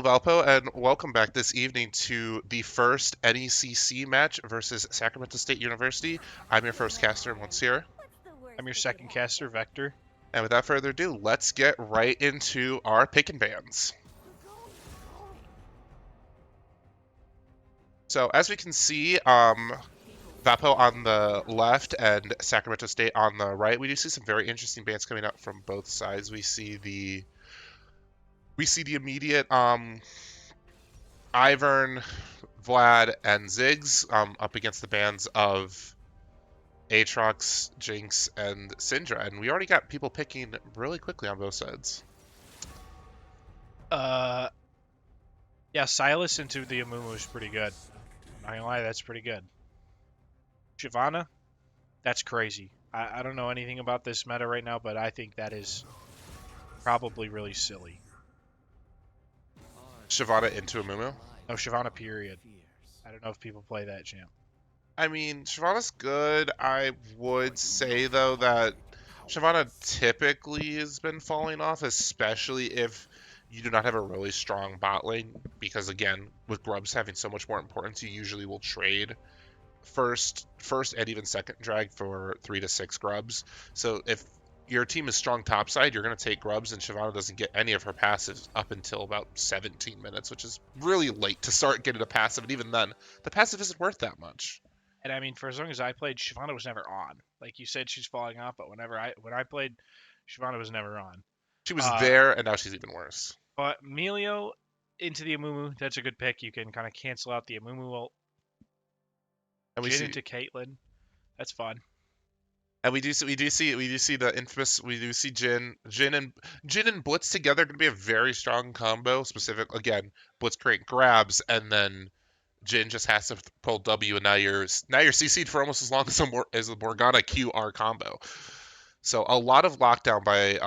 Hello, Valpo, and welcome back this evening to the first NECC match versus Sacramento State University. I'm your first caster, Monsieur. I'm your second caster, Vector. And without further ado, let's get right into our pick and bans. So, as we can see, Valpo on the left and Sacramento State on the right, we do see some very interesting bans coming out from both sides. We see the immediate Ivern, Vlad, and Ziggs up against the bans of Aatrox, Jinx, and Syndra, and we already got people picking really quickly on both sides. Yeah, Silas into the Amumu is pretty good. Not gonna lie, that's pretty good. Shyvana, that's crazy. I don't know anything about this meta right now, but I think that is probably really silly. Shyvana into Amumu? No, Shyvana, period. I don't know if people play that champ. I mean, Shyvana's good. I would say, though, that Shyvana typically has been falling off, especially if you do not have a really strong bot lane, because, again, with Grubs having so much more importance, you usually will trade first and even second drag for 3 to 6 Grubs. So if your team is strong topside, you're going to take Grubs, and Shyvana doesn't get any of her passives up until about 17 minutes, which is really late to start getting a passive, and even then, the passive isn't worth that much. And I mean, for as long as I played, Shyvana was never on. Like you said, she's falling off, but when I played, Shyvana was never on. She was there, and now she's even worse. But Melio into the Amumu, that's a good pick. You can kind of cancel out the Amumu ult. And Jhin into Caitlyn, that's fun. And we do see the infamous. We do see Jhin and Blitz together going to be a very strong combo. Specific again, Blitz create grabs, and then Jhin just has to pull W, and now you're CC'd for almost as long as the Morgana QR combo. So a lot of lockdown by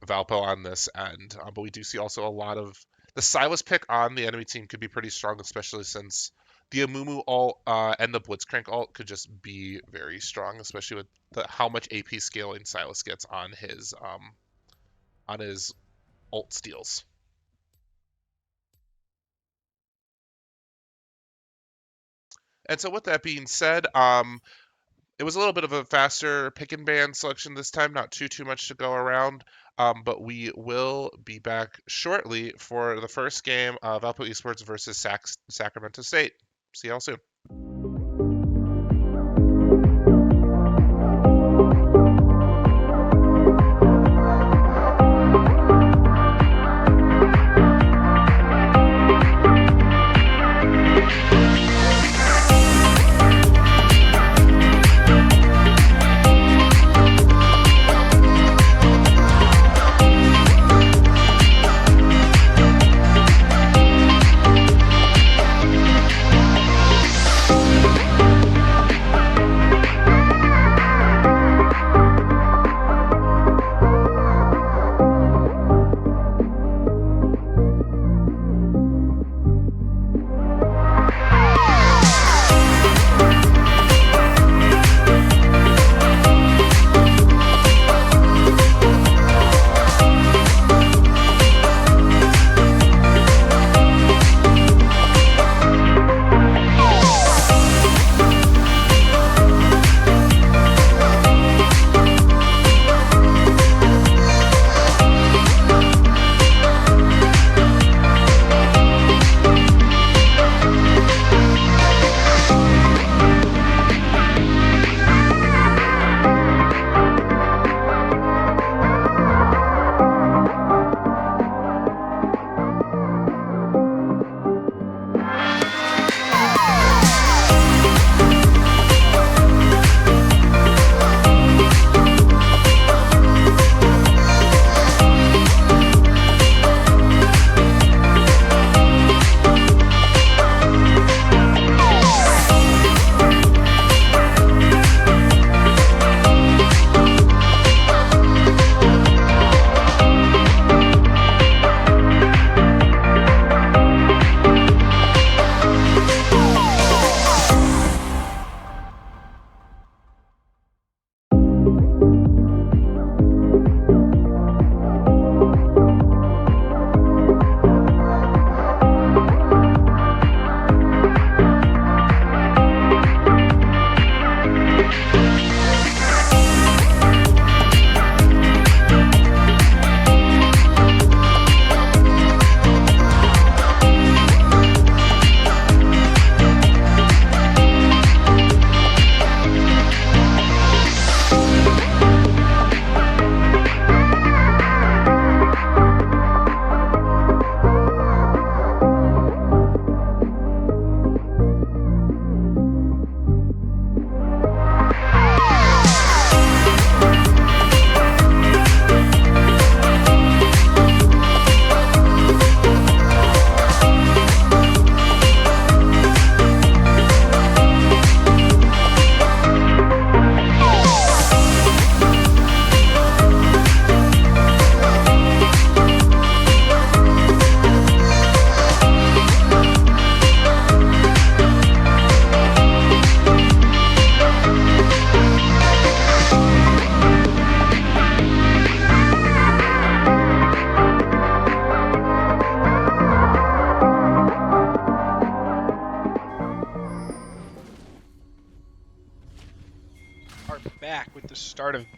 Valpo on this end, but we do see also a lot of the Silas pick on the enemy team could be pretty strong, especially since the Amumu ult and the Blitzcrank ult could just be very strong, especially with how much AP scaling Silas gets on his ult steals. And so with that being said, it was a little bit of a faster pick and ban selection this time, not too much to go around. But we will be back shortly for the first game of Valpo Esports versus Sacramento State. See y'all soon.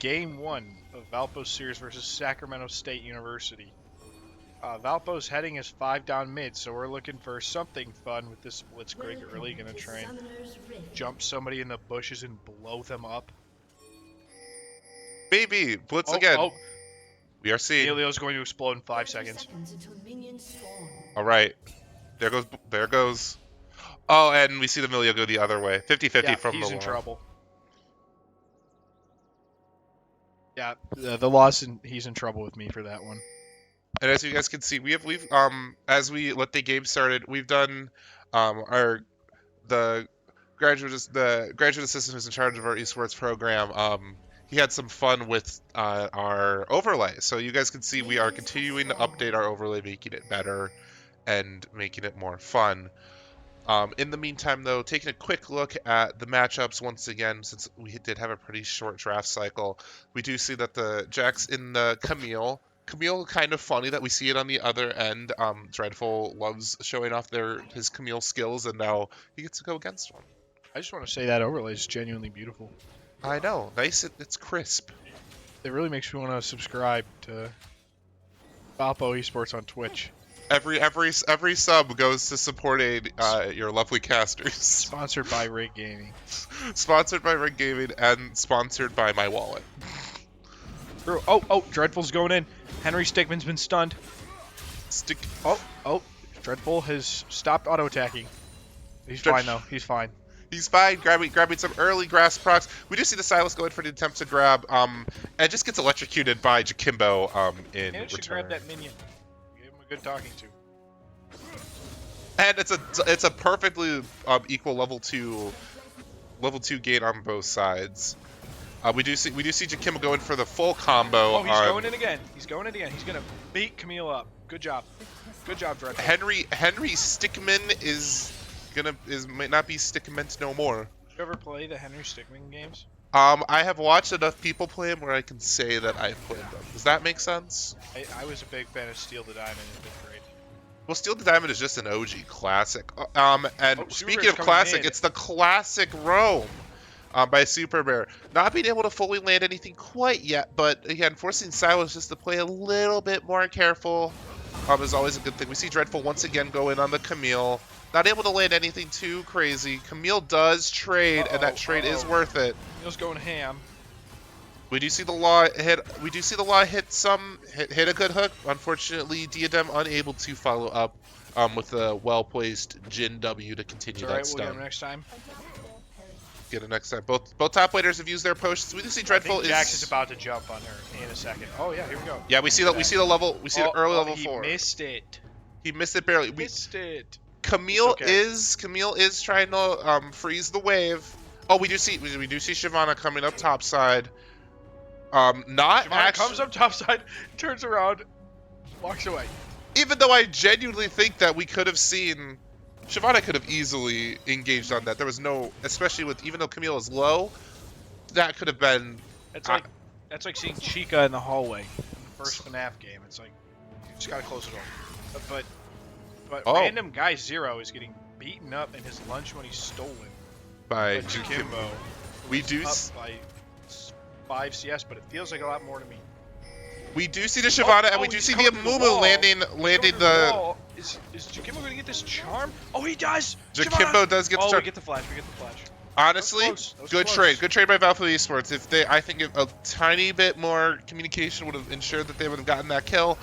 game 1 of Valpo's series versus Sacramento State University. Valpo's heading is 5 down mid, so we're looking for something fun with this blitzkrieg early. Gonna try and jump somebody in the bushes and blow them up. Maybe blitz Oh, again. oh, We are seeing. Elio's going to explode in 5 seconds. All right, there goes. Oh, and we see the Emilio go the other way. 50-50 Yeah, from he's the in line. trouble. Yeah, the loss, and he's in trouble with me for that one. And as you guys can see, we've as we let the game started, we've done the graduate assistant who's in charge of our esports program. He had some fun with our overlay. So you guys can see we are continuing to update our overlay, making it better and making it more fun. In the meantime, though, taking a quick look at the matchups once again, since we did have a pretty short draft cycle, we do see that the Jack's in the Camille. Camille, kind of funny that we see it on the other end. Dreadful loves showing off his Camille skills, and now he gets to go against one. I just want to say that overlay is genuinely beautiful. I know, nice. It's crisp. It really makes me want to subscribe to Valpo Esports on Twitch. Every sub goes to supporting your lovely casters. Sponsored by Rig Gaming. Sponsored by Rig Gaming and sponsored by my wallet. Oh, Dreadful's going in. Henry Stickman's been stunned. Oh, Dreadful has stopped auto-attacking. He's fine, though. He's fine. He's fine, grabbing some early grass procs. We do see the Silas going for the attempt to grab, and just gets electrocuted by Jakimbo in Managed return. to grab that minion. Gave him a good talking to. And it's a perfectly equal level two gain on both sides. We do see Jakimbo going for the full combo. Oh, he's going in again. He's gonna beat Camille up. Good job. Good job, Dreadful. Henry Stickman might not be Stickman no more. Did you ever play the Henry Stickman games? I have watched enough people play them where I can say that I've played them. Does that make sense? I was a big fan of Steal the Diamond in 5th grade. Well, Steal the Diamond is just an OG classic. And speaking of classic, it's the classic Rome by Super Bear. Not being able to fully land anything quite yet, but again, forcing Silas just to play a little bit more careful is always a good thing. We see Dreadful once again go in on the Camille. Not able to land anything too crazy. Camille does trade, and that trade is worth it. Camille's going ham. We do see the law hit. We do see the law hit a good hook. Unfortunately, Diadem unable to follow up with a well-placed Jin W to continue that stun. We'll get him next time. Get it next time. Both top players have used their potions. We do see Dreadful I think Jax is about to jump on her in a second. Oh yeah, here we go. Yeah, we see that. We see the level. We see the early level 4. He missed it. He missed it barely. Missed it. Camille is trying to freeze the wave. Oh, we do see Shyvana coming up top side. Not Shyvana comes up top side, turns around, walks away. Even though I genuinely think that we could have seen Shyvana could have easily engaged on that. There was no, especially with, even though Camille is low, that could have been. That's like seeing Chica in the hallway in the first FNAF game. It's like you just gotta close the door. But random guy Zero is getting beaten up and his lunch money's stolen by Jakimbo. We do up by 5 CS, but it feels like a lot more to me. We do see the Shyvana, and we do see the Amumu landing the. Is Jakimbo gonna get this charm? Oh, he does. Jakimbo does get the charm. We get the flash. Honestly, good close. Good trade by Valpo Esports. I think a tiny bit more communication would have ensured that they would have gotten that kill.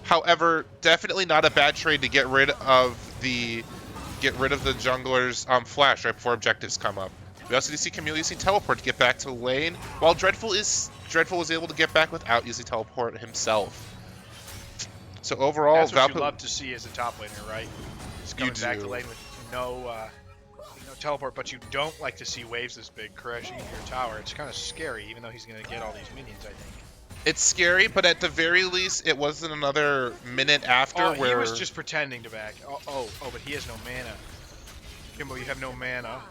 However, definitely not a bad trade to get rid of the jungler's flash right before objectives come up. We also do see Camille using teleport to get back to the lane, while Dreadful was able to get back without using teleport himself. So overall, that's what you love to see as a top laner, right? Just coming back to lane with no teleport, but you don't like to see waves this big crashing your tower. It's kind of scary, even though he's going to get all these minions, I think. It's scary, but at the very least, it wasn't another minute after where... he was just pretending to back. Oh, but he has no mana. Jakimbo, you have no mana.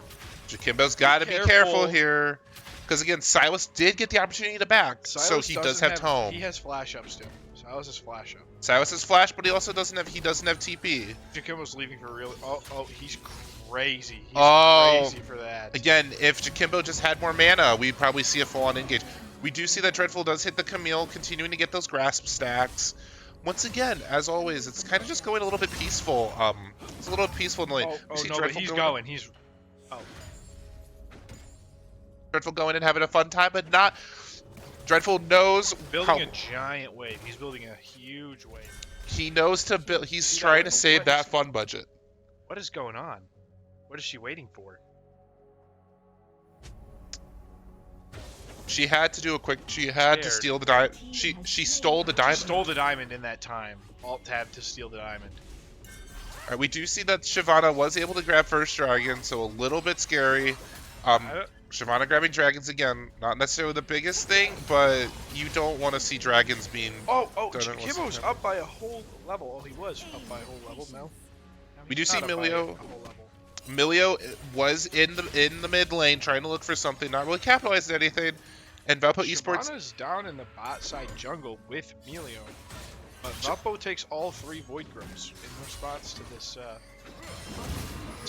Jakimbo's got to be careful here. Because, again, Silas did get the opportunity to back, so he does have tome. He has flash up still. Silas has flash up. Silas has flash, but he also doesn't have TP. Jakimbo's leaving for real. Oh, he's crazy. He's crazy for that. Again, if Jakimbo just had more mana, we'd probably see a full-on engage. We do see that Dreadful does hit the Camille, continuing to get those grasp stacks. Once again, as always, it's kind of just going a little bit peaceful. It's a little peaceful in the lane. Oh We see no, but Dreadful he's going. going. He's Dreadful going and having a fun time, but not. Dreadful knows building a giant wave. He's building a huge wave. he knows to build. He's You trying know, to save what that is- fun budget. What is going on? What is she waiting for? She had to do a quick. She had to Scared. steal the diamond. She stole the She diamond. stole the diamond in that time. Alt tab to steal the diamond. All right, we do see that Shyvana was able to grab first dragon, so a little bit scary. Shyvana grabbing dragons again, not necessarily the biggest thing, but you don't want to see dragons being. Oh, Done it Kimbo's up by a whole level. Oh, he was up by a whole level. No. We do He's see not up by Milio. a whole level. Milio was in the mid lane trying to look for something, not really capitalizing anything, and Valpo Esports. Shyvana's down in the bot side jungle with Milio. But Valpo takes all 3 Void Grubs in response to this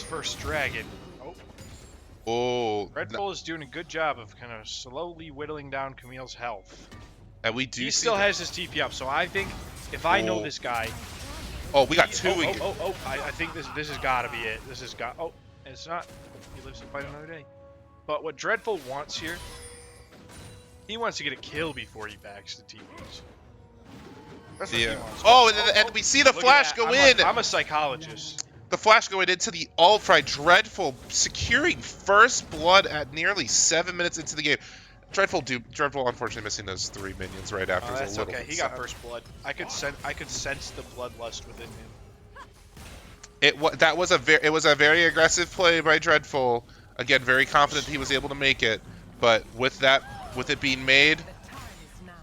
first dragon. Oh, Oh, Red Bull is doing a good job of kind of slowly whittling down Camille's health. and we do He see still that- has his TP up, so I think if I know Oh. this guy, Oh, we got two. I think this has got to be it. This has got. Oh, it's not. He lives to fight another day. But what Dreadful wants here, he wants to get a kill before he backs the TPs. That's what he Yeah. wants. Oh, and we see the Look at flash that. go I'm in. I'm a psychologist. The flash going into the ult fry. Dreadful securing first blood at nearly 7 minutes into the game. Dreadful unfortunately missing those 3 minions right after. Was That's a little okay. bit He got sad. first blood. I could sense the bloodlust within him. It was a very aggressive play by Dreadful. Again, very confident he was able to make it, but with it being made,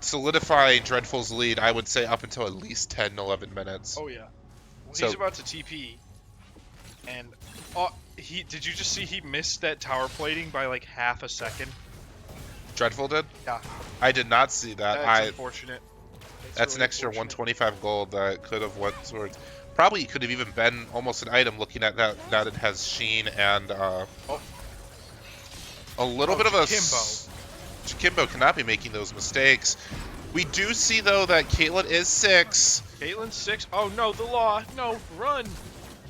solidifying Dreadful's lead, I would say up until at least 10, 11 minutes. Oh yeah. Well, So- he's about to TP, and did you just see he missed that tower plating by like half a second? Dreadful did? Yeah. I did not see that. That's unfortunate. That's an really extra unfortunate. 125 gold that could have went towards. Probably could have even been almost an item looking at that. That it has Sheen and a little bit of a. Jimbo cannot be making those mistakes. We do see though that Caitlyn is 6. Caitlyn's 6. Oh no, the law. No, run.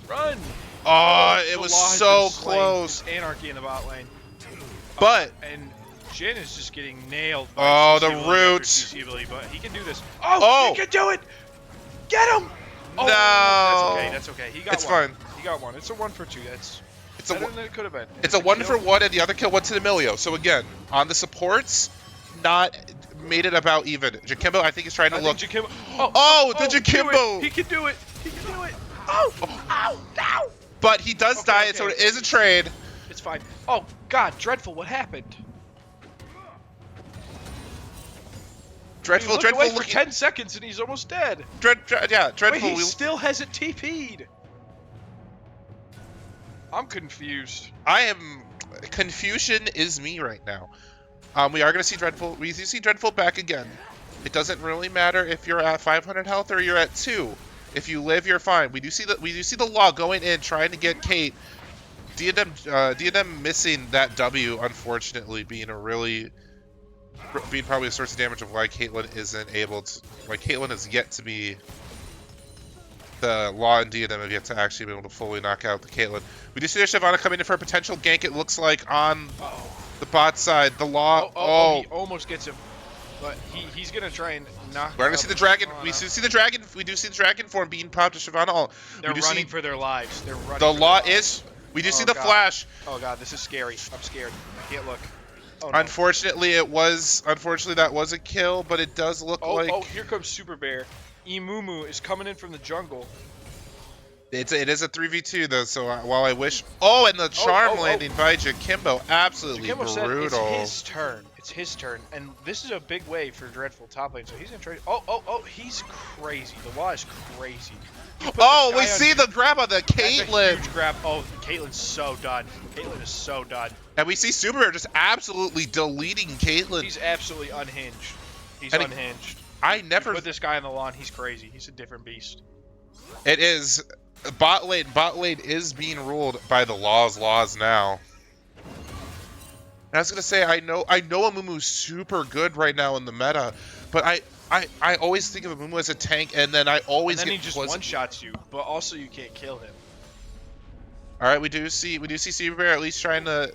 Run. Oh, it The was law has so been slain. close. It's anarchy in the bot lane. But And Jin is just getting nailed by Oh, the CC ability after roots. CC ability, but he can do this. Oh! He can do it! Get him! Oh, No. That's okay, that's okay. He got It's one. fine. He got one. It's a 1 for 2. That's it's a better than it could have been. it's a 1 for 1, and the other kill went to the Milio. So again, on the supports, not made it about even. Jakimbo, I think, is trying to look. Jakimbo. The do it. Jakimbo! He can do it. He can do it. Oh! Ow! Ow! But he does Okay, die, okay, so it okay. is a trade. It's fine. Oh God, Dreadful! What happened? Dreadful, He Dreadful, looked away for looking. 10 seconds and he's almost dead. Dreadful. Wait, he we- still hasn't TP'd. I'm confused. I am. Confusion is me right now. We are going to see Dreadful. We do see Dreadful back again. It doesn't really matter if you're at 500 health or you're at 2. If you live, you're fine. We do see the law going in, trying to get Kate. Diadem missing that W, unfortunately, being probably a source of damage of why Caitlyn isn't able to. Why Caitlyn is yet to be. The Law and Diadem have yet to actually be able to fully knock out the Caitlyn. We do see there's Shyvana coming in for a potential gank, it looks like, on the bot side. The Law. He almost gets him, but he's gonna try and knock. We're gonna see the dragon. We do see the dragon. We do see the dragon form being popped to Shyvana. They're we do running see for their lives. They're running. the for Law their lives. is. We do Oh, see the God. flash. Oh God, this is scary. I'm scared. I can't look. Oh, no. Unfortunately, that was a kill, but it does look like here comes Super Bear. Imumu is coming in from the jungle. it is a 3v2 though. So while I wish, and the charm landing by Jakimbo, absolutely Jakimbo said brutal. it's his turn. It's his turn, and this is a big wave for Dreadful top lane. So he's gonna trade. He's crazy. The Law is crazy. You put this We guy on- see the grab on the That's a Caitlyn, huge grab. Oh, Caitlyn's so done. Caitlyn is so done. and we see Super Bear just absolutely deleting Caitlyn. He's absolutely unhinged. He's And unhinged. I never. Put this guy on the lawn. He's crazy. He's a different beast. It is bot lane. Bot lane is being ruled by the laws now. And I was gonna say I know Amumu's super good right now in the meta, but I always think of Amumu as a tank, and then I always And then get he just one-shots you, but also you can't kill him. All right, we do see Super Bear at least trying to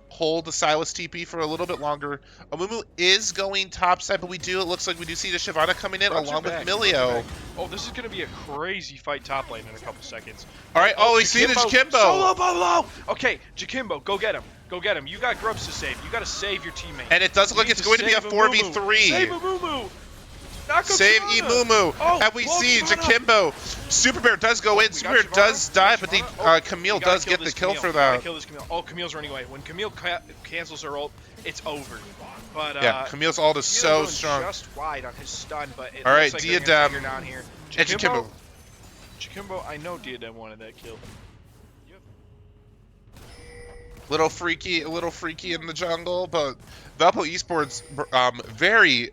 hold the Silas TP for a little bit longer. Amumu is going topside, but it looks like we do see the Shyvana coming in Grubs are along with back, Milio. Oh, this is gonna be a crazy fight top lane in a couple seconds. All right, oh, we see the Jakimbo. Solo below. Okay, Jakimbo, go get him. Go get him. You got Grubs to save. You gotta save your teammate. And it does look like it's going to be a 4v3. Save Amumu. Save Imumu. Oh, and we see Jakimbo. Super Bear does go in. Super Bear does die, but Camille does get the kill for that. Kill this Camille. Oh, Camille's running away. When Camille cancels her ult, it's over. But yeah, Camille's ult is so strong. Just wide on his stun, but it all right, looks like Diadem down here. and Jakimbo. Jakimbo, I know Diadem wanted that kill. Little freaky in the jungle, but Valpo Esports very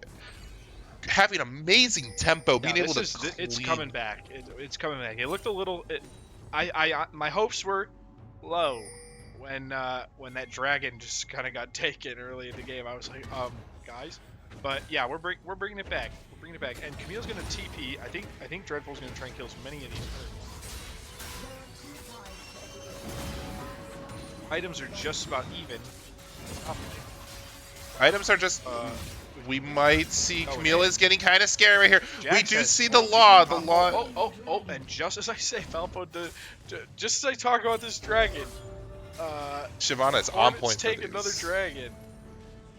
having amazing tempo, being able to it's coming back. It's coming back. It looked a little. My hopes were low when that dragon just kind of got taken early in the game. I was like, guys, but yeah, we're bringing it back. We're bringing it back. And Camille's gonna TP. I think Dreadful's gonna try and kill as many of these. Items are just about even. Items are just. We might see Camille is getting kind of scary right here. Jack we do see the law. The law. Oh! And just as I say, Valpo, just as I talk about this dragon, Shyvana is on point. Take another dragon.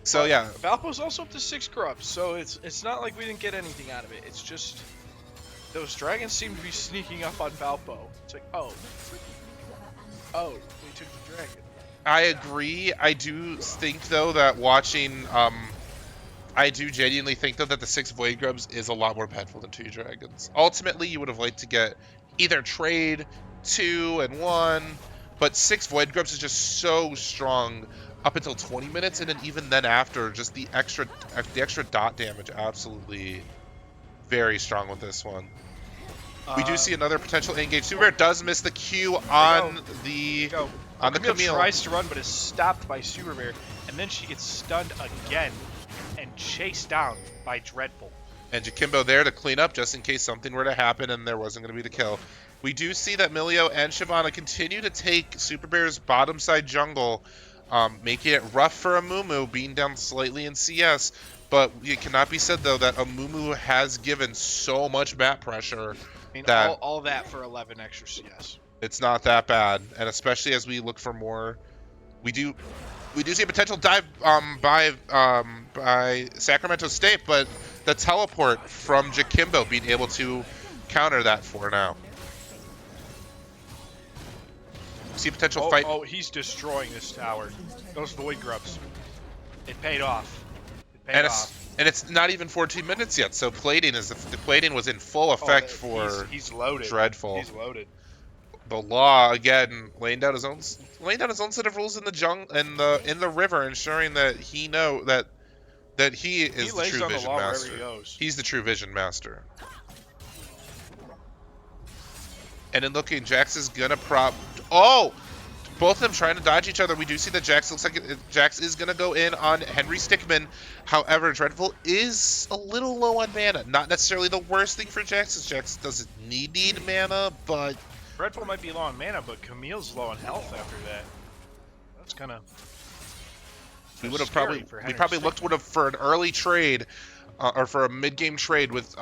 So yeah, Valpo's also up to 6 Grubs, so it's not like we didn't get anything out of it. It's just those dragons seem to be sneaking up on Valpo. It's like, oh, we took the dragon. I agree. I do think though that watching I do genuinely think though that the 6 Void Grubs is a lot more impactful than 2 dragons. Ultimately, you would have liked to get either trade 2 and 1, but 6 Void Grubs is just so strong up until 20 minutes, and then even then after, just the extra dot damage, absolutely very strong with this one. We do see another potential engage. Super Bear does miss the Q on the Camille. Tries to run, but is stopped by Super Bear, and then she gets stunned again and chased down by Dreadful. And Jakimbo there to clean up just in case something were to happen and there wasn't going to be the kill. We do see that Milio and Shyvana continue to take Super Bear's bottom side jungle, making it rough for Amumu, being down slightly in CS. But it cannot be said, though, that Amumu has given so much map pressure. I mean, that all that for 11 extra CS. It's not that bad, and especially as we look for more, we do see a potential dive by Sacramento State, but the teleport from Jakimbo being able to counter that for now. See a potential fight. Oh, he's destroying this tower. Those Void Grubs. It paid off. And it's not even 14 minutes yet, so plating was in full effect for he's loaded. Dreadful. He's loaded. The law again laying down his own set of rules in the in the river, ensuring that he he is the true vision master. He's the true vision master. And then looking, Jax is gonna prop. Oh, both of them trying to dodge each other. We do see that Jax looks like Jax is gonna go in on Henry Stickmin. However, Dreadful is a little low on mana. Not necessarily the worst thing for Jax, as Jax doesn't need mana, but Dreadful might be low on mana, but Camille's low on health after that. That's kind of. We would have probably looked for an early trade, or for a mid-game trade with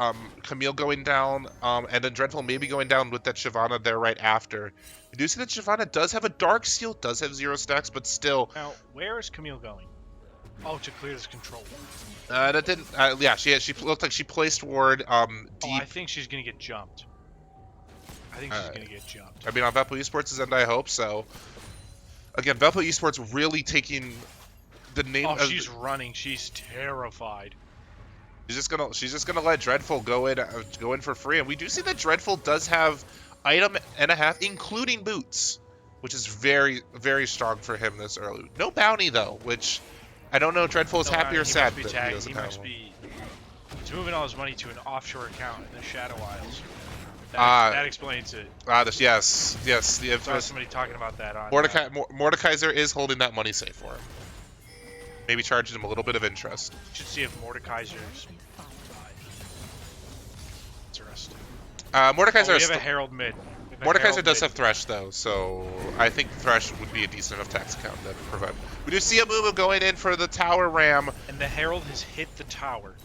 Camille going down, and then Dreadful maybe going down with that Shyvana there right after. We do see that Shyvana does have a Dark Seal, does have 0 stacks, but still. Now, where is Camille going? Oh, to clear this control. That didn't. Yeah, she looked like she placed ward deep. Oh, I think she's gonna get jumped. I mean, on Valpo Esports' end, I hope so. Again, Valpo Esports really taking the name. Oh, she's running. She's terrified. She's just gonna let Dreadful go in for free, and we do see that Dreadful does have item and a half, including boots, which is very, very strong for him this early. No bounty though, which I don't know if Dreadful is happy or sad that he doesn't have one. He's moving all his money to an offshore account in the Shadow Isles. That explains it. Yes. I saw somebody talking about that on. Mordekaiser is holding that money safe for him. maybe charging him a little bit of interest. Should see if Mordekaiser's interesting. Mordekaiser, We have a Herald mid. Mordekaiser does have Thresh though, so I think Thresh would be a decent enough tax count to prevent. We do see a Mumu going in for the tower ram, and the Herald has hit the tower.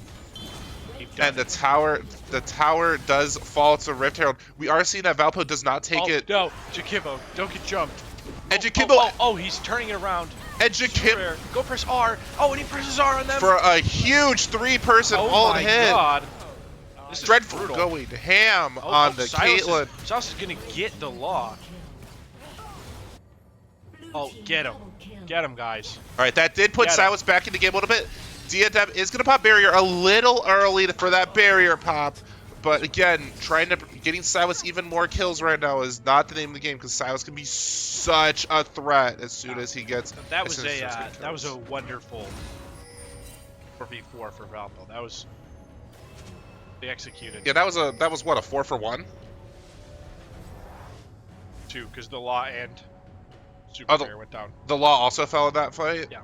and the tower does fall to Rift Herald. We are seeing that Valpo does not take it. No, Jakimbo, don't get jumped. And Jakimbo, he's turning it around. And Jakimbo, go press R. Oh, and he presses R on them for a huge 3-person ult hit. Oh my god. This is Dreadful brutal. going ham on the Caitlyn. Silas is gonna get the law. Oh, get him. Get him, guys. Alright, that did put Silas back in the game a little bit. Diadem is gonna pop barrier a little early for that barrier pop. But again, getting Silas even more kills right now is not the name of the game, because Silas can be such a threat as soon as he gets. That was a wonderful 4v4 for Valpo. That was they executed. Yeah, that was what, a 4-for-1? 2, because the law and Super Bear went down. The law also fell in that fight. Yeah.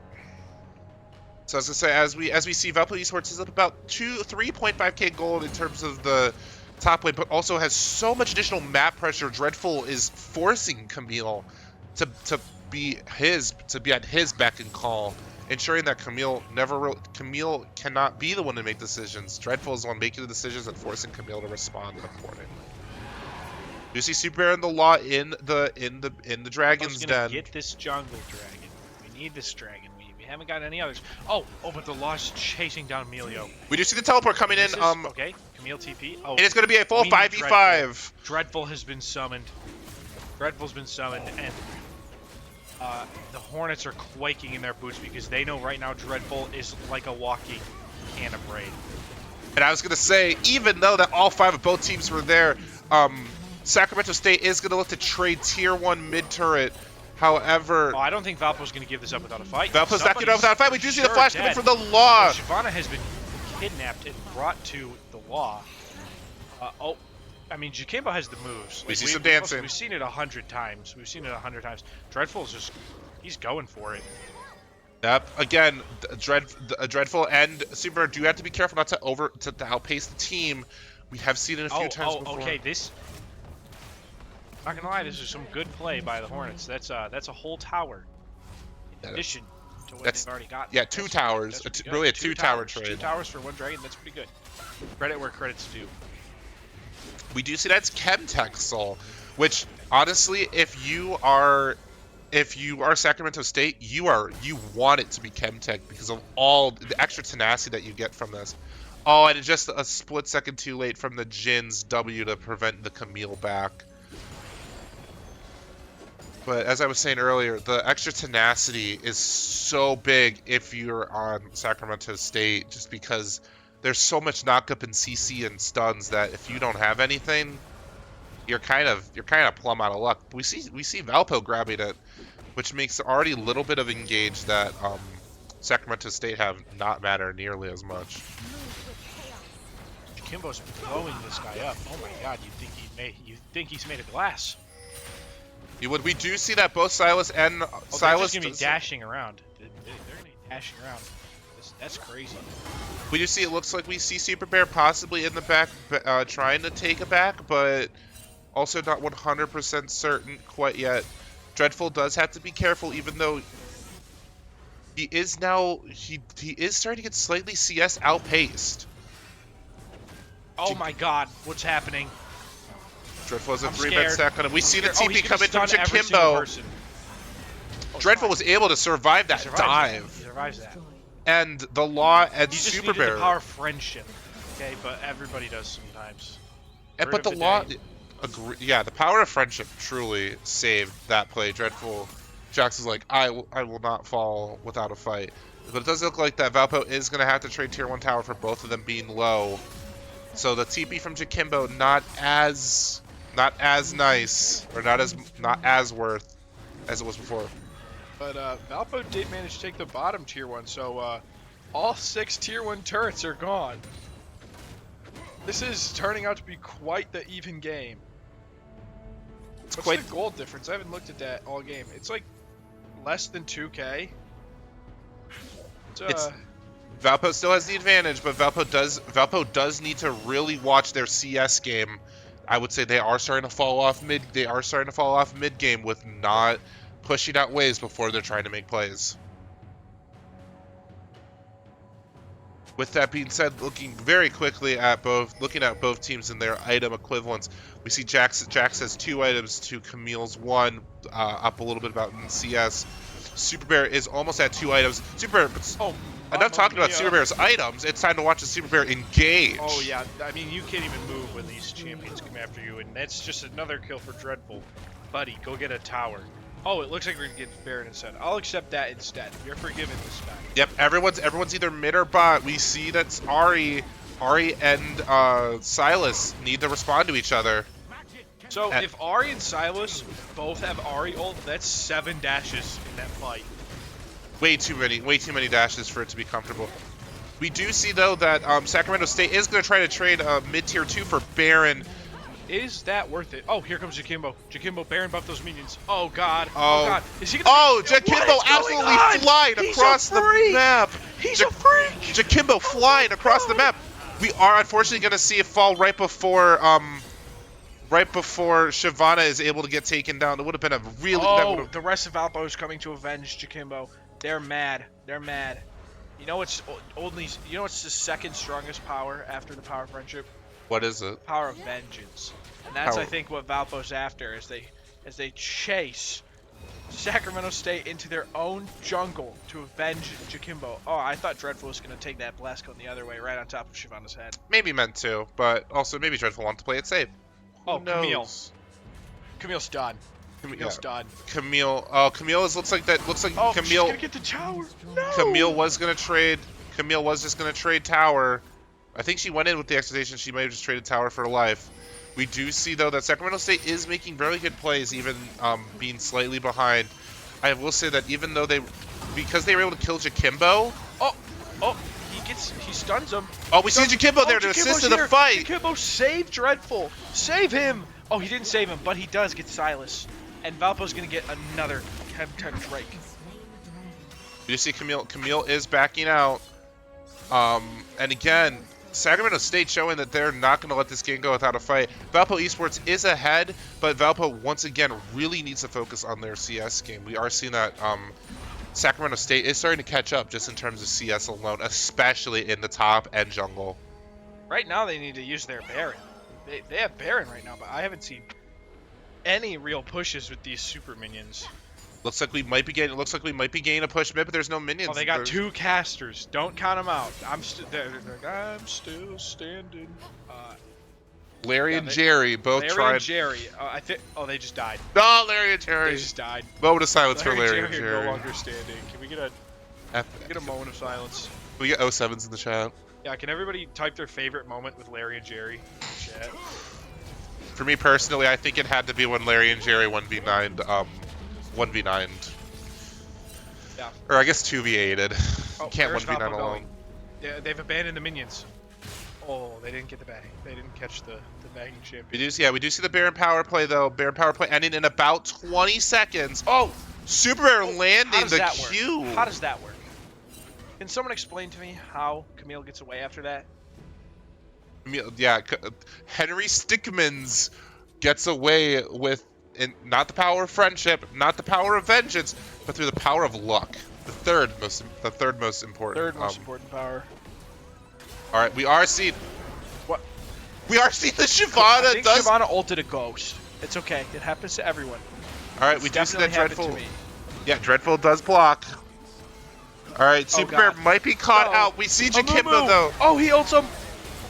So as I say, as we see, Valpo Esports is up about 3.5k gold in terms of the top lane, but also has so much additional map pressure. Dreadful is forcing Camille to be at his beck and call, ensuring that Camille cannot be the one to make decisions. Dreadful is the one making the decisions and forcing Camille to respond accordingly. You see Super Bear and the law in the Dragon's Den. Get this jungle dragon. We need this dragon. We haven't got any others. Oh, but the law's chasing down Emilio. We do see the teleport coming in. Okay, Camille TP. Oh, and it's going to be a full 5v5. Dreadful has been summoned. Dreadful's been summoned, and the Hornets are quaking in their boots because they know right now Dreadful is like a walking can of raid. And I was going to say, even though that all 5 of both teams were there, Sacramento State is going to look to trade tier 1 mid turret. However, I don't think Valpo's going to give this up without a fight. Valpo's not giving up without a fight. We do see the flash coming from the law. Shyvana has been kidnapped and brought to the law. I mean, Jakimbo has the moves. We see some dancing. We've seen it 100 times. Dreadful's he's going for it. Yep. Again, Dreadful and Super do have to be careful not to outpace the team. We have seen it a few times before. Okay, not gonna lie, this is some good play by the Hornets. That's a whole tower. In addition to what they've already got. Yeah, 2 towers. Really a 2-tower trade. 2 towers for 1 dragon. That's pretty good. Credit where credit's due. We do see that's Chemtech Soul, which honestly, if you are Sacramento State, you want it to be Chemtech because of all the extra tenacity that you get from this. Oh, and it's just a split second too late from the Jin's W to prevent the Camille back. But as I was saying earlier, the extra tenacity is so big if you're on Sacramento State, just because there's so much knockup and CC and stuns that if you don't have anything, you're kind of plumb out of luck. We see Valpo grabbing it, which makes already a little bit of engage that Sacramento State have not matter nearly as much. Kimbo's blowing this guy up. Oh my god, you think he's made of glass. We do see that both Silas and Silas are gonna be dashing around. They're gonna be dashing around. That's crazy. We do see it looks like we see Super Bear possibly in the back, trying to take it back, but also not 100% certain quite yet. Dreadful does have to be careful, even though he is starting to get slightly CS outpaced. Oh my god, what's happening? Dreadful has a 3-man stack on him. We see the TP come in from Jakimbo. Oh, Dreadful was able to survive that dive. He survives that. And the law and You Super Bear. just needed the power of friendship, okay? But everybody does sometimes. But the law, yeah, the power of friendship truly saved that play. Dreadful Jax is like, I will not fall without a fight. But it does look like that Valpo is going to have to trade tier 1 tower for both of them being low. So the TP from Jakimbo not as nice, or not as worth as it was before. But Valpo did manage to take the bottom tier 1, so all 6 tier 1 turrets are gone. This is turning out to be quite the even game. What's the gold difference? I haven't looked at that all game. It's like less than 2k. Valpo still has the advantage, but Valpo does need to really watch their CS game. I would say they are starting to fall off mid. They are starting to fall off mid game with not pushing out waves before they're trying to make plays. With that being said, looking very quickly at both teams and their item equivalents, we see Jax has 2 items to Camille's 1, up a little bit about in CS. Super Bear is almost at 2 items. Super Bear, enough talking about Super Bear's items. It's time to watch the Super Bear engage. Oh yeah, I mean you can't even move when these champions come after you, and that's just another kill for Dreadful. Buddy, go get a tower. Oh, it looks like we're gonna get Baron instead. I'll accept that instead. You're forgiven this time. Yep, everyone's either mid or bot. We see that Ari and Silas need to respond to each other. So if Ari and Silas both have Ari ult, that's 7 dashes in that fight. Way too many dashes for it to be comfortable. We do see though that Sacramento State is going to try to trade mid tier 2 for Baron. Is that worth it? Oh, here comes Jakimbo. Jakimbo, Baron buff those minions. Oh god. Oh, God. Is he gonna? Oh, Jakimbo absolutely flying across the map. He's a freak. Jakimbo flying across the map. We are unfortunately going to see it fall right before Shyvana is able to get taken down. It would have been a really. Oh, the rest of Valpo is coming to avenge Jakimbo. They're mad. They're mad. You know what's You know what's the second strongest power after the power of friendship? What is it? Power of vengeance. And that's I think what Valpo's after as they chase Sacramento State into their own jungle to avenge Jakimbo. Oh, I thought Dreadful was gonna take that blast cone the other way, right on top of Shyvana's head. Maybe meant to, but also maybe Dreadful wants to play it safe. Oh, Camille's done. Camille's done. Camille looks like Oh, Camille. she's gonna get the tower. No. Camille was just gonna trade tower. I think she went in with the expectation she might have just traded tower for life. We do see though that Sacramento State is making very good plays, even being slightly behind. I will say that even though because they were able to kill Jakimbo. Oh, he stuns him. Oh, we see Jakimbo there to assist in the fight. Jakimbo saved Dreadful. Save him. Oh, he didn't save him, but he does get Silas. And Valpo's gonna get another Chem Drake. You see Camille is backing out. And again, Sacramento State showing that they're not going to let this game go without a fight. Valpo Esports is ahead, but Valpo once again really needs to focus on their CS game. We are seeing that Sacramento State is starting to catch up just in terms of CS alone, especially in the top and jungle. Right now they need to use their Baron. They have Baron right now, but I haven't seen any real pushes with these super minions. Looks like we might be getting a push mid, but there's no minions. Oh, they got 2 casters. Don't count them out. I'm still standing. Larry and Jerry both tried. Larry and Jerry. I think. Oh, they just died. No, Larry and Jerry. They just died. Moment of silence for Larry and Jerry. Are no longer standing. Can we get a moment of silence? We get 07s in the chat. Yeah. Can everybody type their favorite moment with Larry and Jerry in the chat? For me personally, I think it had to be when Larry and Jerry 1v9'd. 1v9'd. Yeah. Or I guess 2v8'd. Oh, You can't where's 1v9 Valpo alone. going? Yeah, they've abandoned the minions. Oh, they didn't get the bag. They didn't catch the bagging champion. We do see the Baron power play though. Baron power play ending in about 20 seconds. Oh, Super Bear landing the Q. How does that work? Can someone explain to me how Camille gets away after that? Yeah, Henry Stickmans gets away with not the power of friendship, not the power of vengeance, but through the power of luck. The third most important. Third most important power. All right, we are seeing. What? We are seeing the Shyvana I think Shyvana ulted a ghost. It's okay. It happens to everyone. All right, we do see that Dreadful. Dreadful. Yeah, Dreadful does block. All right, Super Bear might be caught out. We see Jakimbo though. Oh, he ults him.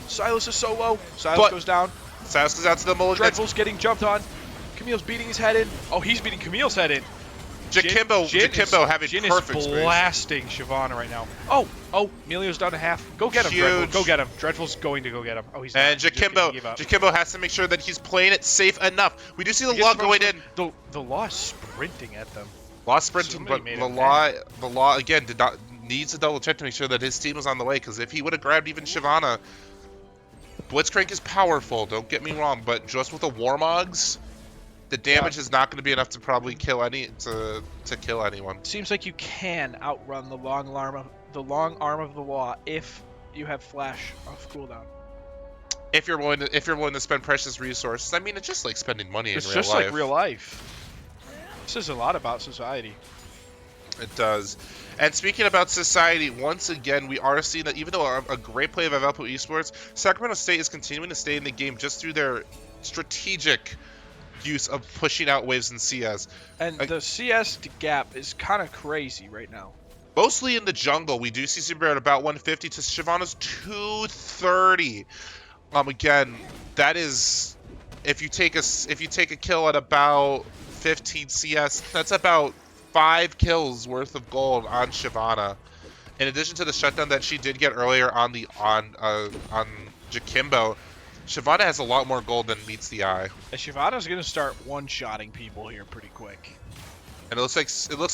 Silas is so low. Silas goes down. Silas goes out to the mulligan. Dreadful's getting jumped on. Camille's beating his head in. Oh, he's beating Camille's head in. Jakimbo having perfect space. Blasting Shyvana right now. Oh, Emilio's down to half. Go get him, Dreadful. Go get him. Dreadful's going to go get him. Oh, he's and not. Jakimbo has to make sure that he's playing it safe enough. We do see the Law going in. The Law is sprinting at them. Law sprinting, but the Law again needs to double check to make sure that his team was on the way. Because if he would have grabbed even Shyvana, Blitzcrank is powerful. Don't get me wrong, but just with the Warmogs, The damage is not going to be enough to probably kill to kill anyone. Seems like you can outrun the long arm of the law if you have flash off cooldown. If you're willing to spend precious resources, I mean, it's just like spending money It's in real just life. like real life. This is a lot about society. It does. And speaking about society, once again, we are seeing that even though a great play by Valpo Esports, Sacramento State is continuing to stay in the game just through their strategic use of pushing out waves in CS. And the CS gap is kind of crazy right now. Mostly in the jungle, we do see Super at about 150 to Shyvana's 230. Again, that is if you take a kill at about 15 CS, that's about 5 kills worth of gold on Shyvana. In addition to the shutdown that she did get earlier on Jakimbo, Shyvana has a lot more gold than meets the eye. And Shyvana's gonna start one-shotting people here pretty quick. And it looks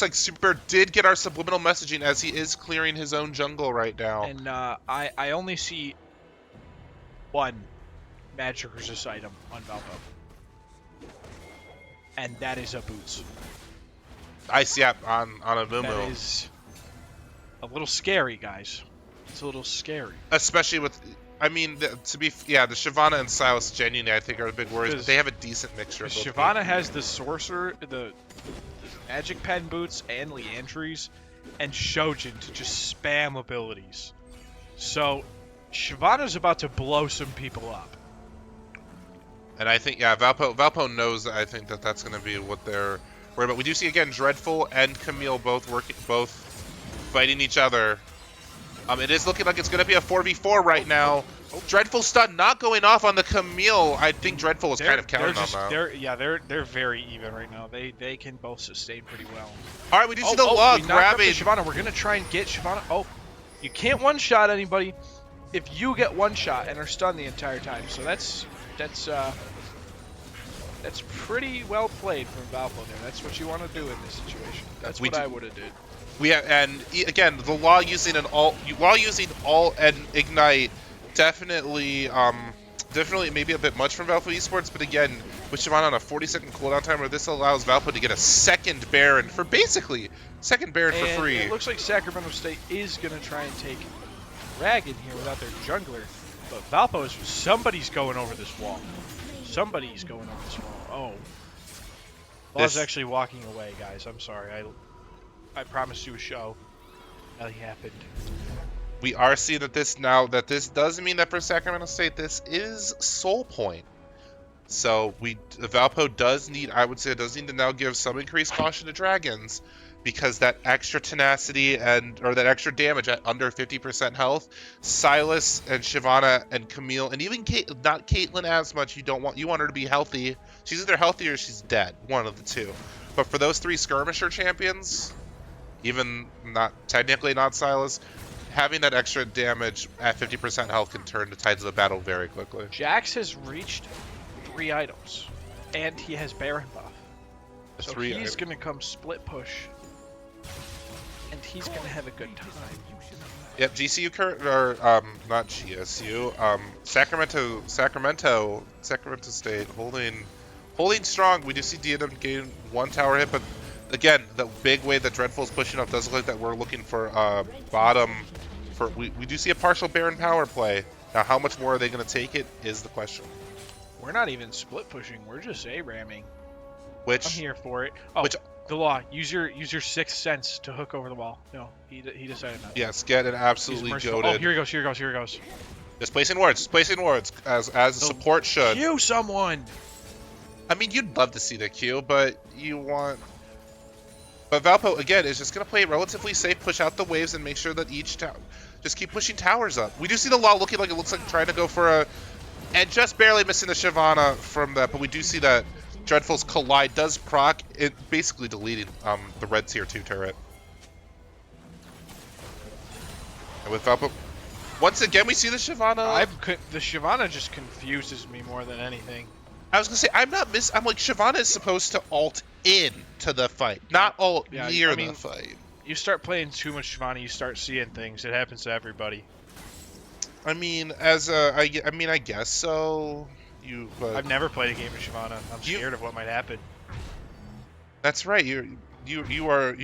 like Super did get our subliminal messaging as he is clearing his own jungle right now. And I only see one magic resist item on Valpo, and that is a boots. I see on a Mumu. That is a little scary, guys. It's a little scary. Especially with, I mean, the Shyvana and Silas genuinely I think are the big worries, but they have a decent mixture of both. Shyvana has the sorcerer, the magic pen boots, and Leandries, and Shojin to just spam abilities. So Shyvana's about to blow some people up. And I think, Valpo knows that. I think that's going to be what they're worried about. We do see again Dreadful and Camille both fighting each other. It is looking like it's going to be a 4v4 right now. Dreadful stun not going off on the Camille. I think Dreadful was kind of counting on that. They're very even right now. They can both sustain pretty well. All right, we do see the log grabbing. Shyvana. We're gonna try and get Shyvana. Oh, you can't one-shot anybody if you get one shot and are stunned the entire time. So that's pretty well played from Valpo there. That's what you want to do in this situation. That's what I would have did. And again, the law using alt and ignite definitely maybe a bit much from Valpo Esports, but again, with Shyvana on a 40-second cooldown timer, this allows Valpo to get a second Baron for free. It looks like Sacramento State is gonna try and take Dragon here without their jungler, but Valpo somebody's going over this wall. Somebody's going over this wall. Oh, Law's actually walking away, guys. I'm sorry. I promised you a show. That happened. We are seeing that this does mean that for Sacramento State, this is Soul Point. So Valpo does need to now give some increased caution to Dragons, because that extra tenacity or that extra damage at under 50% health, Silas and Shyvana and Camille, and even not Caitlyn as much, you want her to be healthy. She's either healthy or she's dead, one of the two. But for those 3 skirmisher champions, even technically not Silas, having that extra damage at 50% health can turn the tides of the battle very quickly. Jax has reached 3 items, and he has Baron buff. So he's going to come split push, and he's going to have a good time. Yep, not GSU. Sacramento State holding strong. We do see DNM gain 1 tower hit, but again, the big way that Dreadful is pushing up does look like that we're looking for bottom. We do see a partial Baron power play. Now, how much more are they going to take it is the question. We're not even split pushing. We're just A-ramming. I'm here for it. Oh, the law. Use your 6th sense to hook over the wall. No, he decided not to. Yes, get it absolutely goated. Oh, here he goes. Just placing wards as a support should. Q someone. I mean, you'd love to see the Q, but But Valpo, again, is just going to play relatively safe, push out the waves, and make sure that each tower... Just keep pushing towers up. We do see the law looking like it looks like trying to go for a... And just barely missing the Shyvana from that, but we do see that Dreadful's Collide does proc, it basically deleting the red tier 2 turret. And with Valpo... Once again, we see the Shyvana... The Shyvana just confuses me more than anything. I was gonna say I'm like Shyvana is supposed to alt in to the fight, not alt near the fight. You start playing too much Shyvana, you start seeing things. It happens to everybody. I mean, I guess so. but I've never played a game of Shyvana. I'm scared of what might happen. that's right. You were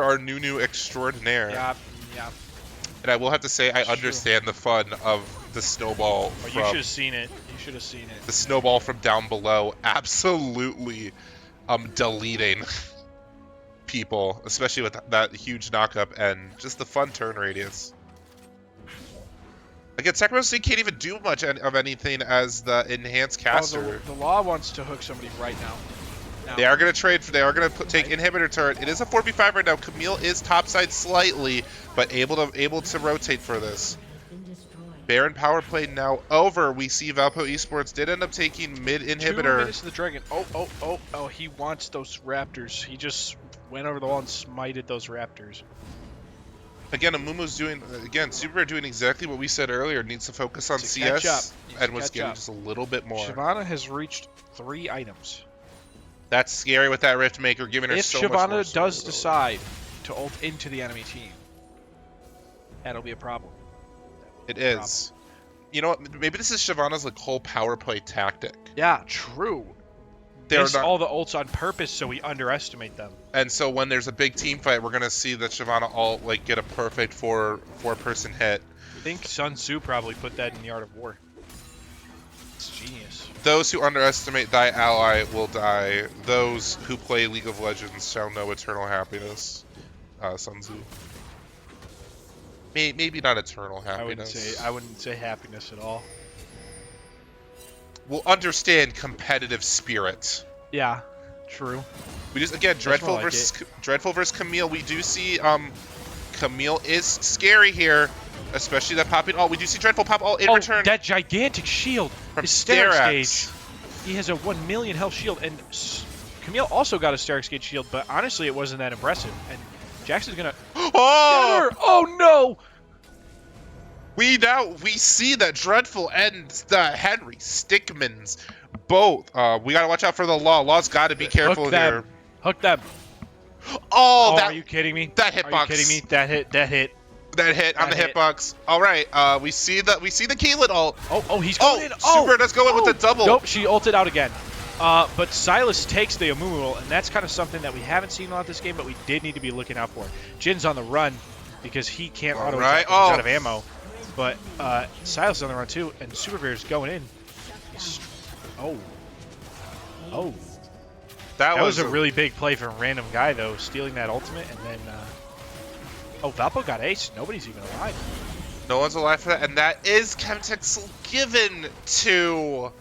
our new extraordinaire. Yeah, yeah. And I will have to say, I It's true. understand the fun of the snowball Oh, you from should have seen it. You should have seen it. the snowball from down below. Absolutely, deleting people, especially with that huge knockup and just the fun turn radius. Again, Sacramento State can't even do much of anything as the enhanced caster. The law wants to hook somebody right now. They are going to trade. They are going to take inhibitor turret. It is a 4v5 right now. Camille is topside slightly, but able to rotate for this. Baron power play now over. We see Valpo Esports did end up taking mid inhibitor. 2 minutes to the dragon. Oh, he wants those raptors. He just went over the wall and smited those raptors. Again, Amumu's doing, Super doing exactly what we said earlier. Needs to focus on CS and was getting just a little bit more. Shyvana has reached 3 items. That's scary with that Rift Maker, giving her so much more. If Shyvana does survivability. decide to ult into the enemy team, that'll be a problem. It is. You know what? Maybe this is Shyvana's like whole power play tactic. Yeah, true. They're Miss not, all the ults on purpose so we underestimate them. and so when there's a big team fight, we're gonna see that Shyvana all like get a perfect four-person hit. I think Sun Tzu probably put that in the Art of War. It's genius. Those who underestimate thy ally will die. Those who play League of Legends shall know eternal happiness. Sun Tzu. Maybe not eternal happiness. I wouldn't say happiness at all. Will understand competitive spirit. Yeah, true. We just Dreadful more like versus Camille. We do see Camille is scary here, especially that popping ult. We do see Dreadful pop ult in return That gigantic shield from is Stair Sterax. Gauge. He has a 1 million health shield, and Camille also got a Stair Gauge shield, but honestly, it wasn't that impressive. And Jackson's gonna. Oh! Get her! Oh no! We see that Dreadful and the Henry Stickmans both. We gotta watch out for the Law. Law's got to be careful Hook them. here. Hook them. Oh, Are you kidding me? that Are hitbox. you kidding me? That hit. That hit on the That hit. hitbox. All right. We see the Caitlyn ult. Oh, he's going in. Oh, Super does go in with the double. Nope, she ulted out again. But Silas takes the Amumu ult, and that's kind of something that we haven't seen a lot this game, but we did need to be looking out for. Jin's on the run because he can't auto attack because he's out of ammo. But Silas is on the run too, and Superbear's going in. Oh. That was a really big play from a random guy, though, stealing that ultimate, and then... Valpo got ace. Nobody's even alive. No one's alive for that, and that is Chemtech's given to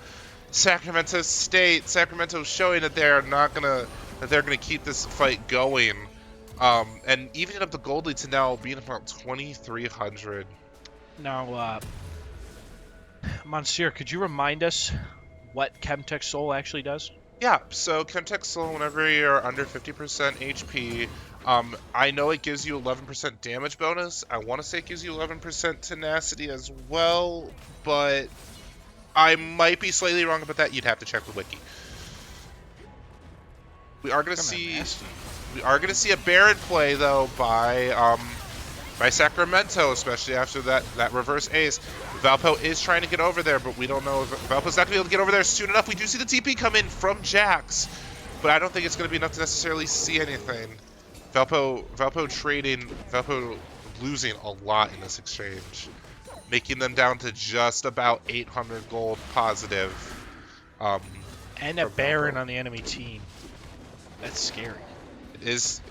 Sacramento State. Sacramento showing that they're gonna keep this fight going, and evening up the gold lead to now being about 2,300. Now, Monsieur, could you remind us what Chemtech Soul actually does? Yeah, so Chemtech Soul, whenever you're under 50% HP, I know it gives you 11% damage bonus. I want to say it gives you 11% tenacity as well, but I might be slightly wrong about that. You'd have to check the wiki. We are gonna see a Baron play though by Sacramento, especially after that reverse ace. Valpo is trying to get over there, but we don't know if Valpo's not going to be able to get over there soon enough. We do see the TP come in from Jax, but I don't think it's going to be enough to necessarily see anything. Valpo losing a lot in this exchange, making them down to just about 800 gold positive. And a Baron on the enemy team. That's scary. It is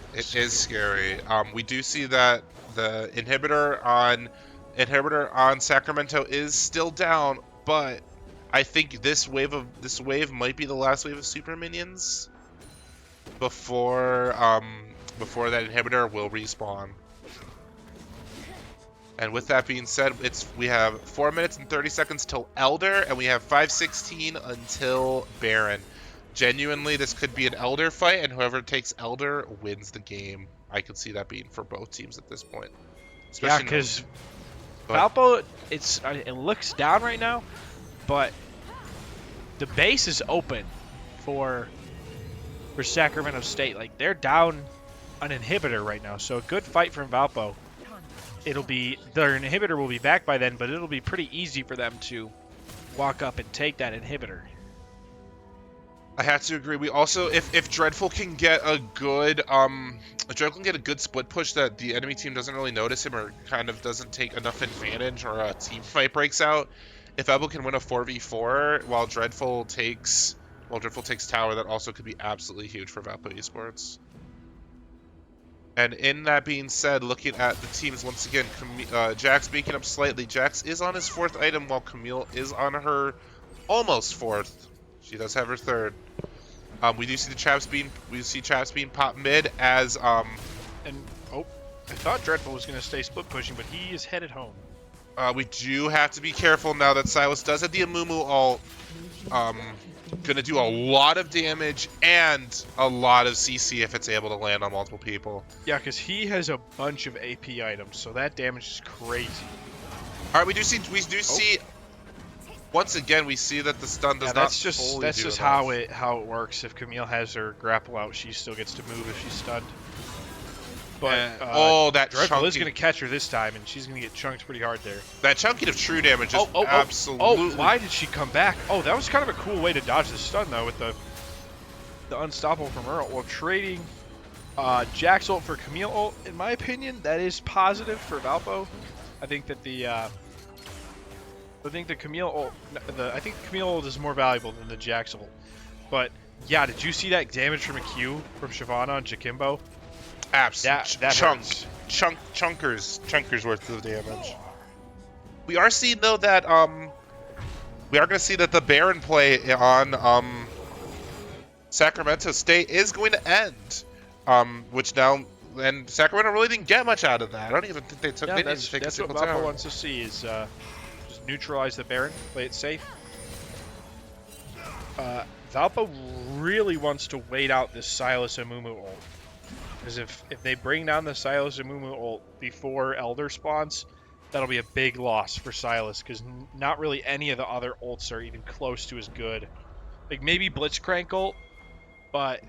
scary. We do see that the inhibitor on Sacramento is still down, but I think this wave might be the last wave of super minions before that inhibitor will respawn. And with that being said, we have 4 minutes and 30 seconds till Elder, and we have 5:16 until Baron. Genuinely, this could be an Elder fight, and whoever takes Elder wins the game. I could see that being for both teams at this point. Yeah, because Valpo, it looks down right now, but the base is open for Sacramento State. Like, they're down an inhibitor right now, so a good fight from Valpo. Their inhibitor will be back by then, but it'll be pretty easy for them to walk up and take that inhibitor. I have to agree. We also, if Dreadful can get a good if Dreadful can get a good split push that the enemy team doesn't really notice him or kind of doesn't take enough advantage or a team fight breaks out, if Ebel can win a 4v4 while Dreadful takes tower, that also could be absolutely huge for Valpo Esports. And in that being said, looking at the teams once again, Jax making up slightly. Jax is on his 4th item while Camille is on her almost 4th. She does have her 3rd. We do see the traps being popped mid as And I thought Dreadful was going to stay split pushing, but he is headed home. we do have to be careful now that Silas does have the Amumu ult. Gonna do a lot of damage and a lot of CC if it's able to land on multiple people. Yeah, because he has a bunch of AP items, so that damage is crazy. All right, we do see. Once again, we see that the stun does not. That's just how it works. If Camille has her grapple out, she still gets to move if she's stunned. But that Dreadful is going to catch her this time, and she's going to get chunked pretty hard there. That chunking of true damage is absolutely. Oh, why did she come back? Oh, that was kind of a cool way to dodge the stun, though, with the unstoppable from Earl. While trading Jax ult for Camille ult, in my opinion, that is positive for Valpo. I think that Camille ult is more valuable than the Jax ult. But yeah, did you see that damage from a Q from Shyvana on Jakimbo? Chunkers worth of damage. We are seeing though that we are going to see that the Baron play on Sacramento State is going to end, which now and Sacramento really didn't get much out of that. I don't even think they took. Yeah, they didn't take a that's what single tower. Valpo wants to see is just neutralize the Baron, play it safe. Valpo really wants to wait out this Silas Amumu ult. Because if they bring down the Silas Amumu ult before Elder spawns, that'll be a big loss for Silas, because not really any of the other ults are even close to as good. Like, maybe Blitzcrank ult, but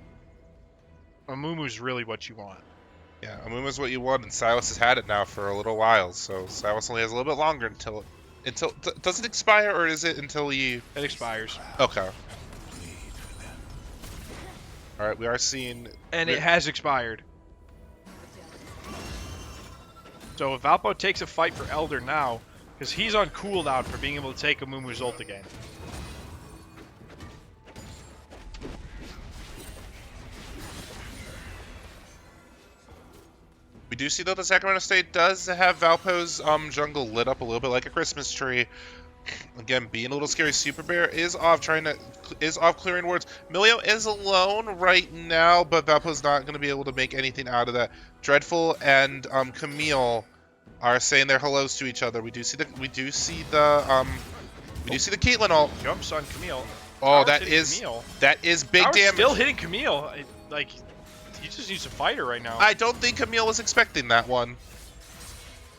Amumu's really what you want. Yeah, Amumu's what you want, and Silas has had it now for a little while, so Silas only has a little bit longer until does it expire, or is it until he... It expires. Okay. Alright, we are seeing... And it has expired. So if Valpo takes a fight for Elder now, because he's on cooldown for being able to take Amumu's ult again. We do see though that Sacramento State does have Valpo's jungle lit up a little bit like a Christmas tree. Again, being a little scary. Super Bear is off clearing wards. Milio is alone right now, but Valpo's not going to be able to make anything out of that. Dreadful and Camille are saying their hellos to each other. We do see the Caitlyn ult. Jumps on Camille. Oh, Power's that is big Power's damage. Still hitting Camille. Like, he just needs to fight her right now. I don't think Camille was expecting that one.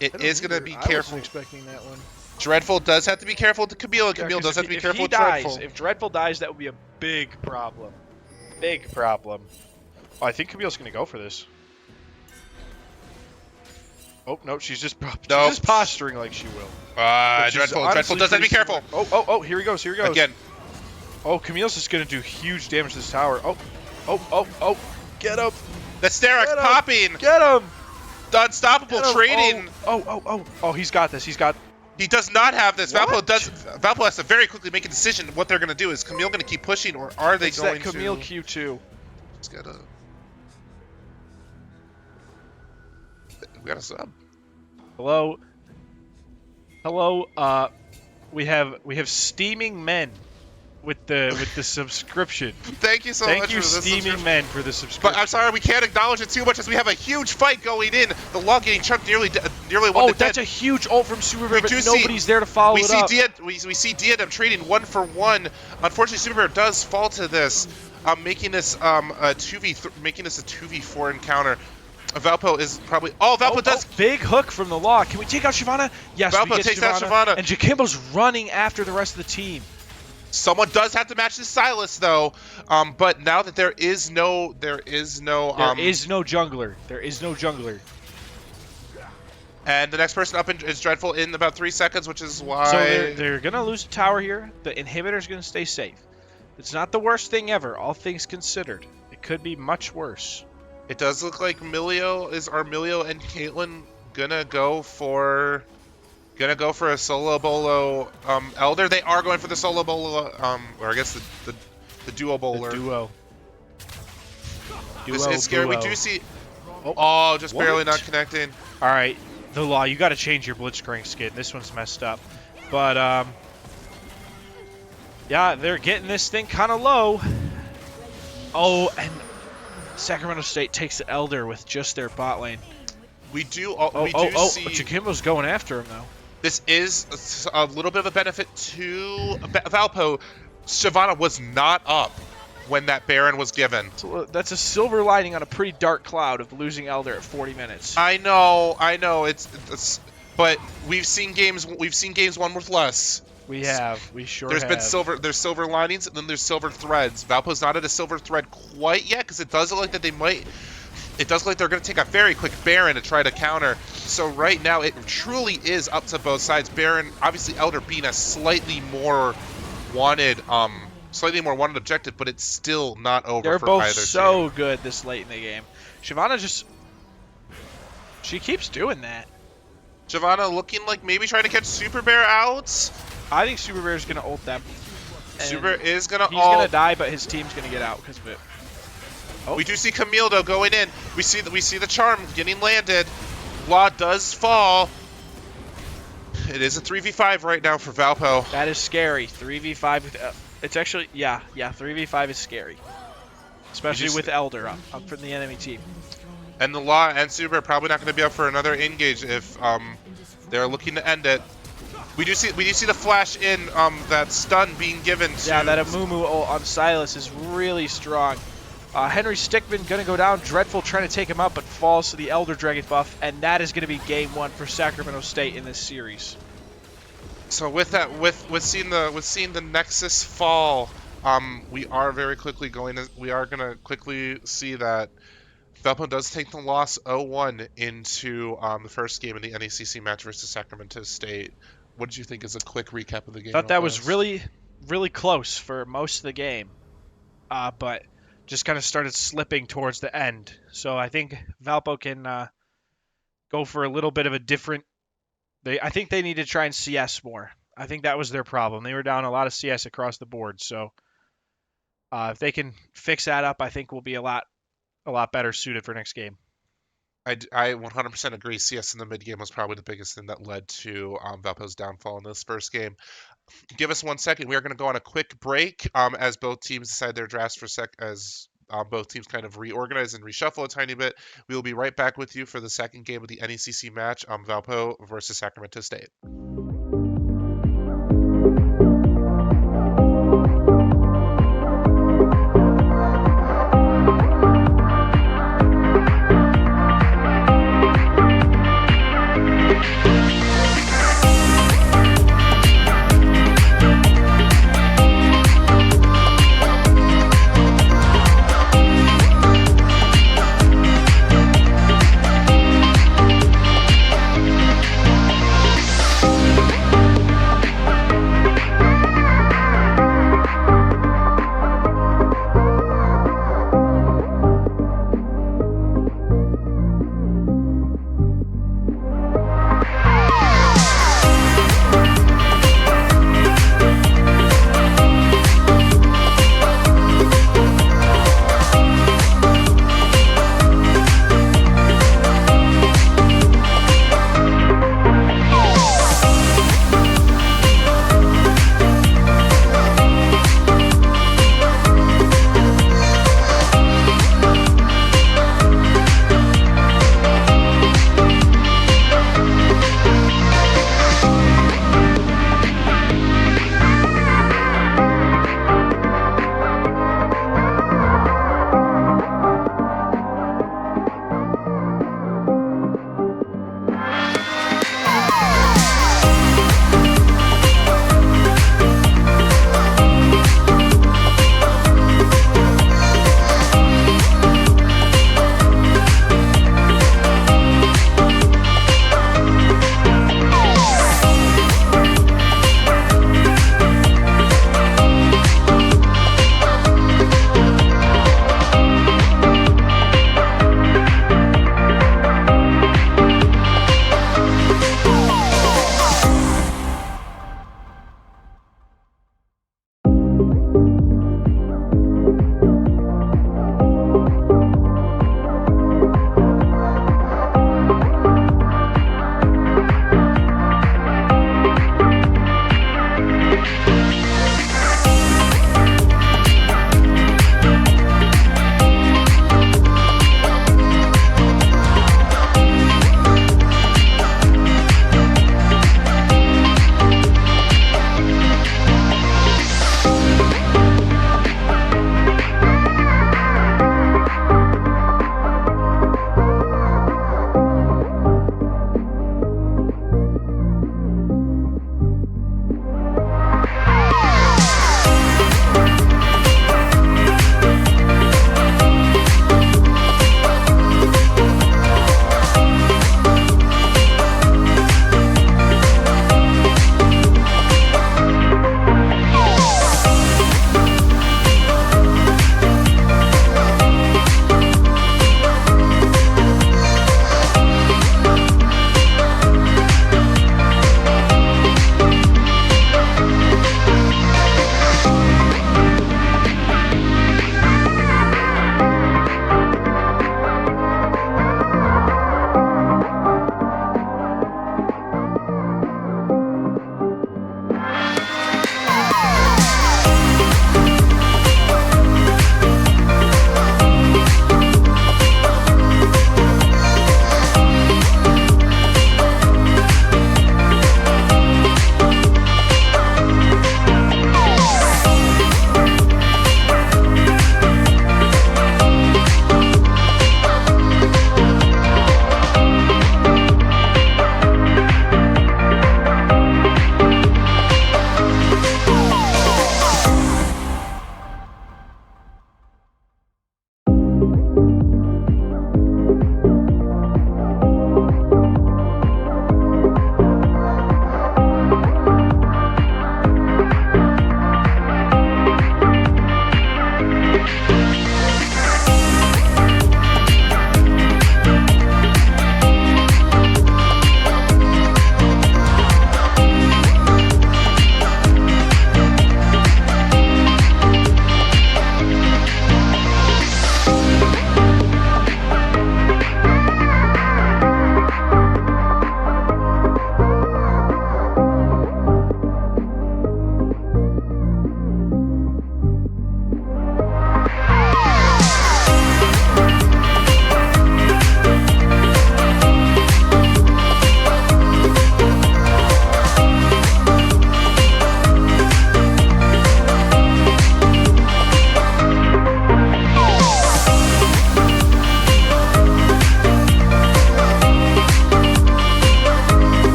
It is going to be careful. I wasn't expecting that one. Dreadful does have to be careful to Camille, and Camille does have to be careful with Dreadful. If Dreadful dies, that would be a big problem. Big problem. Oh, I think Camille's going to go for this. Oh, no, she's just posturing like she will. Dreadful does have to be careful. Oh, here he goes, Again. Oh, Camille's just going to do huge damage to this tower. Oh, get him. The Sterak popping. Get him. The unstoppable trading. Oh, he's got this. He does not have this. Valpo has to very quickly make a decision what they're going to do. Is Camille going to keep pushing, or are they going to... It's that Camille Q2. Just gotta... We got a sub. Hello. We have steaming men with the subscription. Thank you so much. Thank you, for the steaming men, for the subscription. But I'm sorry, we can't acknowledge it too much as we have a huge fight going in. The log getting chunked nearly one to dead. That's a huge ult from Super Bear, but nobody's there to follow it up. We see Diadem trading 1 for 1. Unfortunately, Super Bear does fall to this, making this a 2v4 encounter. Valpo is probably... Valpo does... Big hook from the law. Can we take out Shyvana? Yes, Valpo we get takes out Shyvana. And Jakimbo's running after the rest of the team. Someone does have to match the Silas, though. But now that there is no jungler. And the next person up is Dreadful in about 3 seconds, which is why... So they're going to lose a tower here. The inhibitor's going to stay safe. It's not the worst thing ever, all things considered. It could be much worse. It does look like Milio and Caitlyn gonna go for a solo bolo Elder. They are going for the solo bolo or I guess the duo bowler. The duo. This is scary. Duo. We do see just What? barely not connecting. All right, the law. You got to change your Blitzcrank skin. This one's messed up. But yeah, they're getting this thing kind of low. Oh, and Sacramento State takes the Elder with just their bot lane. We do see Chikimbo's going after him though. this is a little bit of a benefit to Valpo. Shyvana was not up when that Baron was given. So that's a silver lining on a pretty dark cloud of losing Elder at 40 minutes. I know. It's but we've seen games won with less. We sure There's have. there's silver linings, and then there's silver threads. Valpo's not at a silver thread quite yet, because it does look like that it does look like they're going to take a very quick Baron to try to counter. So right now, it truly is up to both sides. Baron, obviously Elder being a slightly more wanted objective, but it's still not over They're for both either so team. good this late in the game. Shyvana she keeps doing that. Shyvana looking like maybe trying to catch Super Bear out. I think Super Bear's gonna ult them. And Super is going to he's gonna die, but his team's gonna get out because of it. Oh. We do see Camille though going in. We see the charm getting landed. Law does fall. It is a 3v5 right now for Valpo. That is scary. 3v5 with it's actually 3v5 is scary, especially with Elder up from the enemy team. And the Law and Super are probably not going to be up for another engage if they're looking to end it. We do see the flash in that stun being given to... Yeah, that Amumu ult on Silas is really strong. Henry Stickman gonna go down. Dreadful trying to take him out, but falls to the Elder Dragon buff, and that is gonna be game 1 for Sacramento State in this series. So with that, with seeing the Nexus fall, we are going to quickly see that Valpo does take the loss 0-1 into the first game of the NECC match versus Sacramento State. What did you think as a quick recap of the game? Thought that was really, really close for most of the game, but just kind of started slipping towards the end. So I think Valpo can go for a little bit of a different... I think they need to try and CS more. I think that was their problem. They were down a lot of CS across the board. So if they can fix that up, I think we'll be a lot better suited for next game. I 100% agree. CS in the mid game was probably the biggest thing that led to Valpo's downfall in this first game. Give us 1 second. We are going to go on a quick break as both teams decide their drafts as both teams kind of reorganize and reshuffle a tiny bit. We will be right back with you for the second game of the NECC match, Valpo versus Sacramento State.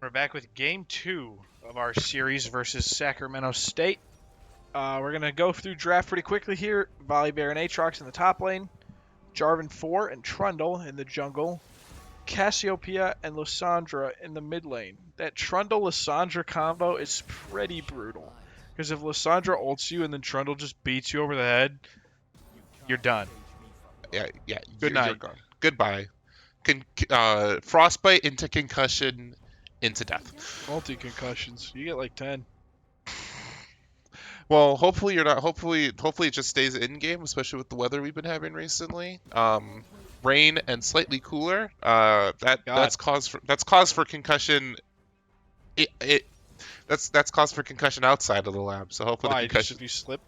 We're back with game 2 of our series versus Sacramento State. We're going to go through draft pretty quickly here. Volibear and Aatrox in the top lane. Jarvan 4 and Trundle in the jungle. Cassiopeia and Lysandra in the mid lane. That Trundle-Lysandra combo is pretty brutal. Because if Lysandra ults you and then Trundle just beats you over the head, you're done. Yeah. Good You're night. gone. Goodbye. Frostbite into concussion into death. Multi-concussions. You get like 10. Well, hopefully you're not. Hopefully it just stays in game, especially with the weather we've been having recently. Rain and slightly cooler. That's cause for concussion. That's cause for concussion outside of the lab. So hopefully Why? the Just concussion. if you slip?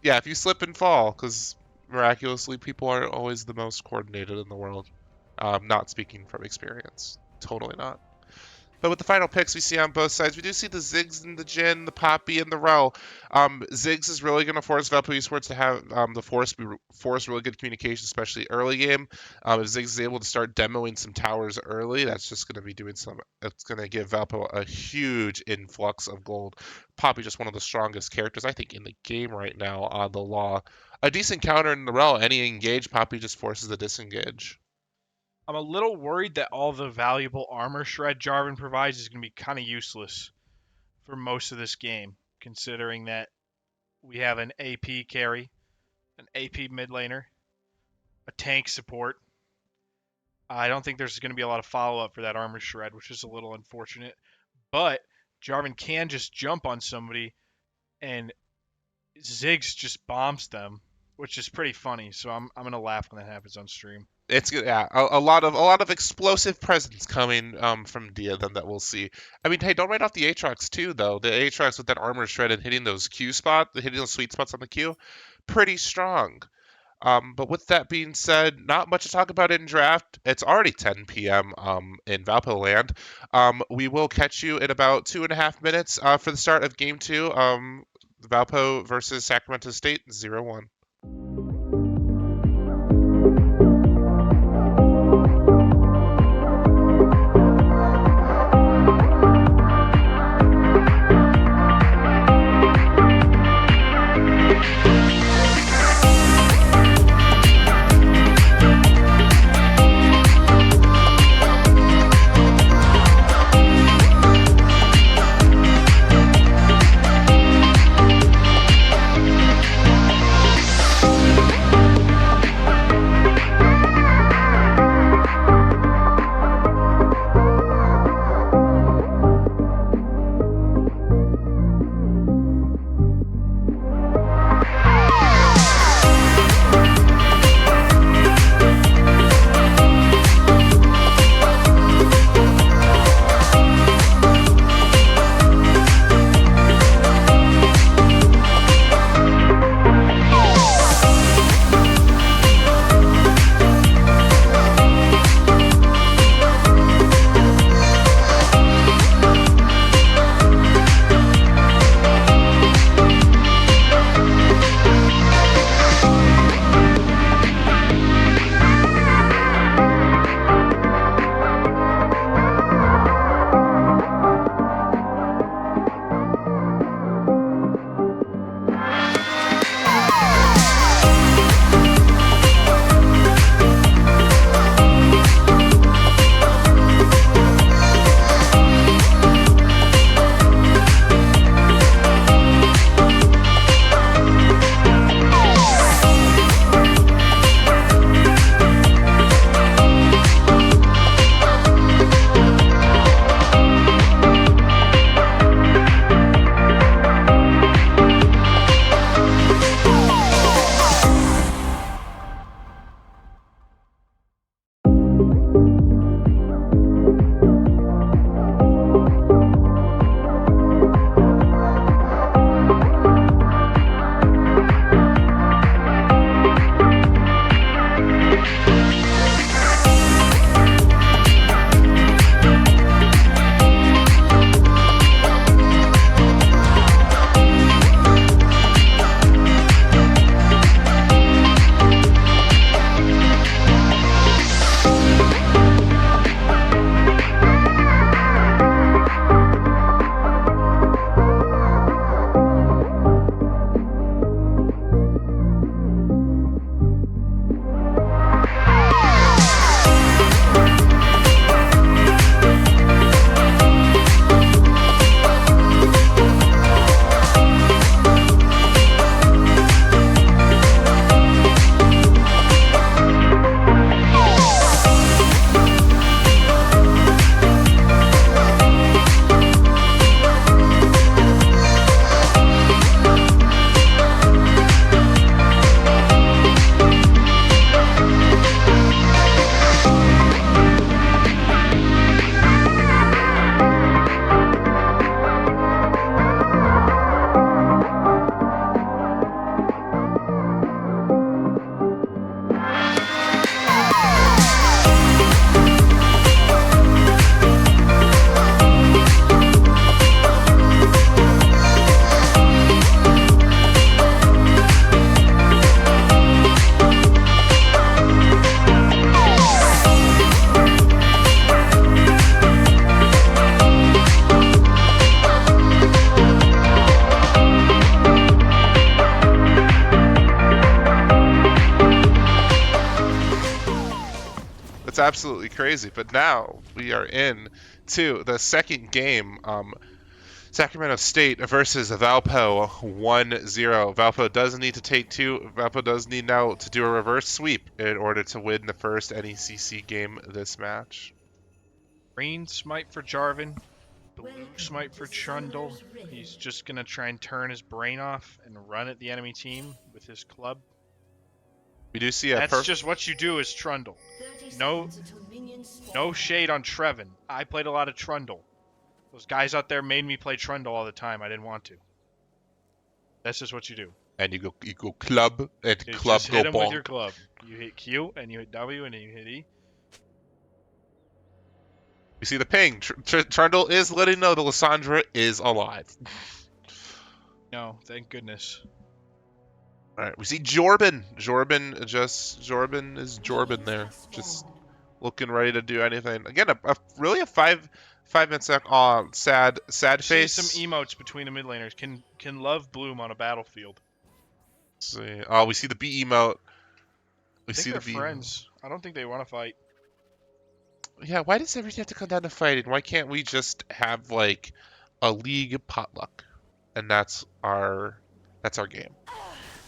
Yeah, if you slip and fall, because miraculously people aren't always the most coordinated in the world. Not speaking from experience. Totally not. But with the final picks we see on both sides, we do see the Ziggs and the Jhin, the Poppy and the Rel. Ziggs is really going to force Valpo Esports to have the force really good communication, especially early game. If Ziggs is able to start demoing some towers early, that's just going to be doing some. It's going to give Valpo a huge influx of gold. Poppy just one of the strongest characters I think in the game right now on the law. A decent counter in the Rel. Any engage, Poppy just forces a disengage. I'm a little worried that all the valuable armor shred Jarvan provides is going to be kind of useless for most of this game, considering that we have an AP carry, an AP mid laner, a tank support. I don't think there's going to be a lot of follow-up for that armor shred, which is a little unfortunate. But Jarvan can just jump on somebody, and Ziggs just bombs them, which is pretty funny. So I'm going to laugh when that happens on stream. It's good, yeah. A lot of explosive presence coming from Dia then that we'll see. I mean, hey, don't write off the Aatrox too, though. The Aatrox with that armor shred and hitting those hitting those sweet spots on the Q, pretty strong. But with that being said, not much to talk about in draft. It's already 10 p.m. In Valpo land. We will catch you in about 2.5 minutes for the start of Game 2. Valpo versus Sacramento State 0-1. absolutely crazy. But now we are in to the second game. Sacramento State versus Valpo 1-0. Valpo does need to take two. Valpo does need now to do a reverse sweep in order to win the first NECC game this match. Green smite for Jarvan. Blue smite for Trundle. He's just going to try and turn his brain off and run at the enemy team with his club. We do see a That's just what you do as Trundle. No shade on Trevin. I played a lot of Trundle. Those guys out there made me play Trundle all the time. I didn't want to. That's just what you do. And you go club and You club just go hit him with bonk. your club. You hit Q and you hit W and then you hit E. We see the ping. Trundle is letting know that Lysandra is alive. No, thank goodness. All right, we see Jorban. Jorban is Jorban there, just looking ready to do anything. Again, really a five minute sec. Sad See face. some emotes between the mid laners. Can love bloom on a battlefield. Let's see. Oh, we see the B emote. We I think see the they're B. friends. I don't think they want to fight. Yeah, why does everything have to come down to fighting? Why can't we just have like a league potluck, and that's our game.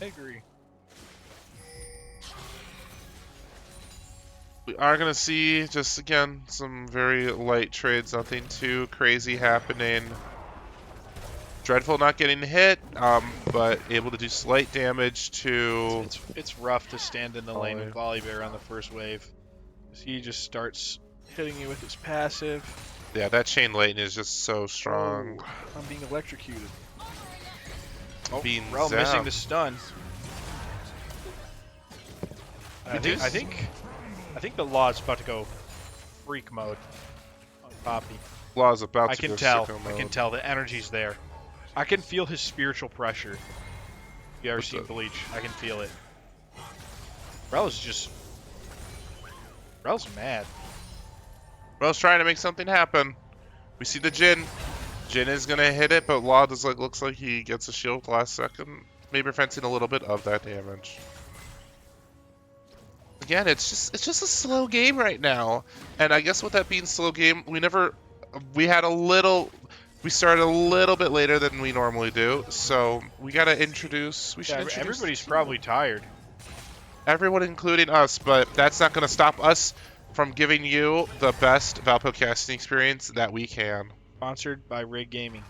I agree. We are going to see, just again, some very light trades, nothing too crazy happening. Dreadful not getting hit, but able to do slight damage to... It's rough to stand in the lane with Volibear on the first wave. He just starts hitting you with his passive. Yeah, that chain lightning is just so strong. Oh, I'm being electrocuted. Oh, Being Rel zapped. missing the stun. I think the Law's about to go freak mode on Poppy. Law's about I to can go tell. sicko I can mode. tell the energy's there. I can feel his spiritual pressure. If you ever What's seen that? Bleach, I can feel it. Rel's mad. Rel's trying to make something happen. We see the Jhin. Jhin is gonna hit it, but Law does looks like he gets a shield last second, maybe preventing a little bit of that damage. Again, it's just a slow game right now, and I guess with that being slow game, we started a little bit later than we normally do, so we gotta introduce. Everybody's probably tired. Everyone, including us, but that's not gonna stop us from giving you the best Valpo casting experience that we can. Sponsored by Rig Gaming.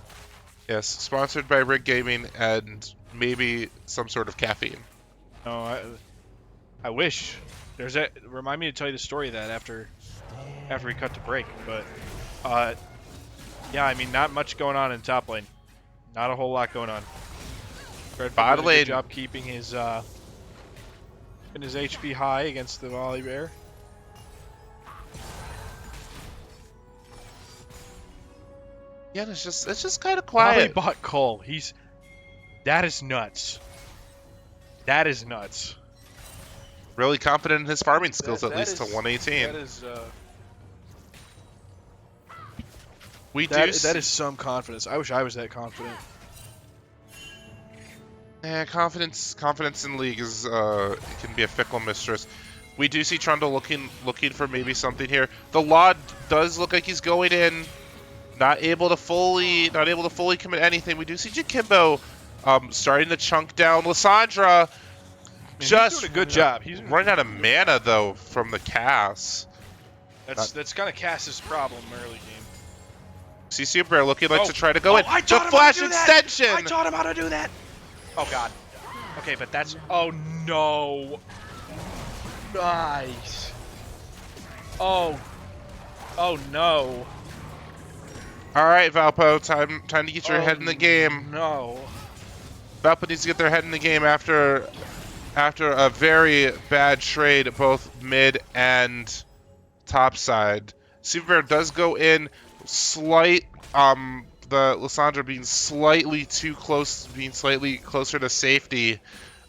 Yes, sponsored by Rig Gaming and maybe some sort of caffeine. No, I wish. Remind me to tell you the story of that after we cut to break. But yeah, I mean, not much going on in top lane. Not a whole lot going on. Bot Did a lane. good job keeping his HP high against the Volibear. Yeah, it's just kind of Why quiet. bought Cole? That is nuts. That is nuts. Really confident in his farming skills, at That least to is- 118. That is We do. that is some confidence. I wish I was that confident. Confidence in league is it can be a fickle mistress. We do see Trundle looking for maybe something here. The Law does look like he's going in, not able to fully commit anything. We do see Jakimbo starting to chunk down Lysandra. He's Just doing a good job. He's running out of mana though from the cast. That's kind of Cass's problem early game. See Super Bear looking like Oh. to try to go in. I The taught him how flash to do that! extension. I taught him how to do that. Oh god. Okay, but that's. Oh no. Nice. Oh. Oh no. All right, Valpo, time to get your Oh, head in the game. No. Valpo needs to get their head in the game after a very bad trade, both mid and top side. Super Bear does go in, the Lysandra being slightly too close, being slightly closer to safety,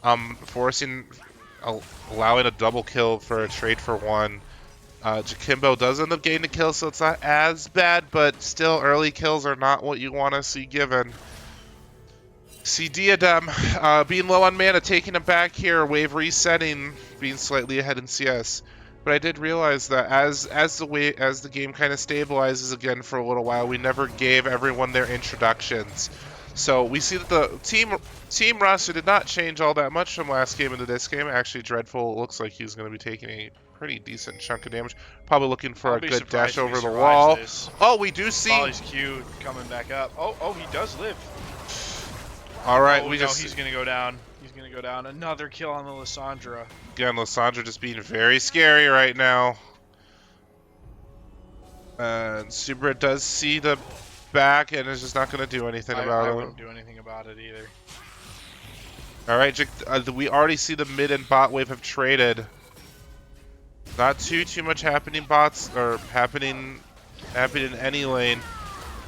allowing a double kill for a trade for one. Jakimbo does end up getting a kill, so it's not as bad, but still, early kills are not what you want to see given. See Diadem being low on mana, taking him back here, wave resetting, being slightly ahead in CS. But I did realize that as the game kind of stabilizes again for a little while, we never gave everyone their introductions. So we see that the team roster did not change all that much from last game into this game. Actually, Dreadful looks like he's going to be taking a pretty decent chunk of damage. Probably looking for I'll a be good surprised dash if he over the survives wall. this. Oh, we do see. Volley's cute, coming back up. Oh, he does live. All right, Oh, we no, just he's gonna go down. He's gonna go down. Another kill on the Lysandra. again, Lysandra just being very scary right now. And Super does see the back and is just not going to do anything I about it. wouldn't do anything about it either. All right, we already see the mid and bot wave have traded. Not too much happening bots or happening in any lane.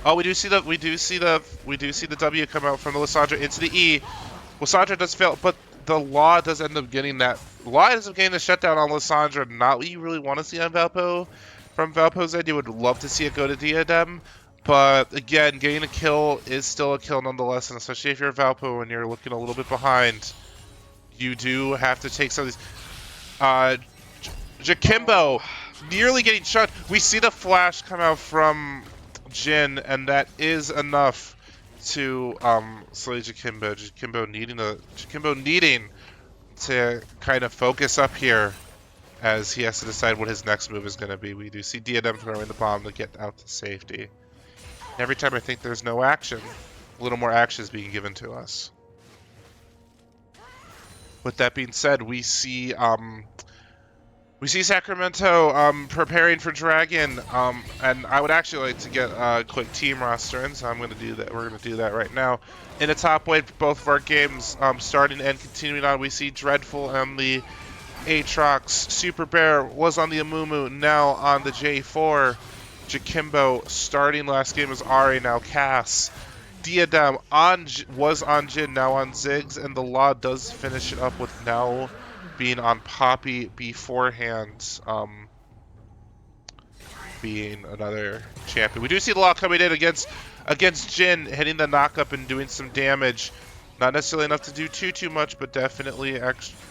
Oh, we do see the W come out from the Lysandra into the E. Lysandra does fail, but the Law does end up getting that. Law ends up getting the shutdown on Lysandra. Not what you really want to see on Valpo. From Valpo's end, you would love to see it go to Diadem, but again, getting a kill is still a kill nonetheless, and especially if you're Valpo and you're looking a little bit behind, you do have to take some of these. Jakimbo nearly getting shot. We see the flash come out from Jin, and that is enough to slay Jakimbo. Jakimbo needing to kind of focus up here, as he has to decide what his next move is going to be. We do see Diadem throwing the bomb to get out to safety. Every time I think there's no action, a little more action is being given to us. With that being said, we see Sacramento preparing for Dragon, and I would actually like to get a quick team roster in, so I'm going to do that. We're going to do that right now. In the top wave, both of our games starting and continuing on, we see Dreadful and the Aatrox. Super Bear was on the Amumu, now on the J4. Jakimbo starting last game as Ari, now Cass. Diadem was on Jin, now on Ziggs, and the Law does finish it up with now being on Poppy beforehand, being another champion. We do see the Law coming in against Jin, hitting the knock-up and doing some damage. Not necessarily enough to do too much, but definitely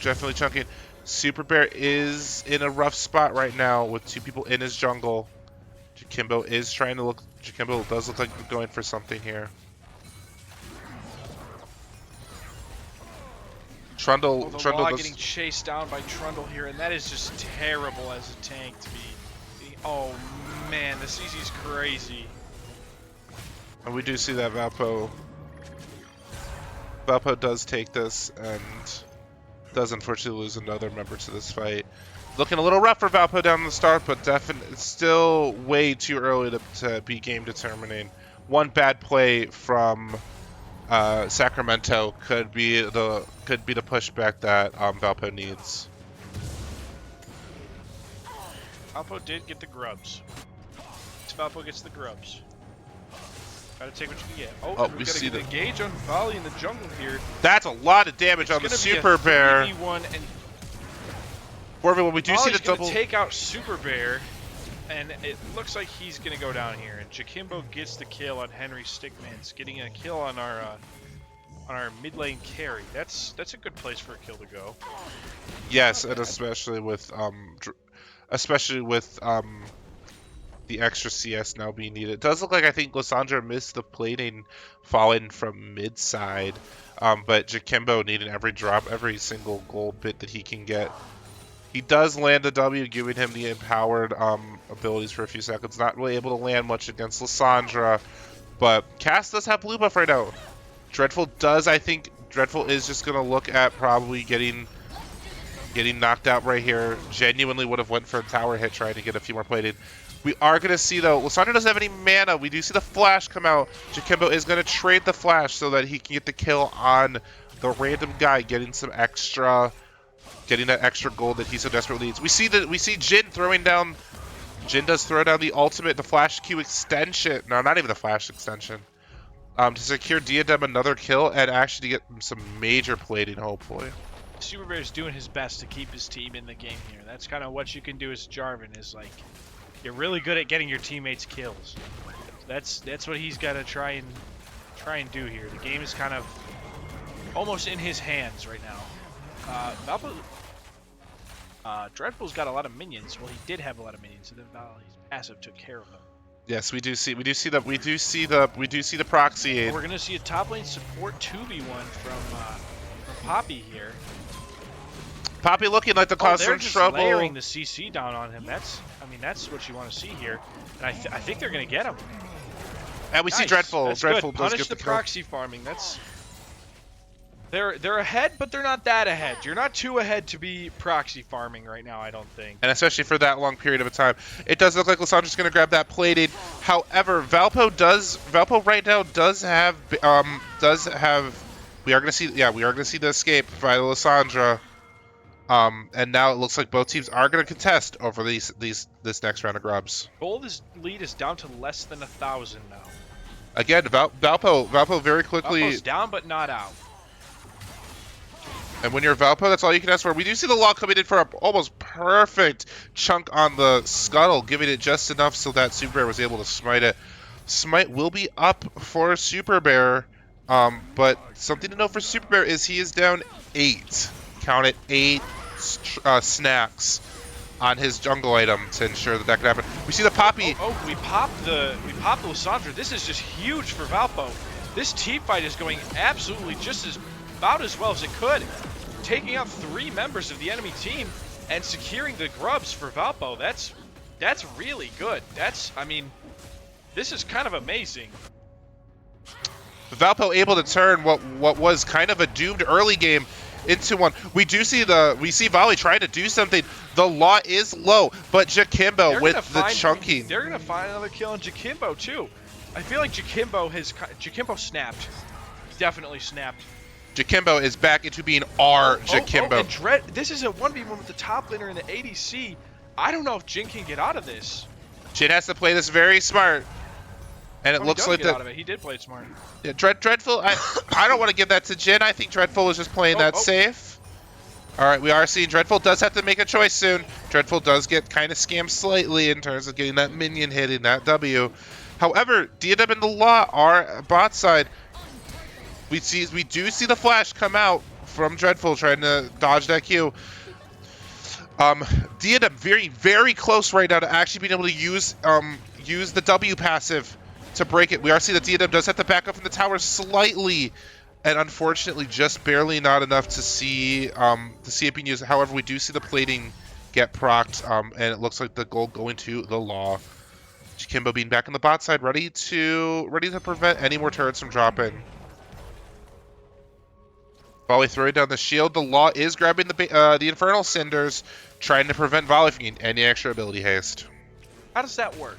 chunking. Super Bear is in a rough spot right now with two people in his jungle. Jakimbo does look like going for something here. Trundle Law does, getting chased down by Trundle here, and that is just terrible as a tank to be. Oh man, the CC's crazy. and we do see that Valpo does take this and does unfortunately lose another member to this fight. Looking a little rough for Valpo down the start, but definitely still way too early to be game determining. One bad play from Sacramento could be the pushback that Valpo needs. Valpo did get the grubs. Valpo gets the grubs. Gotta take what you can get. Oh, we see gotta engage on Volley in the jungle here. That's a lot of damage on the Super Bear. 3v1 and When we do see the double, take out Super Bear, and it looks like he's gonna go down here. And Jakimbo gets the kill on Henry Stickmans, getting a kill on our mid lane carry. That's a good place for a kill to go. yes, and especially with the extra CS now being needed. It does look like I think Lysandra missed the plating falling from mid side, but Jakimbo needing every single gold bit that he can get. He does land a W, giving him the empowered abilities for a few seconds. Not really able to land much against Lysandra, but Cass does have blue buff right now. I think Dreadful is just gonna look at probably getting knocked out right here. Genuinely would have went for a tower hit trying to get a few more plated. We are going to see, though, Lysandra doesn't have any mana. We do see the flash come out. Jakimbo is going to trade the flash so that he can get the kill on the random guy, getting that extra gold that he so desperately needs. We see Jin throwing down. Jin does throw down the ultimate, the flash Q extension. No, not even the flash extension. To secure Diadem another kill and actually get some major plating, hopefully. Super Bear's doing his best to keep his team in the game here. That's kind of what you can do as Jarvan, is like, you're really good at getting your teammates kills. That's what he's got to try and do here. The game is kind of almost in his hands right now. Dreadful's got a lot of minions. Well, he did have a lot of minions, and then his passive took care of them. Yes, we do see the proxy aid. We're gonna see a top lane support 2v1 from Poppy here. Poppy looking like the They're constant just trouble. layering the CC down on him. That's what you want to see here, and I think they're gonna get him. And we see Nice. Dreadful. That's Dreadful good. does Punish get the the kill. proxy farming. They're ahead, but they're not that ahead. You're not too ahead to be proxy farming right now, I don't think. And especially for that long period of a time. It does look like Lissandra's going to grab that plating. However, Valpo right now does have we are going to see the escape by Lissandra. And now it looks like both teams are going to contest over this next round of grubs. Gold lead is down to less than 1,000 now. Again, Valpo very quickly. Valpo's down but not out. And when you're Valpo, that's all you can ask for. We do see the law coming in for an almost perfect chunk on the scuttle, giving it just enough so that Super Bear was able to smite it. Smite will be up for Super Bear, but something to know for Super Bear is he is down 8. Count it, 8 snacks on his jungle item to ensure that that could happen. We see the Poppy. Oh, we popped the Lissandra. This is just huge for Valpo. This team fight is going absolutely about as well as it could, taking out 3 members of the enemy team and securing the grubs for Valpo. That's really good. This is kind of amazing. Valpo able to turn what was kind of a doomed early game into one. We see Volley trying to do something. The law is low, but Jakimbo with the chunking. They're gonna find another kill on Jakimbo too. I feel like Jakimbo snapped. Definitely snapped. Jakimbo is back into being our Jakimbo. And this is a 1v1 with the top laner in the ADC. I don't know if Jin can get out of this. Jin has to play this very smart. And it looks like that. He did play it smart. Yeah, Dreadful. I don't want to give that to Jin. I think Dreadful was just playing that safe. All right, we are seeing Dreadful does have to make a choice soon. Dreadful does get kind of scammed slightly in terms of getting that minion hitting that W. However, Diadem and the Law are bot side. We do see the flash come out from Dreadful trying to dodge that Q. Diadem very, very close right now to actually being able to use the W passive to break it. We are seeing that Diadem does have to back up from the tower slightly, and unfortunately just barely not enough to see it being used. However, we do see the plating get procced, and it looks like the gold going to the Law. Jakimbo being back on the bot side, ready to prevent any more turrets from dropping. Volley throwing down the shield. The Law is grabbing the Infernal Cinders, trying to prevent Volley from getting any extra ability haste. How does that work?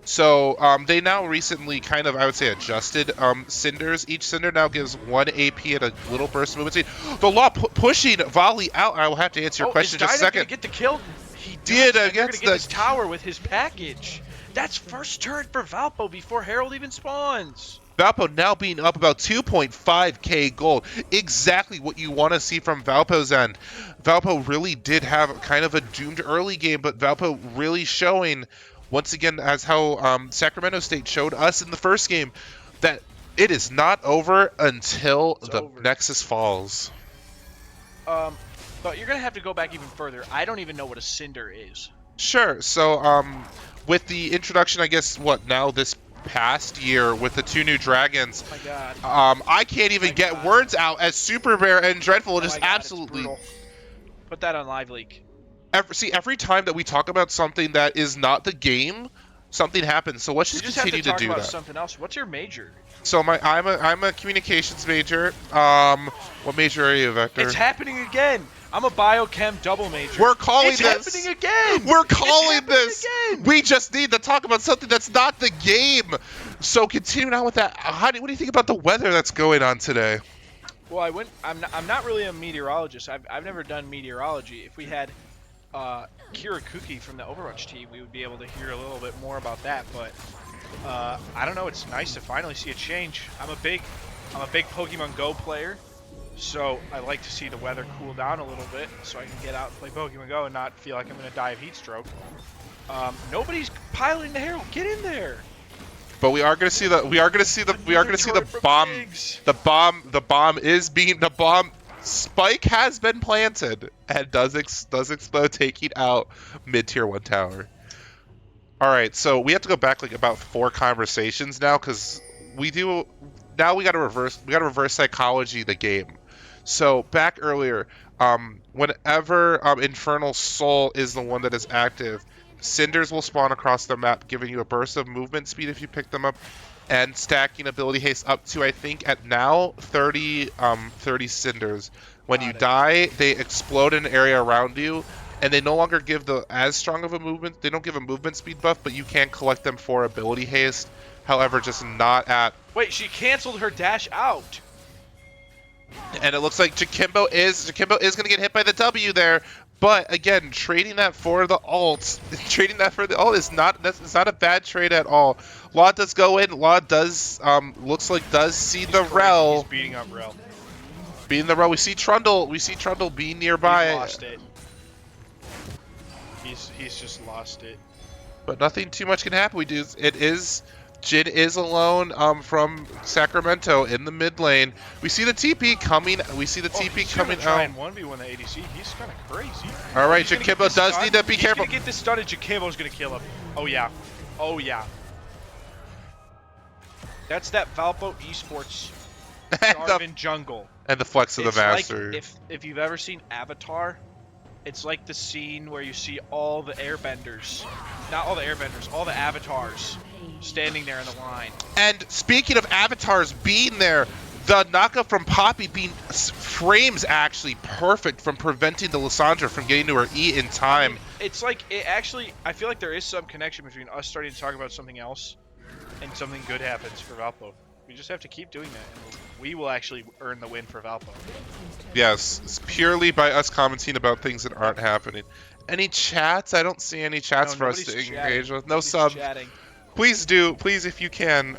So they now recently kind of, I would say, adjusted Cinders. Each Cinder now gives 1 AP at a little burst movement speed. The Law pushing Volley out. I will have to answer your question in just a second. Gonna get the kill? He did against against the... Get this tower with his package. That's first turret for Valpo before Herald even spawns. Valpo now being up about 2.5k gold. Exactly what you want to see from Valpo's end. Valpo really did have kind of a doomed early game, but Valpo really showing, once again, as how Sacramento State showed us in the first game, that it is not over until Nexus falls. But you're going to have to go back even further. I don't even know what a Cinder is. Sure. So with the introduction, I guess, this past year with the 2 new dragons. Oh my god. I can't even get words out as Super Bear and Dreadful just absolutely put that on Live Leak. Every time that we talk about something that is not the game, something happens. So let's just continue to do that. Talk about something else. What's your major? So I'm a communications major. What major are you, Vector? It's happening again. I'm a biochem double major. We're calling this. It's happening again. We're calling this. Again. We just need to talk about something that's not the game. So continuing on with that, what do you think about the weather that's going on today? Well, I'm not really a meteorologist. I've never done meteorology. If we had Kira Kuki from the Overwatch team, we would be able to hear a little bit more about that. But I don't know. It's nice to finally see a change. I'm a big Pokemon Go player. So I like to see the weather cool down a little bit, so I can get out and play Pokemon Go and not feel like I'm gonna die of heat stroke. Nobody's piloting the Herald. Get in there. But we are gonna see the bomb. Pigs. The bomb is being Spike has been planted and does explode, taking out mid-tier 1 tower. All right, so we have to go back like about 4 conversations now because we got to reverse psychology the game. So back earlier, whenever Infernal Soul is the one that is active, cinders will spawn across the map, giving you a burst of movement speed if you pick them up, and stacking ability haste up to, I think at now 30 cinders. When you die, they explode in an area around you, and they no longer give the as strong of a movement. They don't give a movement speed buff, but you can collect them for ability haste. However, just not at. Wait, she canceled her dash out. And it looks like Jakimbo is going to get hit by the W there. But again, trading that for the ult is not a bad trade at all. Law does go in. Law does looks like does see the Rel. He's beating up Rel. Beating the Rel. We see Trundle. Being nearby. He's lost it. He's just lost it. But nothing too much can happen. Jin is alone from Sacramento in the mid lane. We see the TP coming. He's coming try out. and 1v1 the ADC. He's kind of crazy. All right, Jakimbo does need to be careful. He's gonna get this stun, and Jakimbo's gonna kill him. Oh yeah. Oh yeah. That's that Valpo Esports Jarvan jungle. And the flex of the master. Like if you've ever seen Avatar, it's like the scene where you see all the airbenders, not all the airbenders, all the avatars standing there in the line. And speaking of avatars being there, the knockup from Poppy being frames actually perfect from preventing the Lissandra from getting to her E in time. It's like, I feel like there is some connection between us starting to talk about something else and something good happens for Valpo. We just have to keep doing that, and we will actually earn the win for Valpo. Yes, it's purely by us commenting about things that aren't happening. Any chats? I don't see any chats for us to engage with. No subs. Please do, if you can,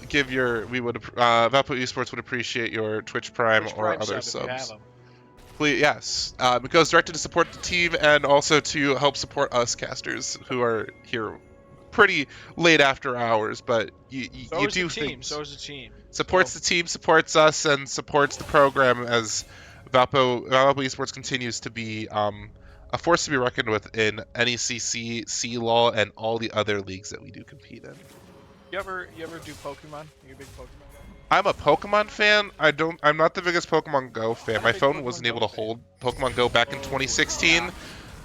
give your. Valpo Esports would appreciate your Twitch Prime or other subs. Please, yes. It goes directly to support the team and also to help support us casters who are here pretty late after hours, but you do things. So is the team. Supports the team, supports us, and supports the program as Valpo Esports continues to be a force to be reckoned with in NECC, C-Law, and all the other leagues that we do compete in. You ever do Pokemon? You a big Pokemon guy? I'm a Pokemon fan. I'm not the biggest Pokemon Go fan. My phone wasn't able to hold Pokemon Go back in 2016,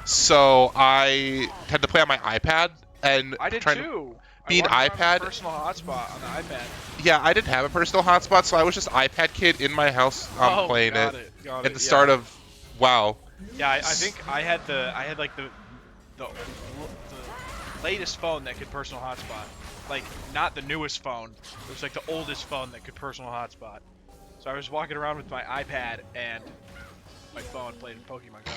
so I had to play on my iPad. And I did too. Being iPad. Personal hotspot on the iPad. Yeah, I didn't have a personal hotspot, so I was just iPad kid in my house playing it. At the start of WoW. Yeah, I think I had like the latest phone that could personal hotspot. Like not the newest phone. It was like the oldest phone that could personal hotspot. So I was walking around with my iPad and my phone playing Pokemon Go.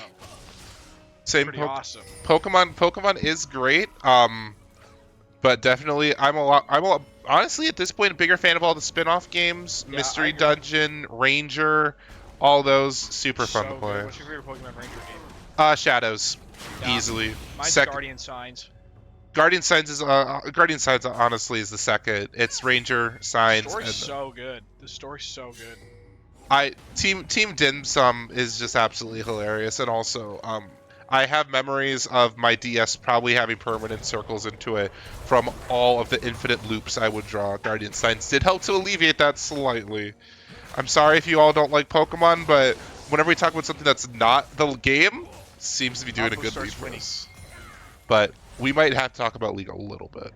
Same. Pretty awesome. Pokemon is great. But definitely I'm honestly at this point a bigger fan of all the spin-off games, Yeah, Mystery Dungeon, Ranger, all those super fun to play. Good. What's your favorite Pokemon Ranger game? Shadows, Yeah. easily. Mine's Guardian Signs. Guardian Signs honestly is the second. It's Ranger, Signs. The story's so good. The story's so good. Team Dim Sum is just absolutely hilarious, and also I have memories of my DS probably having permanent circles into it from all of the infinite loops I would draw. Guardian Signs did help to alleviate that slightly. I'm sorry if you all don't like Pokemon, but whenever we talk about something that's not the game, seems to be doing a good lead for us. But we might have to talk about League a little bit,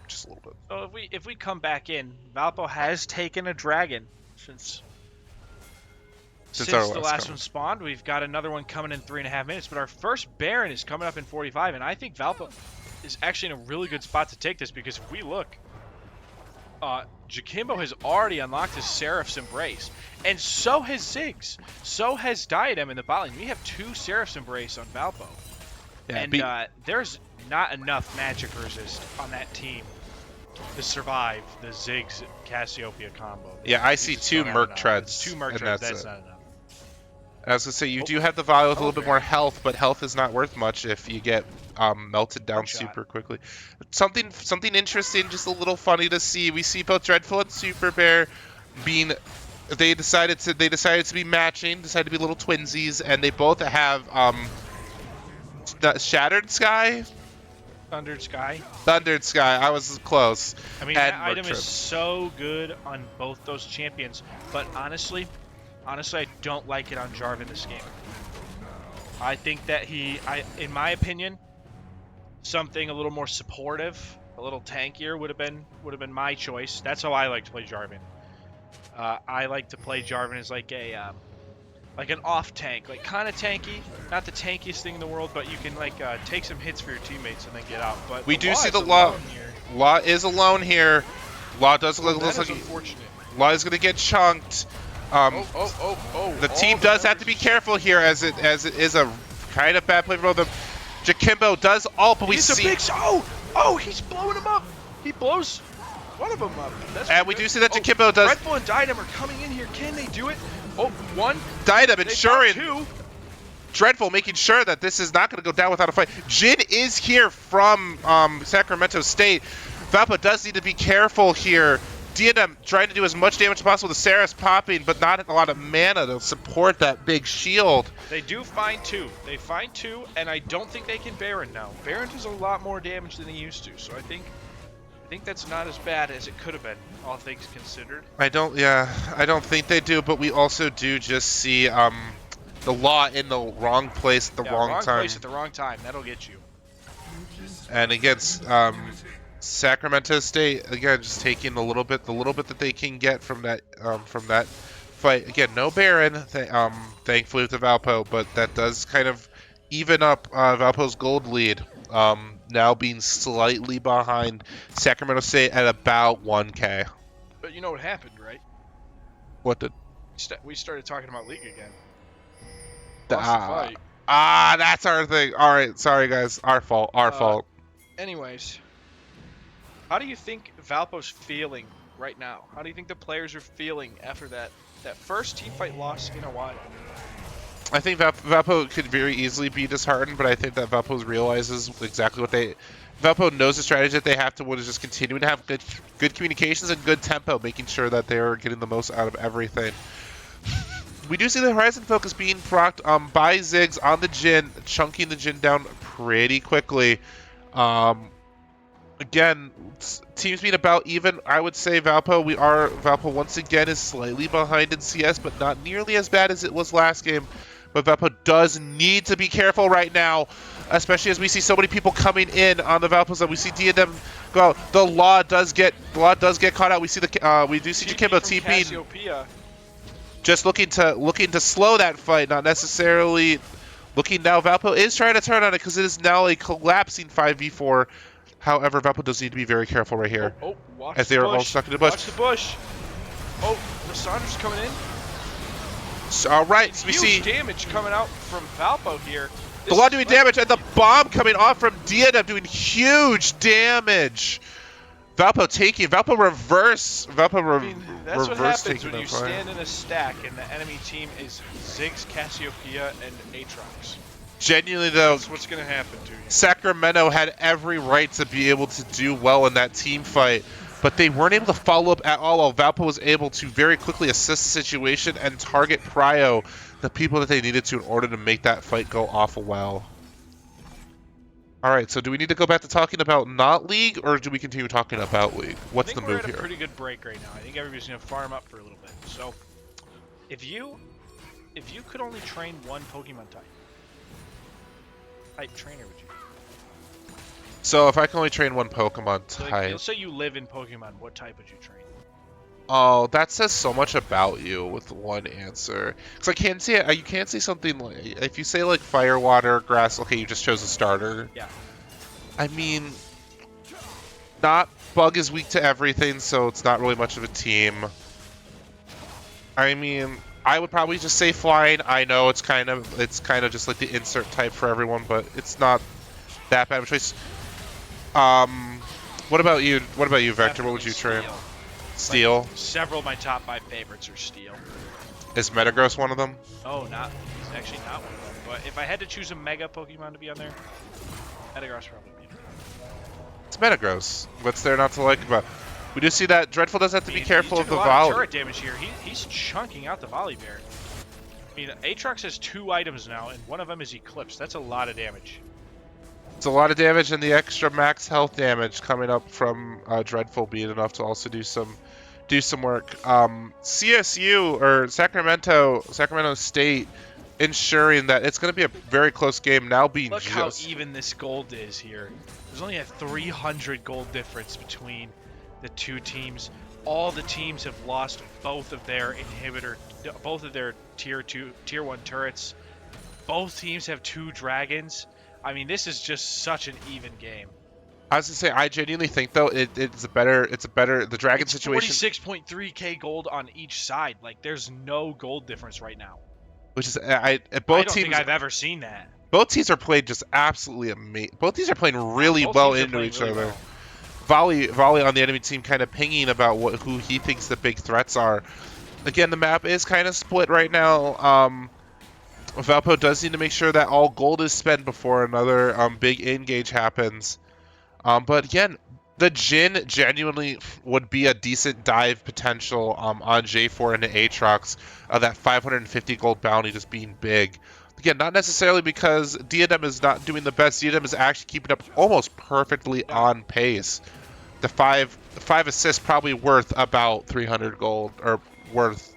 just a little bit. So if we come back in, Valpo has taken a dragon since the last one spawned. We've got another one coming in 3.5 minutes, but our first Baron is coming up in 45, and I think Valpo is actually in a really good spot to take this, because if we look, Jakimbo has already unlocked his Seraph's Embrace, and so has Ziggs, so has Diadem in the bot lane. We have 2 Seraph's Embrace on Valpo, and there's not enough magic resist on that team to survive the Ziggs Cassiopeia combo. Yeah, I see 2 Merc Treads. 2 Merc Treads, that's not enough. I was gonna say you do have the Vile with a little bit more health, but health is not worth much if you get melted down super quickly. Something interesting, just a little funny to see. We see both Dreadful and Super Bear being they decided to be matching, decided to be little twinsies, and they both have the Shattered Sky, Thundered Sky. Thundered Sky. I was close. I mean, And that item Merc is Trips. so good on both those champions, but honestly, I don't like it on Jarvan this game. I think that in my opinion, something a little more supportive, a little tankier would have been my choice. That's how I like to play Jarvan. I like to play Jarvan as like an off tank, like kind of tanky, not the tankiest thing in the world, but you can like take some hits for your teammates and then get out. But We do see is the Law. alone here. Law is alone here. Law does look That is like unfortunate. Law is going to get chunked. The team does have to be careful here, as it is a kind of bad play for them. Jakimbo does ult, but we He's a see, big oh, he's blowing him up. He blows one of them up. That's and we good. do see that Jakimbo does. Red Bull and Dynam are coming in here. Can they do it? Oh, one. Dynam They ensuring, found two. Dreadful making sure that this is not going to go down without a fight. Jin is here from Sacramento State. Valpo does need to be careful here. Diadem trying to do as much damage as possible. The Saris popping, but not a lot of mana to support that big shield. They do find two. They find two, and I don't think they can Baron now. Baron does a lot more damage than he used to, so I think that's not as bad as it could have been, all things considered. I don't think they do, but we also do just see the Law in the wrong place at the wrong time. Place at the wrong time. That'll get you. And against Sacramento State, again, just taking the little bit that they can get from that fight. Again, no Baron, thankfully with the Valpo, but that does kind of even up Valpo's gold lead. Now being slightly behind Sacramento State at about 1K. But you know what happened, right? What did? We started talking about League again. Lost the fight. That's our thing. All right, sorry guys, our fault. Anyways, how do you think Valpo's feeling right now? How do you think the players are feeling after that first team fight loss in a while? I think Valpo could very easily be disheartened, but I think that Valpo realizes exactly what Valpo knows the strategy that they have to is just continue to have good communications and good tempo, making sure that they're getting the most out of everything. We do see the Horizon focus being procced by Ziggs on the Jhin, chunking the Jhin down pretty quickly. Again, teams being about even. I would say Valpo once again is slightly behind in CS, but not nearly as bad as it was last game. But Valpo does need to be careful right now, especially as we see so many people coming in on the Valpos. That we see Diadem go out. The Law does get caught out. We see we do see Jakimbo TP. Just looking to slow that fight, not necessarily looking now. Valpo is trying to turn on it because it is now a collapsing 5v4. However, Valpo does need to be very careful right here, as they are all stuck in the bush. Watch the bush. Oh, Lissandra's coming in. So, all right, so we see damage coming out from Valpo here. the Law doing damage, and the bomb coming off from Diadem doing huge damage. Valpo reverse. That's what reverse happens taking when you that fight. stand in a stack and the enemy team is Ziggs, Cassiopeia, and Aatrox. Genuinely though, That's what's going to happen to you. Sacramento had every right to be able to do well in that team fight, but they weren't able to follow up at all. While Valpo was able to very quickly assess the situation and target Prio, the people that they needed to, in order to make that fight go off well. All right, so do we need to go back to talking about not League, or do we continue talking about League? What's the move We're at here? a pretty good break right now. I think everybody's gonna farm up for a little bit. So, if you could only train one Pokemon type trainer would you? So if I can only train one Pokemon So, type, like, let's say you live in Pokemon, what type would you train? oh, that says so much about you with one answer. Because I can't see it. You can't say something like, if you say like fire, water, grass. Okay, you just chose a starter. Yeah. I mean, not Bug is weak to everything, so it's not really much of a team. I mean, I would probably just say flying. I know it's kind of just like the insert type for everyone, but it's not that bad of a choice. What about you? What about you, Vector? What would you train? Steel. Steel. Like, several of my top 5 favorites are Steel. Is Metagross one of them? Oh, he's actually not one of them. But if I had to choose a Mega Pokemon to be on there, Metagross probably be. It's Metagross. What's there not to like about? We do see that Dreadful does have to be careful of He's the doing a lot of volley. turret damage here. He's chunking out the volley bear. I mean, Aatrox has 2 items now, and one of them is Eclipse. That's a lot of damage. It's a lot of damage, and the extra max health damage coming up from Dreadful being enough to also do some work. CSU or Sacramento State ensuring that it's going to be a very close game now being Look just how even this gold is here. There's only a 300 gold difference between the two teams. All the teams have lost both of their tier 1 turrets. Both teams have 2 dragons. I mean, this is just such an even game. I was gonna say, I genuinely think though it's a better the dragon It's situation, 46.3k gold on each side. Like, there's no gold difference right now. which is I both don't teams think I've ever seen that. both teams are played just absolutely amazing. Both teams are playing really Both well teams are into playing each really other. well. Volley on the enemy team kind of pinging about who he thinks the big threats are. Again, the map is kind of split right now. Valpo does need to make sure that all gold is spent before another big engage happens. But again, the Jhin genuinely would be a decent dive potential on J4 into Aatrox. That 550 gold bounty just being big. Again, not necessarily because Diadem is not doing the best. Diadem is actually keeping up almost perfectly on pace. The five assists probably worth about 300 gold, or worth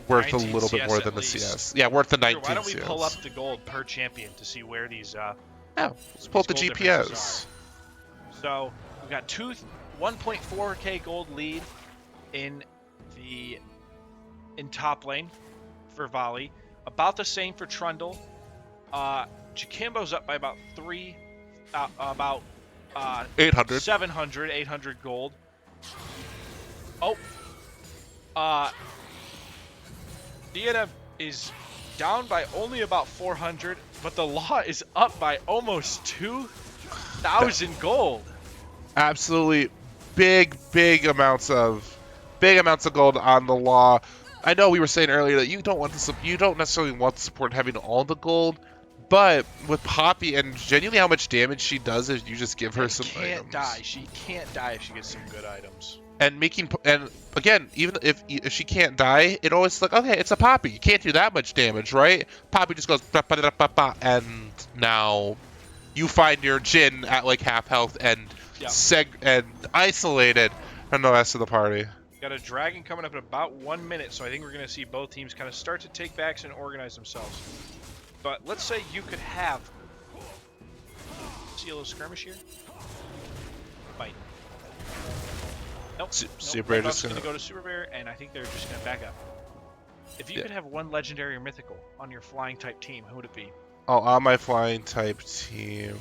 a 19 little bit CS more at than the least. CS. Yeah, worth the 19 Why don't we CS. pull up the gold per champion to see where these Yeah, let's pull up the gold differences GPS. So we've got 1.4k gold lead in top lane for Volley. About the same for Trundle. Jakimbo's up by about 800. 800 gold. Diadem is down by only about 400, but the Law is up by almost 2,000 gold. Absolutely big amounts of gold on the Law. I know we were saying earlier that you don't necessarily want to support having all the gold, but with Poppy and genuinely how much damage she does if you just give her some items. She can't die if she gets some good items. And again, even if she can't die, it always like, okay, it's a Poppy. You can't do that much damage, right? Poppy just goes ba, ba, da, ba, ba, and now you find your Jhin at like half health and and isolated from the rest of the party. Got a dragon coming up in about 1 minute, so I think we're going to see both teams kind of start to take backs and organize themselves. But let's say you could have... See a little skirmish here? Might. Nope. Super Bear just going to go to Super Bear, and I think they're just going to back up. If you could have one legendary or mythical on your flying type team, who would it be? Oh, on my flying type team,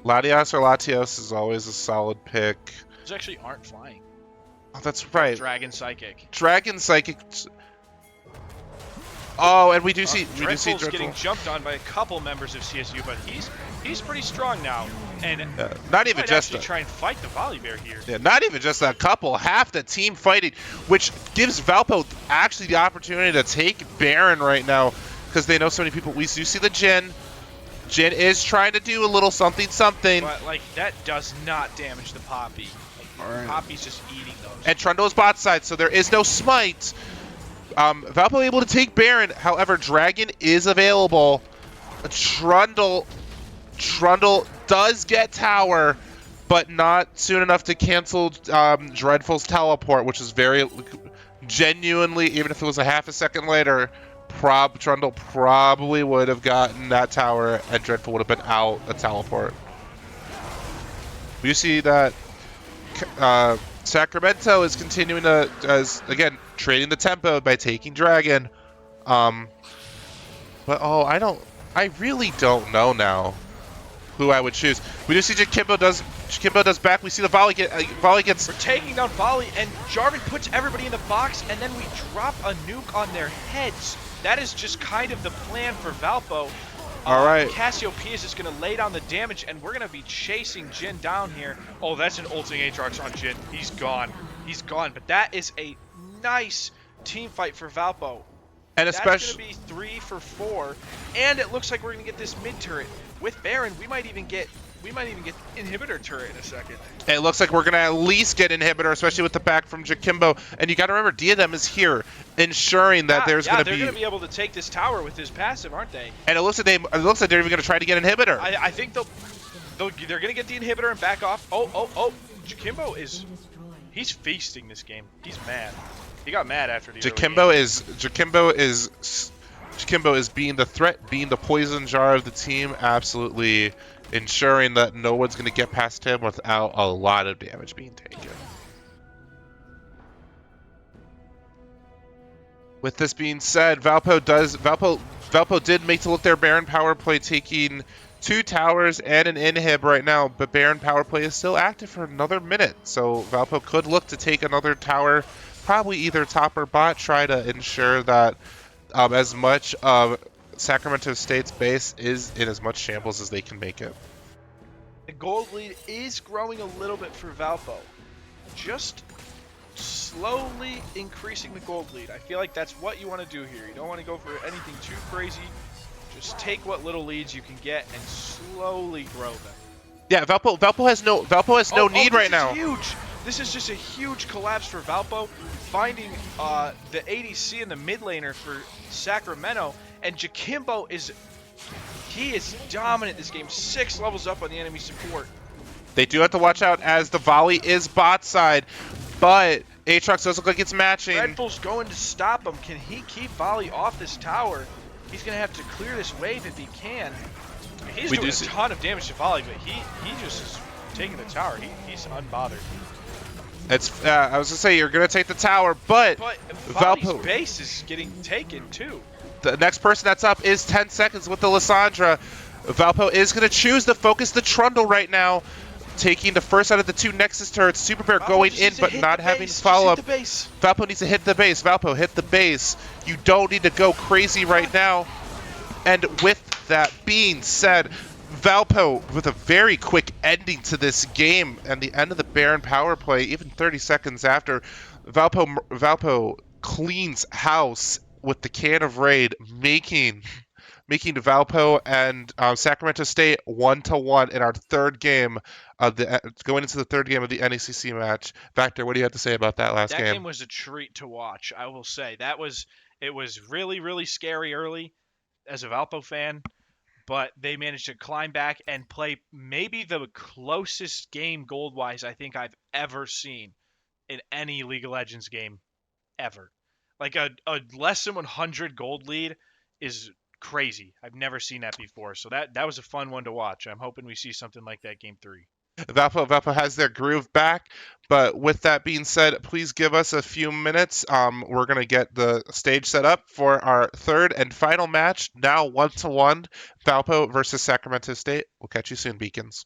Latios or Latios is always a solid pick. Those actually aren't flying. Oh, that's right. Dragon Psychic. Dragon Psychic. Oh, and we do see Dreadful getting jumped on by a couple members of CSU, but he's pretty strong now, and not even just try and fight the Volley Bear here. Yeah, not even just a couple, half the team fighting, which gives Valpo actually the opportunity to take Baron right now because they know so many people. We do see the Jhin. Jhin is trying to do a little something. But like that does not damage the Poppy. Like, right. Poppy's just eating those. And Trundle is bot side, so there is no smite. Valpo able to take Baron. However, Dragon is available. Trundle does get tower, but not soon enough to cancel Dreadful's teleport, which is very genuinely, even if it was a half a second later, Trundle probably would have gotten that tower and Dreadful would have been out a teleport. You see that Sacramento is continuing to, again, trading the tempo by taking Dragon. But I really don't know now who I would choose. We do see Jakimbo does back. We see the Volley gets. We're taking down Volley, and Jarvan puts everybody in the box, and then we drop a nuke on their heads. That is just kind of the plan for Valpo. All right. Cassiopeia is just going to lay down the damage, and we're going to be chasing Jhin down here. Oh, that's an ulting Aatrox on Jhin. He's gone. He's gone. But that is a nice team fight for Valpo. And that's especially going to be 3 for 4, and it looks like we're going to get this mid turret with Baron. We might even get we might even get inhibitor turret in a second. It looks like we're going to at least get inhibitor, especially with the back from Jakimbo. And you got to remember, Diadem is here, ensuring that there's going to be... they're going to be able to take this tower with his passive, aren't they? And it looks like they're even going to try to get inhibitor. I think they're going to get the inhibitor and back off. Oh. Jakimbo he's feasting this game. He's mad. He got mad after the Jakimbo is being the threat, being the poison jar of the team, absolutely ensuring that no one's going to get past him without a lot of damage being taken. With this being said, Valpo did make to look their Baron power play, taking 2 towers and an inhib right now, but Baron power play is still active for another minute, so Valpo could look to take another tower, probably either top or bot, try to ensure that as much of Sacramento State's base is in as much shambles as they can make it. The gold lead is growing a little bit for Valpo. Just slowly increasing the gold lead. I feel like that's what you want to do here. You don't want to go for anything too crazy. Just take what little leads you can get and slowly grow them. Yeah, Valpo has no need right now. Huge. This is just a huge collapse for Valpo, finding the ADC in the mid laner for Sacramento, and Jakimbo is dominant this game. 6 levels up on the enemy support. They do have to watch out as the volley is bot side, but Aatrox does look like it's matching. Red Bull's going to stop him. Can he keep volley off this tower? He's going to have to clear this wave if he can. He's doing a ton of damage to volley, but he just is taking the tower. He's unbothered. I was gonna say you're gonna take the tower, but Volley's base is getting taken too. The next person that's up is 10 seconds with the Lissandra. Valpo is gonna choose to focus the Trundle right now, taking the first out of the 2 Nexus turrets. Super Bear going in, but not having follow up. Valpo needs to hit the base. Valpo, hit the base. You don't need to go crazy right now. And with that being said, Valpo with a very quick ending to this game and the end of the Baron power play, even 30 seconds after, Valpo cleans house with the can of Raid, making Valpo and Sacramento State 1-1 in our third game of going into the third game of the NECC match. Vector, what do you have to say about that last game? That game was a treat to watch, I will say. It was really, really scary early as a Valpo fan. But they managed to climb back and play maybe the closest game gold-wise I think I've ever seen in any League of Legends game ever. Like a less than 100 gold lead is crazy. I've never seen that before. So that was a fun one to watch. I'm hoping we see something like that game 3. Valpo has their groove back, but with that being said, please give us a few minutes. We're going to get the stage set up for our third and final match, now 1-1, Valpo versus Sacramento State. We'll catch you soon, Beacons.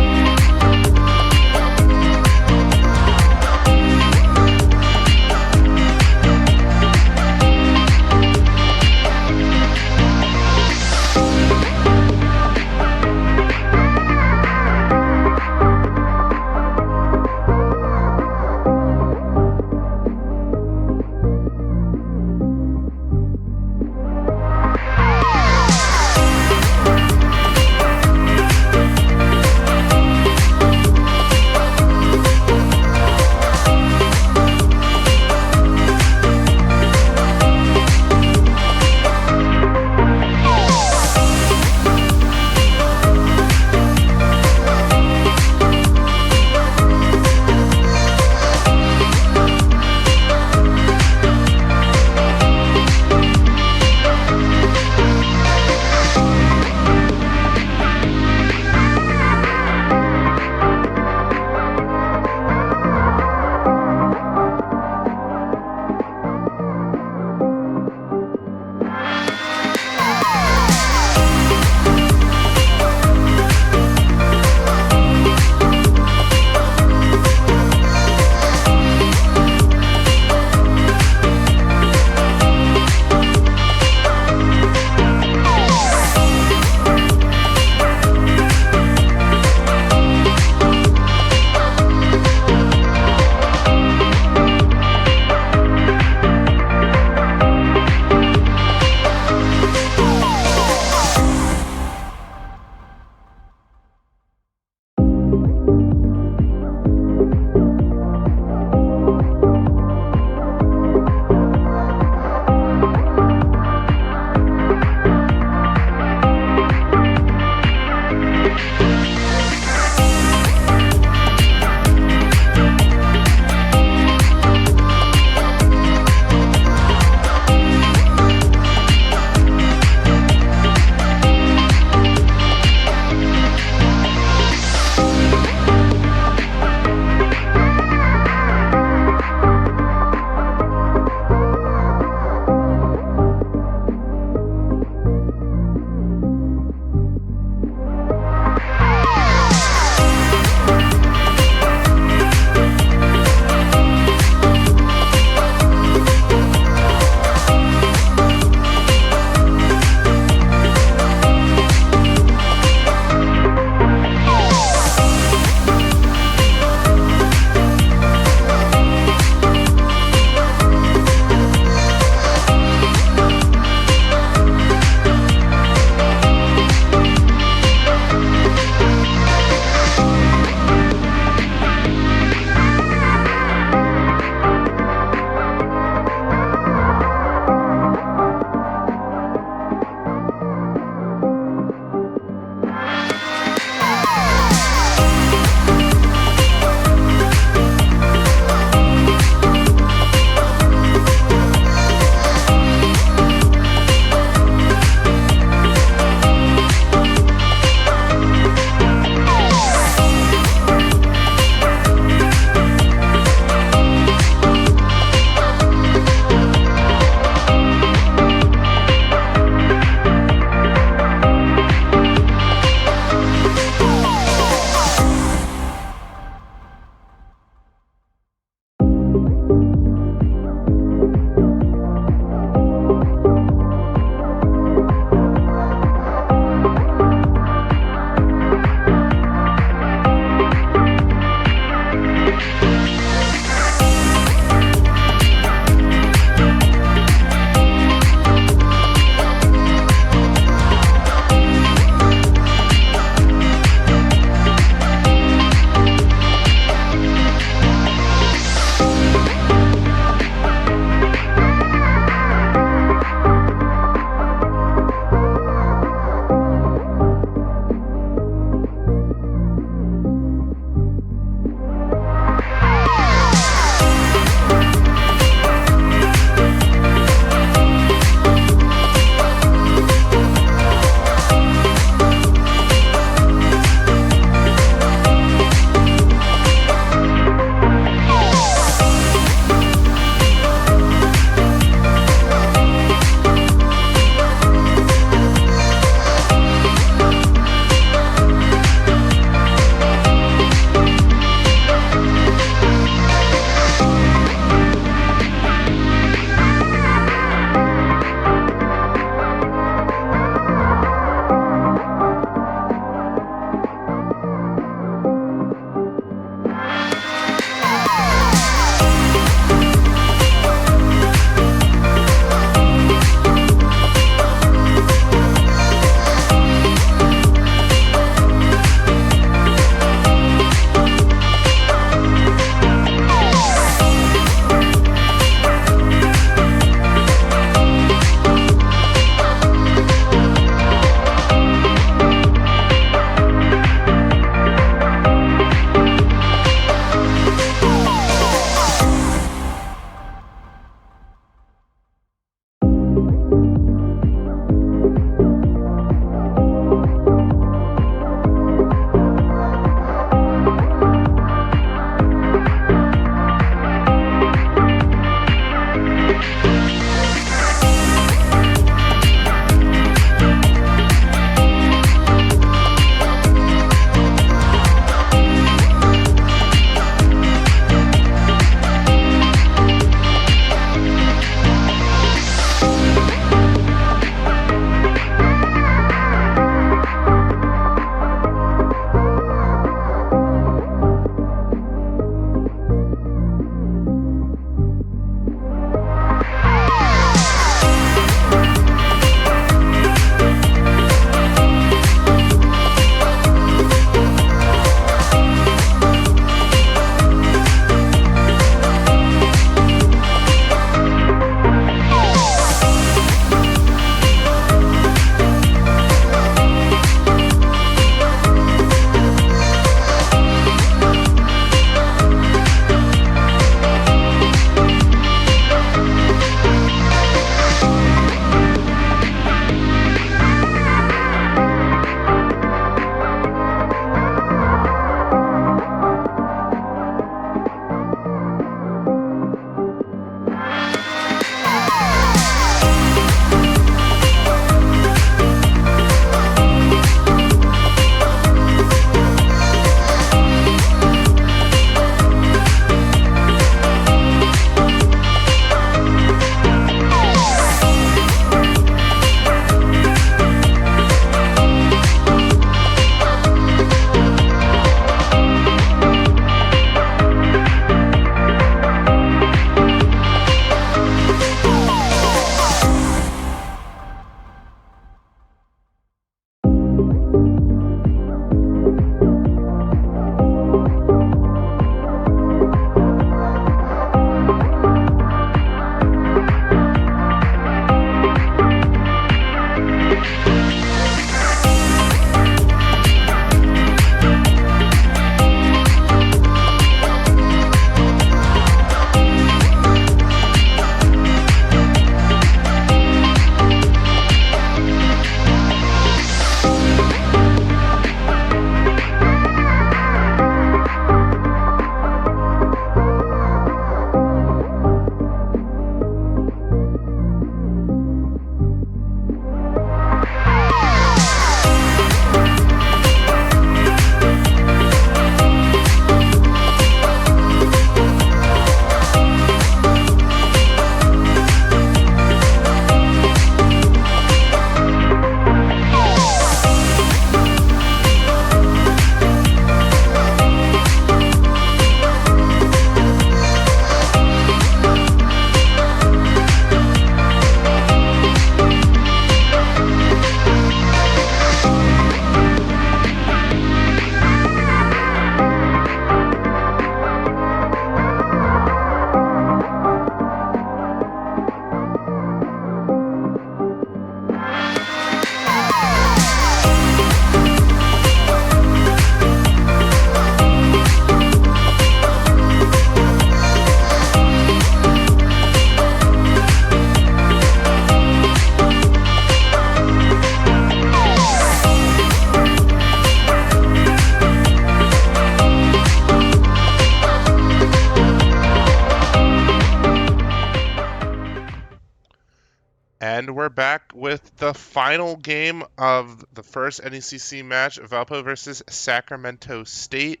And we're back with the final game of the first NECC match, Valpo versus Sacramento State.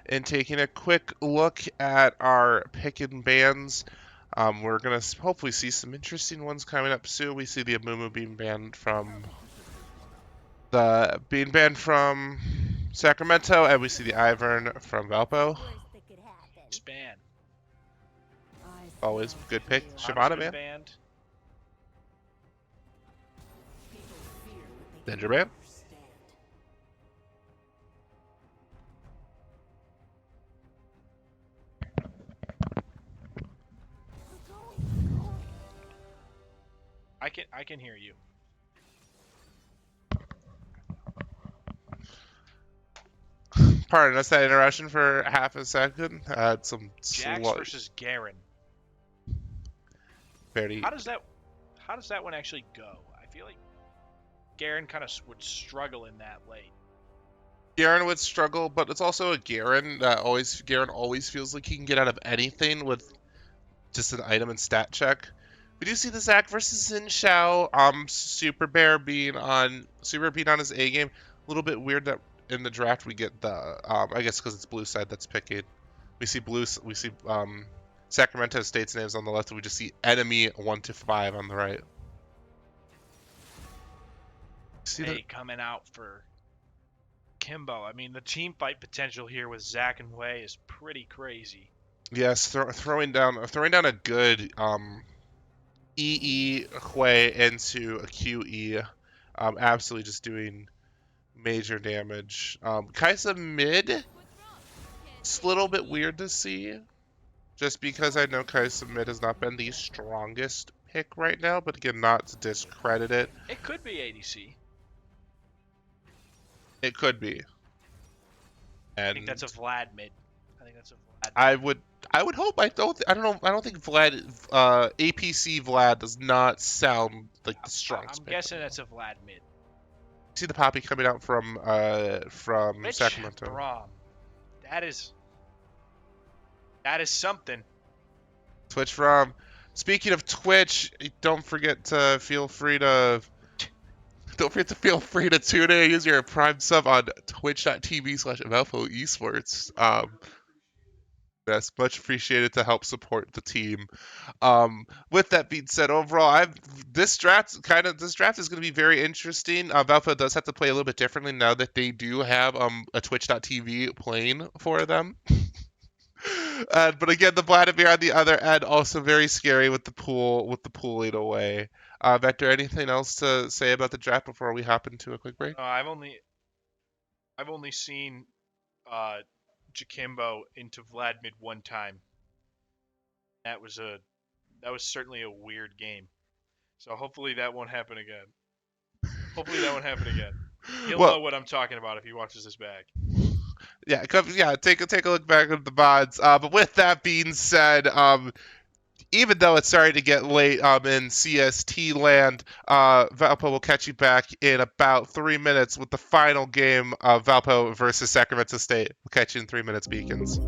And taking a quick look at our pick and bans, we're going to hopefully see some interesting ones coming up soon. We see the Amumu being banned from Sacramento, and we see the Ivern from Valpo. Span. Always good pick. Lana's Shyvana, been man. banned. Danger man. I can hear you. Pardon us that interruption for half a second. I had some Jax versus Garen. very. How does that one actually go? I feel like Garen kind of would struggle in that late. Garen would struggle, but it's also a Garen that Garen always feels like he can get out of anything with just an item and stat check. We do see the Zac versus Xin Shao. Super Bear being on his A game. A little bit weird that in the draft we get the I guess because it's blue side that's picking. We see Sacramento State's names on the left, and we just see enemy 1 to 5 on the right. See Hey, coming out for Kimbo. I mean, the team fight potential here with Zac and Wei is pretty crazy. Yes, throwing down a good EE Hui into a QE, absolutely just doing major damage. Kaisa mid, it's a little bit weird to see, just because I know Kaisa mid has not been the strongest pick right now, but again, not to discredit it. It could be ADC. It could be. And I think that's a Vlad mid. I think that's a Vlad. I would hope. I don't think Vlad APC Vlad does not sound like the strongest. I'm guessing that's a Vlad mid. See the poppy coming out from Rich Sacramento. Braum. That is something. Twitch from. Speaking of Twitch, don't forget to feel free to tune in and use your Prime sub on twitch.tv/Valpo Esports. That's much appreciated to help support the team. With that being said, overall, this draft is going to be very interesting. Valpo does have to play a little bit differently now that they do have a twitch.tv playing for them. But again, the Vladimir on the other end also very scary with the pooling away. Vector, anything else to say about the draft before we hop into a quick break? I've only seen Jakimbo into Vladimir one time. That was certainly a weird game. So hopefully that won't happen again. He'll Well, know what I'm talking about if he watches this back. yeah, take a look back at the mods. But with that being said, even though it's starting to get late in CST land, Valpo will catch you back in about 3 minutes with the final game of Valpo versus Sacramento State. We'll catch you in 3 minutes, Beacons.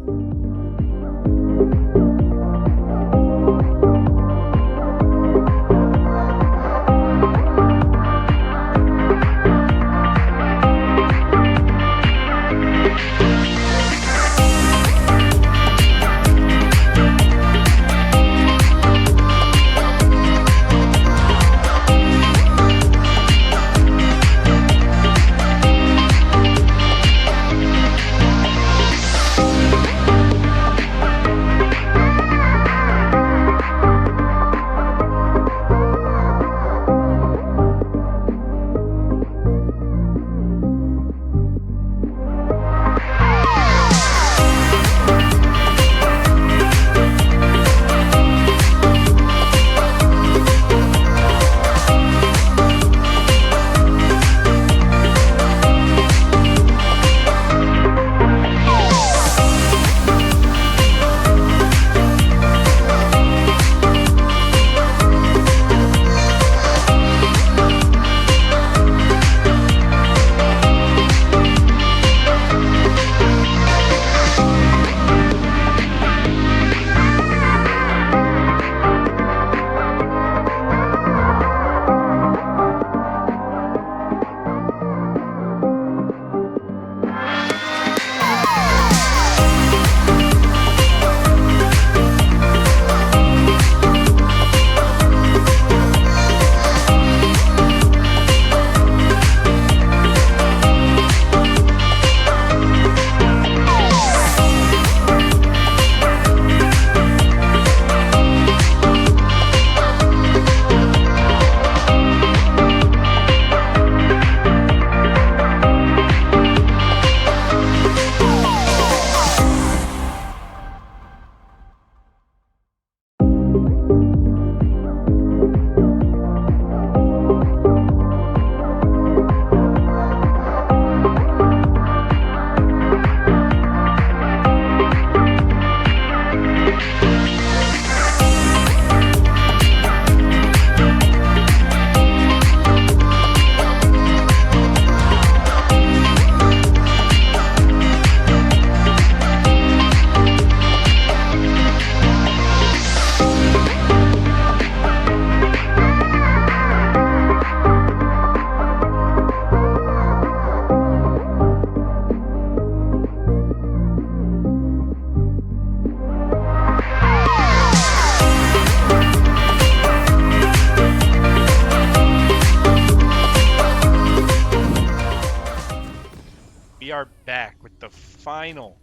are back with the final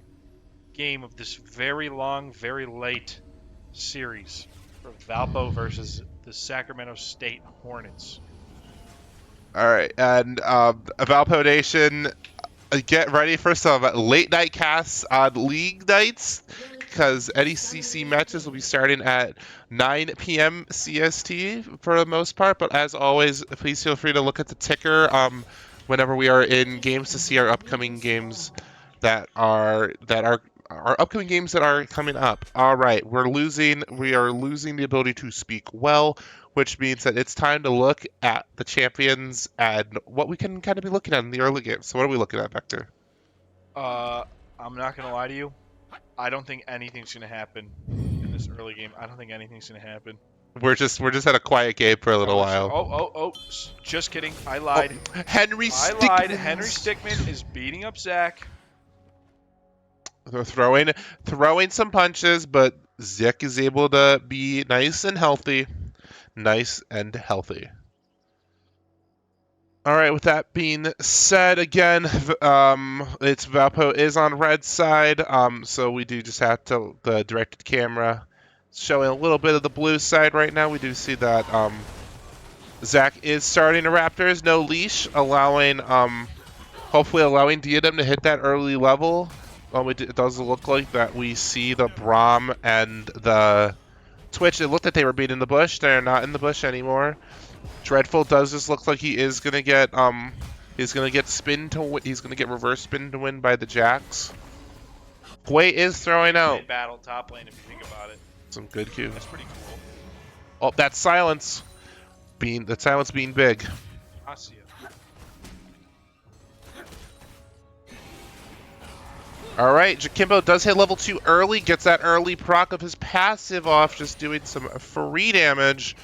game of this very long, very late series for Valpo versus the Sacramento State Hornets. All right, and Valpo Nation, get ready for some late night casts on league nights because NECC matches will be starting at 9 p.m. CST for the most part. But as always, please feel free to look at the ticker whenever we are in games to see our upcoming games that are our upcoming games that are coming up. All right, we are losing the ability to speak well, which means that it's time to look at the champions and what we can kind of be looking at in the early games. So what are we looking at, Vector? I'm not gonna lie to you. I don't think anything's gonna happen in this early game. I don't think anything's gonna happen. We're just at a quiet game for a little while. Just kidding. I lied. Henry I lied. Henry Stickman is beating up Zach. They're throwing some punches, but Zick is able to be nice and healthy. Nice and healthy. All right, with that being said, again, it's Valpo is on red side, so we do just have to, the directed camera showing a little bit of the blue side right now. We do see that Zach is starting a Raptors, no leash, allowing hopefully allowing Diadem to hit that early level. It does look like that we see the Braum and the Twitch. It looked like they were being in the bush. They're not in the bush anymore. Dreadful does just look like he is gonna get he's gonna get spin to win. He's gonna get reverse spin to win by the Jacks. Hui is throwing out. Mid battle top lane if you think about it. Some good Q. That's pretty cool. Oh, that silence being big. I see it. All right, Jakimbo does hit level 2 early, gets that early proc of his passive off, just doing some free damage.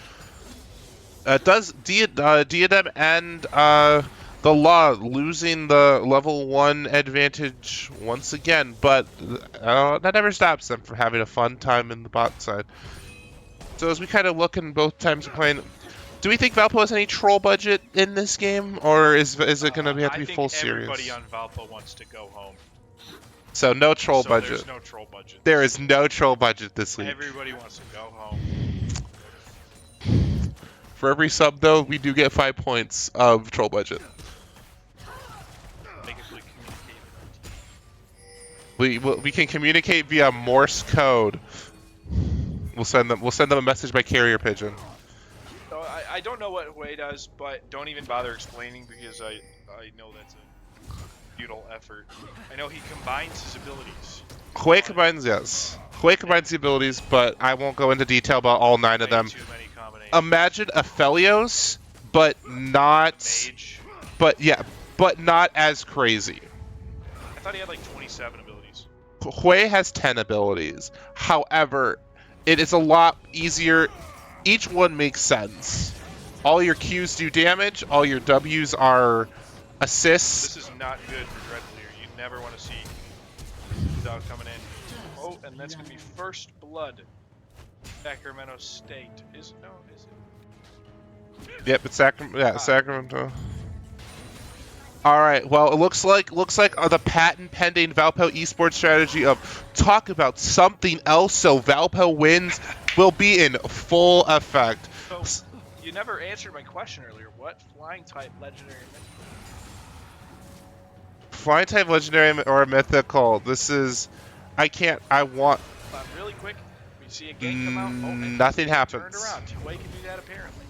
Does Diadem and the Law losing the level 1 advantage once again, but that never stops them from having a fun time in the bot side. So as we kind of look in both times of playing, do we think Valpo has any troll budget in this game, or is it going to have to be full serious? Everybody on Valpo wants to go home. So no troll So budget. There's no troll budget. There is no troll budget this week. Everybody wants to go home. For every sub, though, we do get 5 points of troll budget. Make it communicate. We can communicate via Morse code. We'll send them a message by carrier pigeon. So I don't know what Hui does, but don't even bother explaining because I know that's a futile effort. I know he combines his abilities. Hui combines, yes. Hui combines the abilities, but I won't go into detail about all 9 of them. Too many combinations. Imagine Aphelios, but not. Mage. But not as crazy. I thought he had like 27 abilities. Hui has 10 abilities. However, it is a lot easier. Each one makes sense. All your Qs do damage. All your Ws are assists. This is not good for Dreadfleer. You never want to see without coming in. Oh, and that's gonna be first blood. Sacramento State. Is it? Yep, it's Sacramento. All right. Well, it looks like the patent pending Valpo esports strategy of talk about something else so Valpo wins will be in full effect. So you never answered my question earlier. What flying type legendary? Flying type legendary or mythical. This is. I want. Really quick. We see a gate come out. Oh, and nothing happens. Turned around. Hui can do that apparently.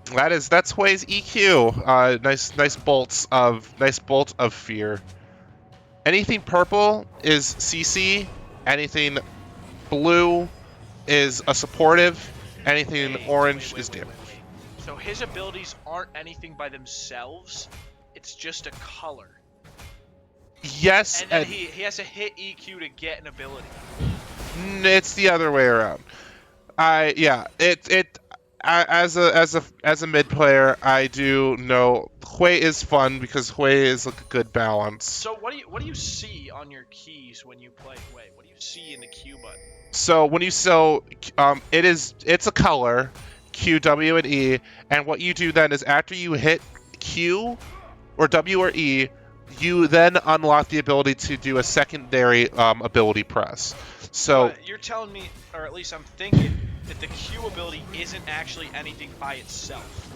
That's Hui's EQ. Nice bolt of fear. Anything purple is CC. Anything blue is a supportive. Anything orange is damage. So his abilities aren't anything by themselves. It's just a color. Yes, And then he has to hit EQ to get an ability. It's the other way around. As a mid player, I do know Hui is fun because Hui is like a good balance. So what do you see on your keys when you play Hui? What do you see in the Q button? So it's a color, Q, W, and E, and what you do then is after you hit Q or W or E, you then unlock the ability to do a secondary ability press. So but you're telling me, or at least I'm thinking, that the Q ability isn't actually anything by itself.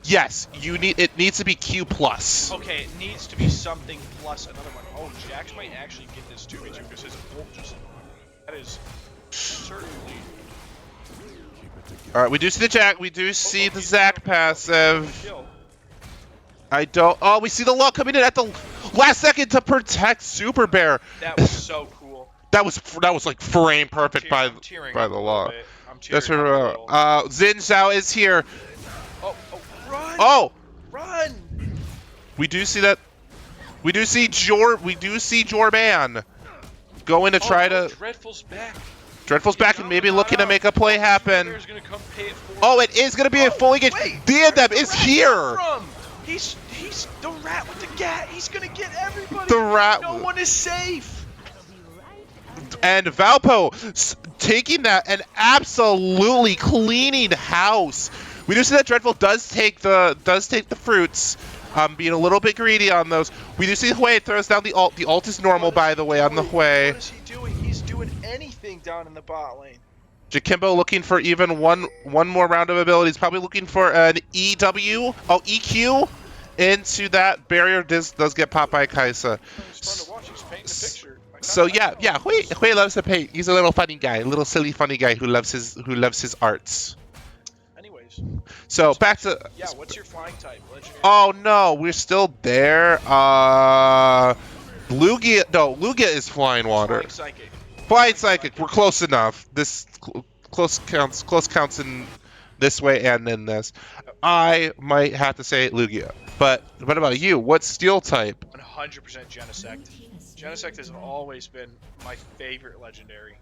yes, it needs to be Q plus. Okay, it needs to be something plus another one. Oh, Jax might actually get this 2v2 because his ult just... That is certainly... Alright, we do see the Jack. We do see the Zac passive. Kill. Oh, we see the Law coming in at the last second to protect Super Bear. That was so cool. That was like frame perfect by the Law. That's right. Xin Zhao is here. Oh, run! Oh, Run! we do see that. We do see Jorban going to try to. Dreadful's back. Dreadful's back and maybe looking to make a play happen. Gonna come pay it forward. Oh, it is going to be a fully engaged. Diadem is here. He's the rat with the gat. He's gonna get everybody. The rat. No one is safe. And Valpo taking that and absolutely cleaning house. We do see that Dreadful does take the fruits, being a little bit greedy on those. We do see Hui throws down the ult. The ult is normal, by the way, on the Hui. What is he doing? He's doing anything down in the bot lane. Jakimbo looking for even one more round of abilities. Probably looking for an EQ into that barrier. Does get popped by Kaisa. It's fun to watch. He's painting a picture. So yeah, Hui loves to paint. He's a little funny guy, a little silly funny guy who loves his arts. Anyways, So back to yeah. What's your flying type? Legendary. oh no, we're still there. Lugia, no, Lugia is flying water. Flying psychic. Flying psychic. We're close enough. This close counts in this way and in this. I might have to say Lugia. But what about you? What steel type? 100% Genesect. Genesect has always been my favorite legendary.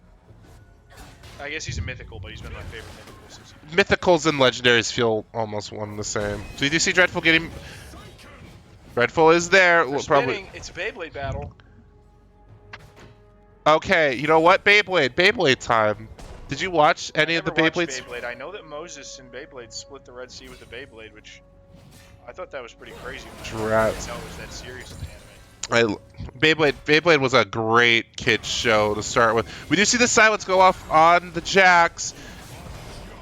I guess he's a mythical, but he's been my favorite mythical since. Mythicals and legendaries feel almost one and the same. So you do see Dreadful getting. Dreadful is there. Probably. It's a Beyblade battle. Okay, you know what? Beyblade time. Did you watch any of the Beyblades? Beyblade. I know that Moses and Beyblade split the Red Sea with the Beyblade, which I thought that was pretty crazy. Drats. That was that serious in the anime. Beyblade was a great kids show to start with. We do see the silence go off on the Jacks.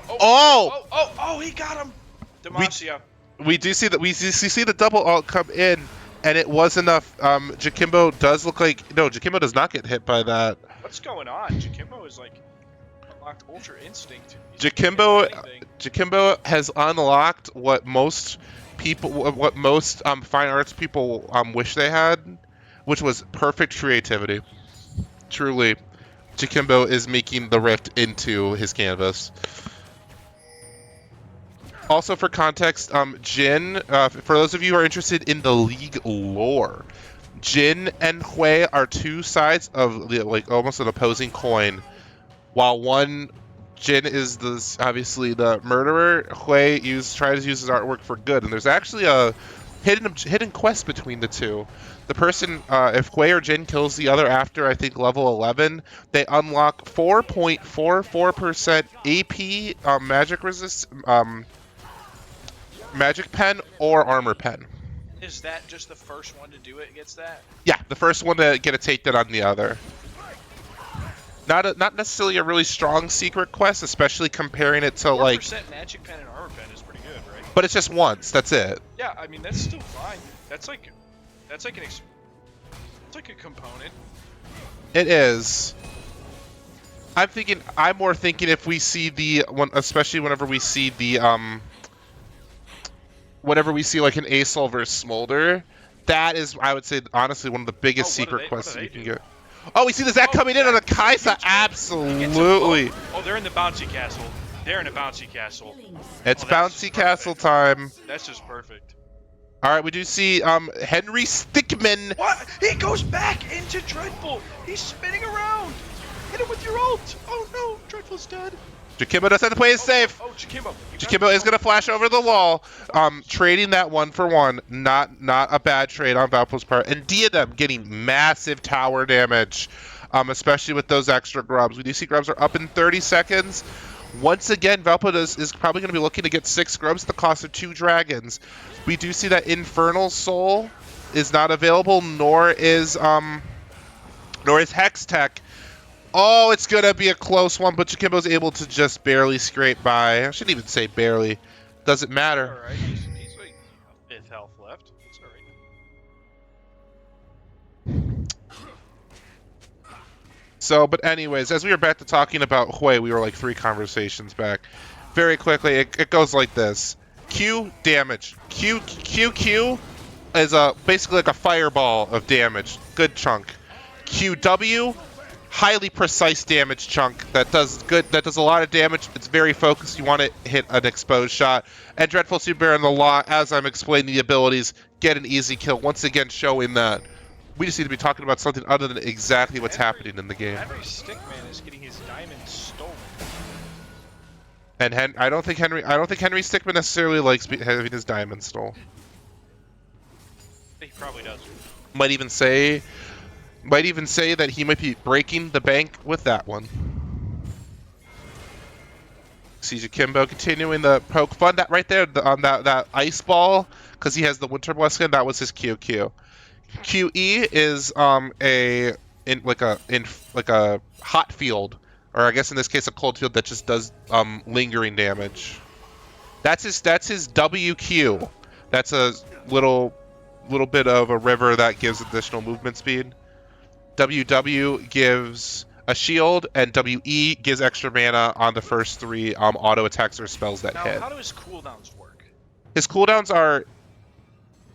Oh! He got him. Demacia. We do see that we see the double ult come in, and it was enough. Jakimbo does look like Jakimbo does not get hit by that. What's going on? Jakimbo is like unlocked Ultra Instinct. Jakimbo has unlocked what most fine arts people wish they had, which was perfect creativity. Truly, Jakimbo is making the rift into his canvas. Also, for context, Jin, for those of you who are interested in the League lore, Jin and Hui are two sides of almost an opposing coin. While Jin is obviously the murderer, Hui tries to use his artwork for good, and there's actually a hidden quest between the two. The person, if Hui or Jin kills the other after, I think, level 11, they unlock 4.44% AP magic resist, magic pen or armor pen. Is that just the first one to do it gets that? Yeah, the first one to get a takedown on the other. Not necessarily a really strong secret quest, especially comparing it to 4% magic pen and armor pen is pretty good, right? But it's just once. That's it. Yeah, I mean that's still fine. That's like it's like a component. It is. I'm more thinking if we see the one, especially whenever we see the like an Asol versus Smolder, that is, I would say, honestly, one of the biggest secret quests that you can get. Oh, we see the Zac coming in on the Kaisa. Absolutely. Oh, they're in the bouncy castle. It's bouncy castle time. That's just perfect. All right, we do see Henry Stickmin. What? He goes back into Dreadful. He's spinning around. Hit him with your ult. Oh no, Dreadful's dead. Jakimbo does have to play it safe. Jakimbo. Jakimbo is going to flash over the wall, trading that 1-for-1. Not a bad trade on Valpo's part. And Diadem getting massive tower damage, especially with those extra grubs. We do see grubs are up in 30 seconds. Once again, Valpo is probably going to be looking to get 6 grubs at the cost of 2 dragons. We do see that Infernal Soul is not available, nor is Hex Tech. Oh, it's going to be a close one, but Jakimbo's able to just barely scrape by. I shouldn't even say barely. Doesn't matter. All right, he's like 5th health left. It's all right. So, but anyways, as we were back to talking about Hui, we were like 3 conversations back. Very quickly, it goes like this. Q, damage. Q is basically like a fireball of damage. Good chunk. QW, highly precise damage chunk that does a lot of damage. It's very focused. You want to hit an exposed shot. And Dreadful Super in the law, as I'm explaining the abilities, get an easy kill. Once again, showing that we just need to be talking about something other than exactly what's happening in the game. Henry Stickman is getting his diamond stolen. And I don't think Henry Stickman necessarily likes having his diamond stolen. He probably does. Might even say that he might be breaking the bank with that one. See Jakimbo continuing the poke fun. That right there on that ice ball, because he has the Winter Blessing, that was his QQ. QE is like a hot field or I guess in this case a cold field that just does lingering damage. That's his WQ. That's a little bit of a river that gives additional movement speed. WW gives a shield, and WE gives extra mana on the first 3 auto attacks or spells that Now, hit. how do his cooldowns work? His cooldowns are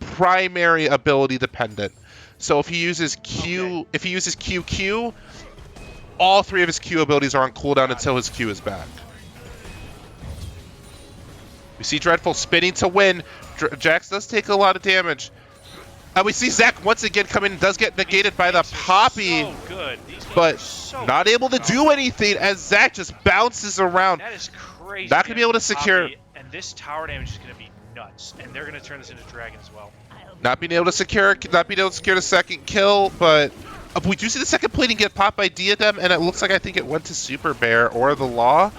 primary ability dependent. So if he uses QQ, all 3 of his Q abilities are on cooldown until his Q is back. We see Dreadful spinning to win. Jax does take a lot of damage. We see Zach once again come in, does get negated by the Poppy, So good. These games but are so not able to do anything as Zach just bounces around. That is crazy. Not gonna be able to man. secure- Poppy, and this tower damage is gonna be nuts. And they're gonna turn this into Dragon as well. Not being able to secure the second kill, but we do see the second plating get popped by Diadem, and it looks like I think it went to Super Bear or the Law.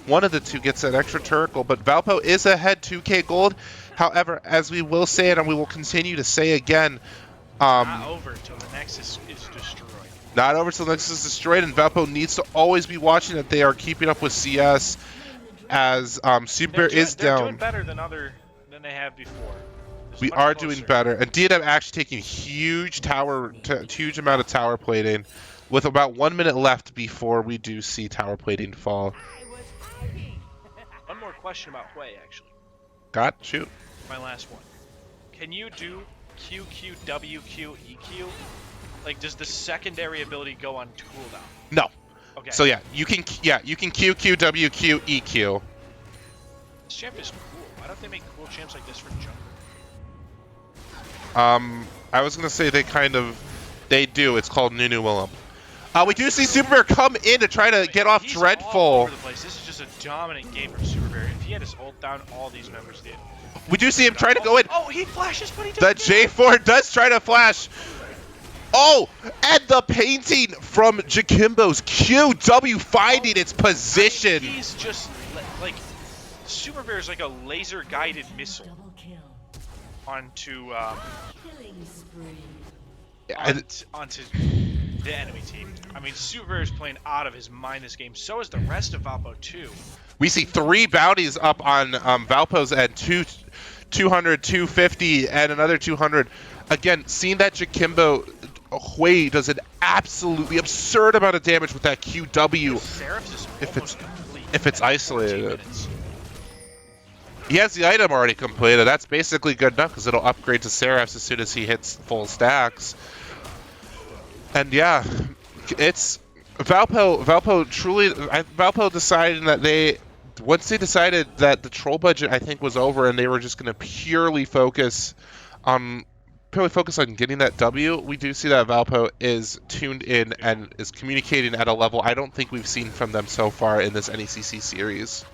One of the two gets an extra turtle, but Valpo is ahead 2k gold. However, as we will say it and we will continue to say again, Not over till the Nexus is destroyed. not over till the Nexus is destroyed, and Valpo needs to always be watching that they are keeping up with CS as Super Bear is They're down. doing better than they have before. It's We much are closer. doing better, and Diadem actually taking huge amount of tower plating, with about 1 minute left before we do see tower plating fall. One more question about Hui, actually. Shoot. My last one. Can you do QQ, WQ, EQ? Like, does the secondary ability go on cooldown? No. Okay. So yeah, you can QQ, WQ, EQ. This champ is cool. Why don't they make cool champs like this for jungle? I was gonna say they do. It's called Nunu Willem. We do see Super Bear come in to try to get off He's Dreadful. all over the place. This is just a dominant game from Super Bear. If he had his ult down, all these members did. We do see him try to go in. Oh, he flashes, but he The doesn't. J4 does try to flash. Oh, and the painting from Jakimbo's QW finding its position. He's just like Super Bear is like a laser guided missile onto onto the enemy team. I mean, Super Bear is playing out of his mind this game. So is the rest of Valpo too. We see 3 bounties up on Valpo's end, 200, 250, and another 200. Again, seeing that Jakimbo Hui does an absolutely absurd amount of damage with that QW. Seraph's is If almost complete. if it's in 14 isolated. minutes. He has the item already completed. That's basically good enough because it'll upgrade to Seraphs as soon as he hits full stacks. And yeah, it's Valpo truly. Valpo decided that once they decided that the troll budget I think was over and they were just going to purely focus on getting that W. We do see that Valpo is tuned in and is communicating at a level I don't think we've seen from them so far in this NECC series.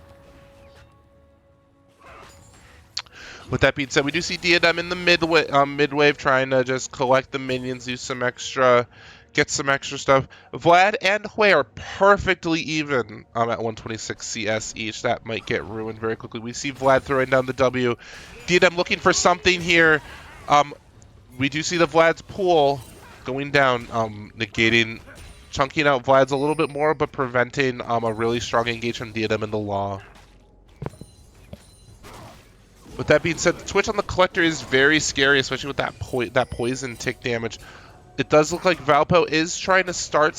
With that being said, we do see Diadem in the mid-wave trying to just collect the minions, get some extra stuff. Vlad and Hui are perfectly even at 126 CS each. That might get ruined very quickly. We see Vlad throwing down the W. Diadem looking for something here. We do see the Vlad's pool going down, chunking out Vlad's a little bit more, but preventing a really strong engage from Diadem in the Law. With that being said, the Twitch on the Collector is very scary, especially with that poison tick damage. It does look like Valpo is trying to start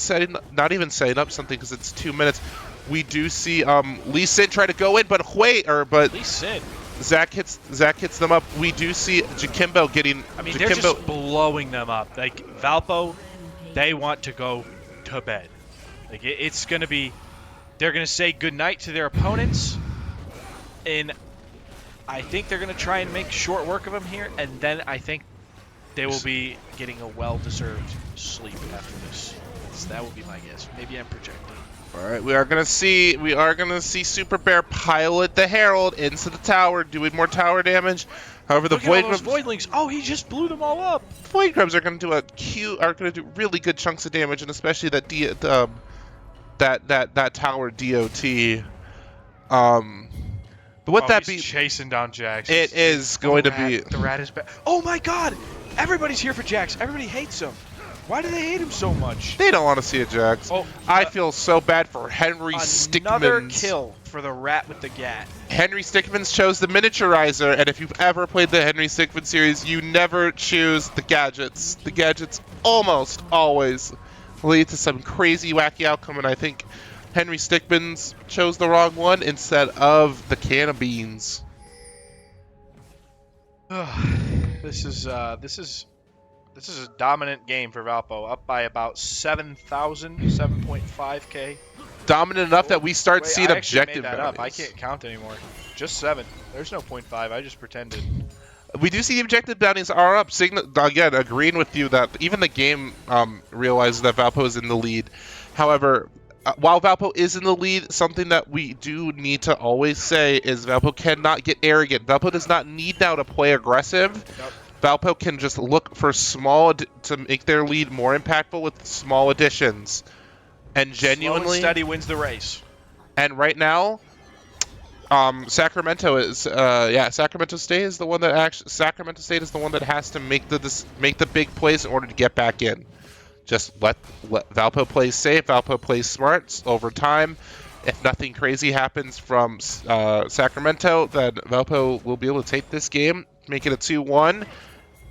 not even setting up something because it's 2 minutes. We do see Lee Sin try to go in, but Lee Sin. Zach hits them up. We do see Jakimbo getting. I mean, they're just blowing them up. Like Valpo, they want to go to bed. Like it's gonna be, they're gonna say goodnight to their opponents, and I think they're gonna try and make short work of them here, and then I think they will be getting a well-deserved sleep after this. That would be my guess. Maybe I'm projecting. All right, we are gonna see Super Bear pilot the Herald into the tower, doing more tower damage. However, the Look at all those Voidlings. Oh, he just blew them all up. Void Grubs are gonna do really good chunks of damage, and especially that that tower DOT. But what that he's chasing down Jax. It is going to be. The rat is back. Oh my God! Everybody's here for Jax. Everybody hates him. Why do they hate him so much? They don't want to see it, Jax. Oh, I feel so bad for Henry Stickmans. Another kill for the rat with the gat. Henry Stickmans chose the miniaturizer, and if you've ever played the Henry Stickman series, you never choose the gadgets. The gadgets almost always lead to some crazy, wacky outcome, and I think Henry Stickmans chose the wrong one instead of the can of beans. This is a dominant game for Valpo, up by about 7,000, 7.5K. Dominant enough that we start Wait, seeing I actually objective made that up. I bounties. can't count anymore. Just 7. There's no 0.5. I just pretended. We do see the objective bounties are up. Again, agreeing with you that even the game realizes that Valpo is in the lead. However, while Valpo is in the lead, something that we do need to always say is Valpo cannot get arrogant. Valpo does not need now to play aggressive. Yep. Valpo can just look for to make their lead more impactful with small additions. And genuinely, Slow and steady wins the race. and right now, Sacramento State is the one that has to make the big plays in order to get back in. Just let Valpo play safe. Valpo plays smart over time. If nothing crazy happens from Sacramento, then Valpo will be able to take this game, make it a 2-1,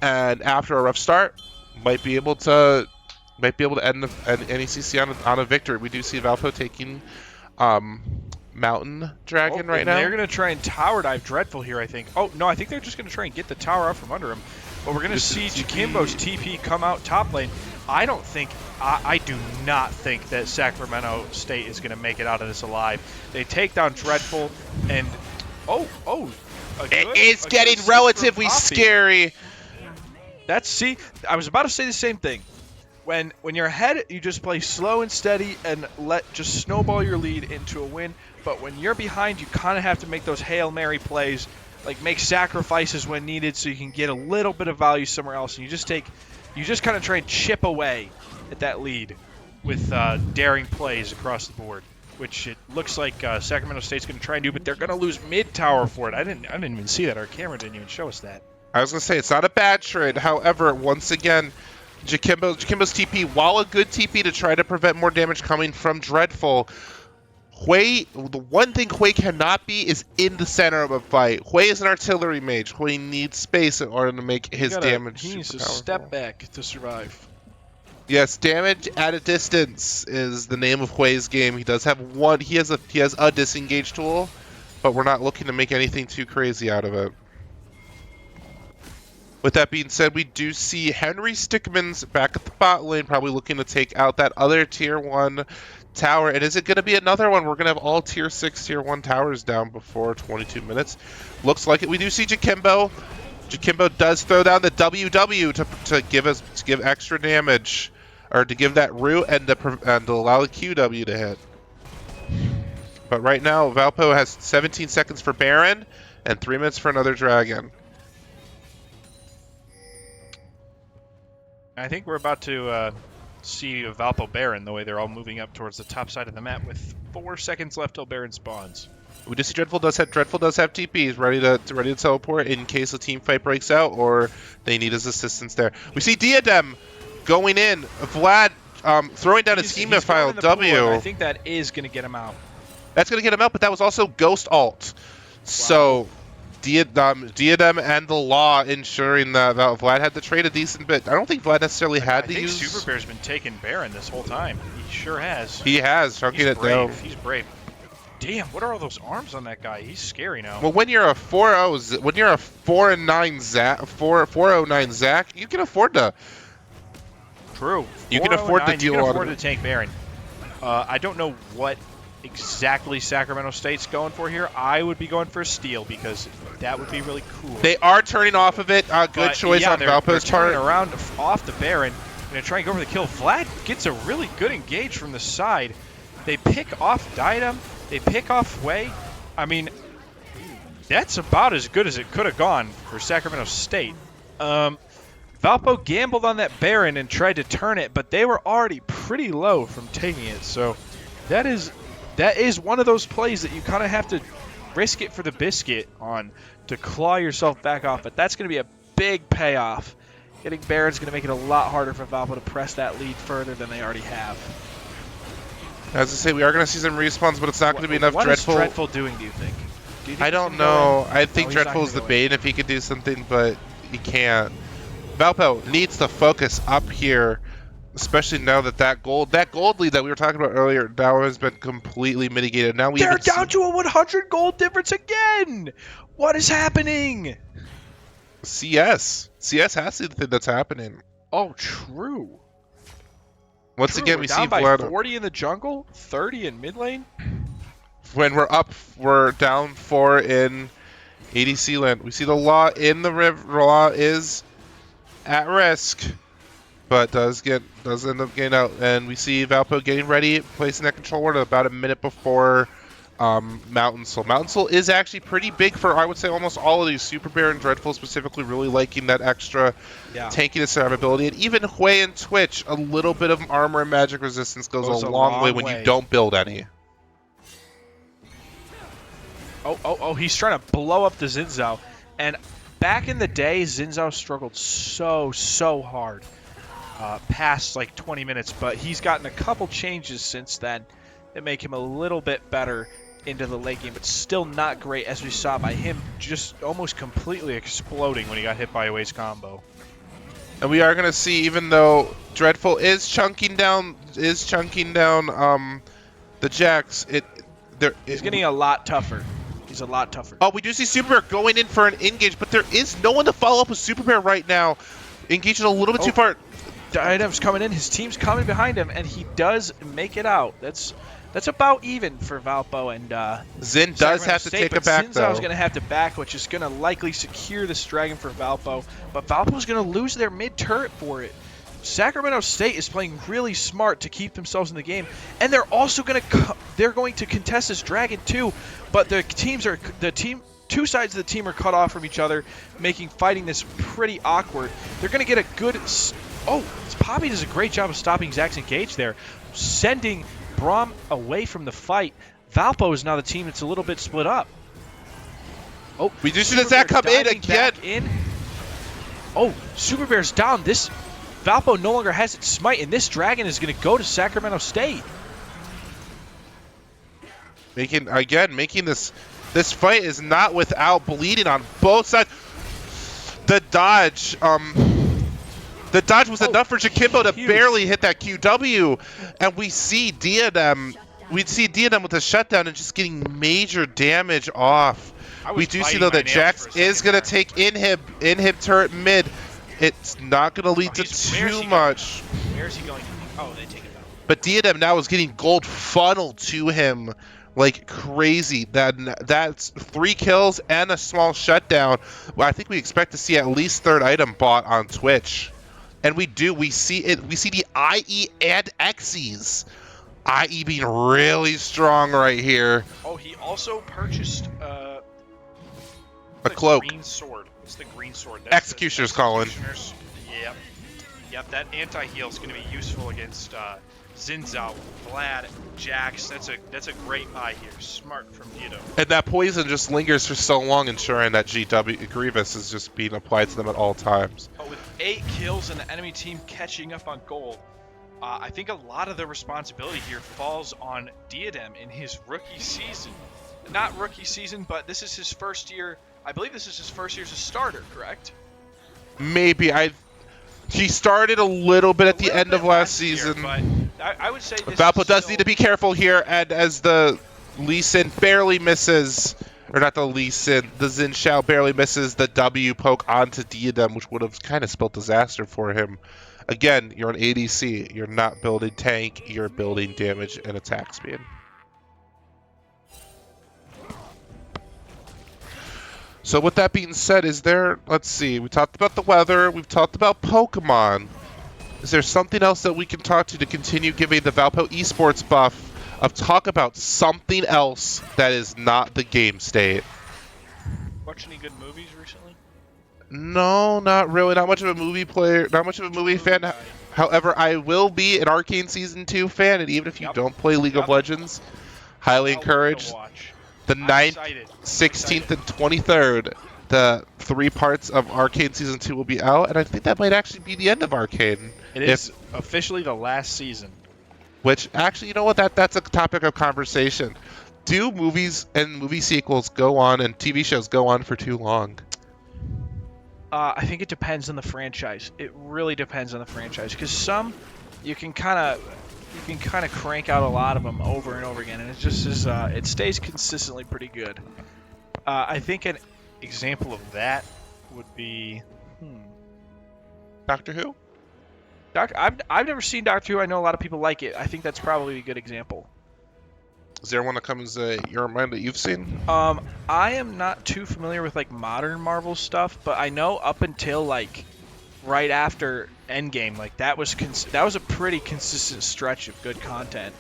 and after a rough start, might be able to end the NECC on a victory. We do see Valpo taking Mountain Dragon right now. They're going to try and tower dive Dreadful here, I think. Oh, no, I think they're just going to try and get the tower out from under him. But we're going to see Jakimbo's TP come out top lane. I do not think that Sacramento State is going to make it out of this alive. They take down Dreadful, and it's getting relatively scary. I was about to say the same thing. When you're ahead, you just play slow and steady and just snowball your lead into a win. But when you're behind, you kind of have to make those Hail Mary plays, like make sacrifices when needed so you can get a little bit of value somewhere else. And you just kind of try and chip away at that lead with daring plays across the board, which it looks like Sacramento State's going to try and do, but they're going to lose mid tower for it. I didn't even see that. Our camera didn't even show us that. I was going to say, it's not a bad trade. However, once again, Jakimbo's TP, while a good TP to try to prevent more damage coming from Dreadful, the one thing Hui cannot be is in the center of a fight. Hui is an artillery mage. Hui needs space in order to make his damage He needs to powerful. step back to survive. Yes, damage at a distance is the name of Hui's game. He does have one. He has a disengage tool, but we're not looking to make anything too crazy out of it. With that being said, we do see Henry Stickmans back at the bot lane, probably looking to take out that other Tier 1 tower. And is it going to be another one? We're going to have all Tier 6, Tier 1 towers down before 22 minutes. Looks like it. We do see Jakimbo. Jakimbo does throw down the WW to give extra damage, or to give that root and to allow the QW to hit. But right now, Valpo has 17 seconds for Baron and 3 minutes for another Dragon. I think we're about to see a Valpo Baron, the way they're all moving up towards the top side of the map with 4 seconds left till Baron spawns. We do see Dreadful does have TPs ready to teleport in case a team fight breaks out or they need his assistance there. We see Diadem going in. Vlad throwing down his schema file W. I think that is going to get him out. That's going to get him out, but that was also Ghost Alt. Wow. So Diadem and the Law ensuring that Vlad had to trade a decent bit. I don't think Vlad necessarily had to use... I think Super Bear's been taking Baron this whole time. He sure has. He has, chunking it down. He's brave. Damn, what are all those arms on that guy? He's scary now. Well, when you're a 409 Zac, you can afford to... True. You can afford to deal You can on afford to tank Baron. I don't know what exactly Sacramento State's going for here. I would be going for a steal because that would be really cool. They are turning off of it. Good choice on Valpo's part. They're turning around off the Baron. Going to try and go for the kill. Vlad gets a really good engage from the side. They pick off Diadem. They pick off Hui. I mean, that's about as good as it could have gone for Sacramento State. Valpo gambled on that Baron and tried to turn it, but they were already pretty low from taking it. So that is one of those plays that you kind of have to risk it for the biscuit on to claw yourself back off. But that's going to be a big payoff Getting Baron's going to make it a lot harder for Valpo to press that lead further than they already have. As I say, we are going to see some respawns, but it's not going to be enough. What Dreadful. is Dreadful doing, do you think? Do you think I he's don't gonna go know. in? I think No, he's not Dreadful is gonna the go in. bait if he could do something, but he can't. Valpo needs to focus up here, especially now that that gold lead that we were talking about earlier now has been completely mitigated. Now we They're even down to a 100 gold difference again! What is happening? CS has to be the thing that's happening. Oh, true. Once True, again, we're we see down by Vlad 40 in the jungle, 30 in mid lane. when we're down 4 in ADC land. We see the Law in the river. Law is at risk, but does end up getting out. And we see Valpo getting ready, placing that control ward about a minute before Mountain Soul. Mountain Soul is actually pretty big for, I would say, almost all of these. Super Bear and Dreadful specifically really liking that extra tankiness ability. And even Hui and Twitch, a little bit of armor and magic resistance goes a long way when you don't build any. Oh, he's trying to blow up the Xin Zhao. And back in the day, Xin Zhao struggled so hard past like 20 minutes, but he's gotten a couple changes since then that make him a little bit better into the late game, but still not great, as we saw by him just almost completely exploding when he got hit by a waste combo. And we are going to see, even though Dreadful is chunking down the Jax, He's getting a lot tougher. He's a lot tougher. Oh, we do see Super Bear going in for an engage, but there is no one to follow up with Super Bear right now. Engaging a little bit too far. Diadem's coming in. His team's coming behind him, and he does make it out. That's about even for Valpo, and Xin does have to take it back, Xin though. Zhao's going to have to back, which is going to likely secure this dragon for Valpo. But Valpo's going to lose their mid turret for it. Sacramento State is playing really smart to keep themselves in the game, and they're also going to contest this dragon too. But two sides of the team are cut off from each other, making fighting this pretty awkward. They're going to get a good. Oh, Poppy does a great job of stopping Zach's engage there, sending Braum away from the fight. Valpo is now the team that's a little bit split up. Oh, we do see the Zach come in again. Oh, Super Bear's down. This Valpo no longer has its smite, and this dragon is going to go to Sacramento State. Making this fight is not without bleeding on both sides. The dodge was enough for Jakimbo to barely hit that QW, and we see Diadem with a shutdown and just getting major damage off. We do see though that Jax is going to take inhib turret mid. It's not going to lead to too much. Where's he going? Oh, they take it down. But Diadem now is getting gold funneled to him like crazy. That's 3 kills and a small shutdown. Well, I think we expect to see at least third item bought on Twitch. And we see it. We see the IE and Xyz. IE being really strong right here. Oh, he also purchased a cloak. Green sword. It's the green sword. Executioner's calling. Yep. That anti-heal is going to be useful against Xin Zhao, Vlad, Jax. That's a great buy here. Smart from Diadem. And that poison just lingers for so long, ensuring that Grievous is just being applied to them at all times. But with 8 kills and the enemy team catching up on gold, I think a lot of the responsibility here falls on Diadem in his rookie season. Not rookie season, but this is his first year. I believe this is his first year as a starter, correct? Maybe. He started a little bit at the end of last season. But I would say this Valpo does need to be careful here, and as the Lee Sin barely misses, or not the Lee Sin, the Xin Shao barely misses the W poke onto Diadem, which would have kind of spelled disaster for him. Again, you're an ADC. You're not building tank. You're building damage and attack speed. So with that being said, let's see, we talked about the weather, we've talked about Pokemon. Is there something else that we can talk to continue giving the Valpo esports buff of talk about something else that is not the game state? Watch any good movies recently? No, not really. Not much of a movie player, not much of a movie fan. However, I will be an Arcane Season 2 fan, and even if you don't play League of Legends, highly encouraged. The 9th, 16th, and 23rd the 3 parts of Arcane Season 2 will be out, and I think that might actually be the end of Arcane. It is officially the last season. Which, actually, you know what? That's a topic of conversation. Do movies and movie sequels go on and TV shows go on for too long? I think it depends on the franchise. It really depends on the franchise, because some you can kind of crank out a lot of them over and over again, and it just is it stays consistently pretty good. I think an example of that would be Doctor Who? I've never seen Doctor Who. I know a lot of people like it. I think that's probably a good example. Is there one that comes to your mind that you've seen? I am not too familiar with like modern Marvel stuff, but I know up until like right after Endgame, like that was a pretty consistent stretch of good content.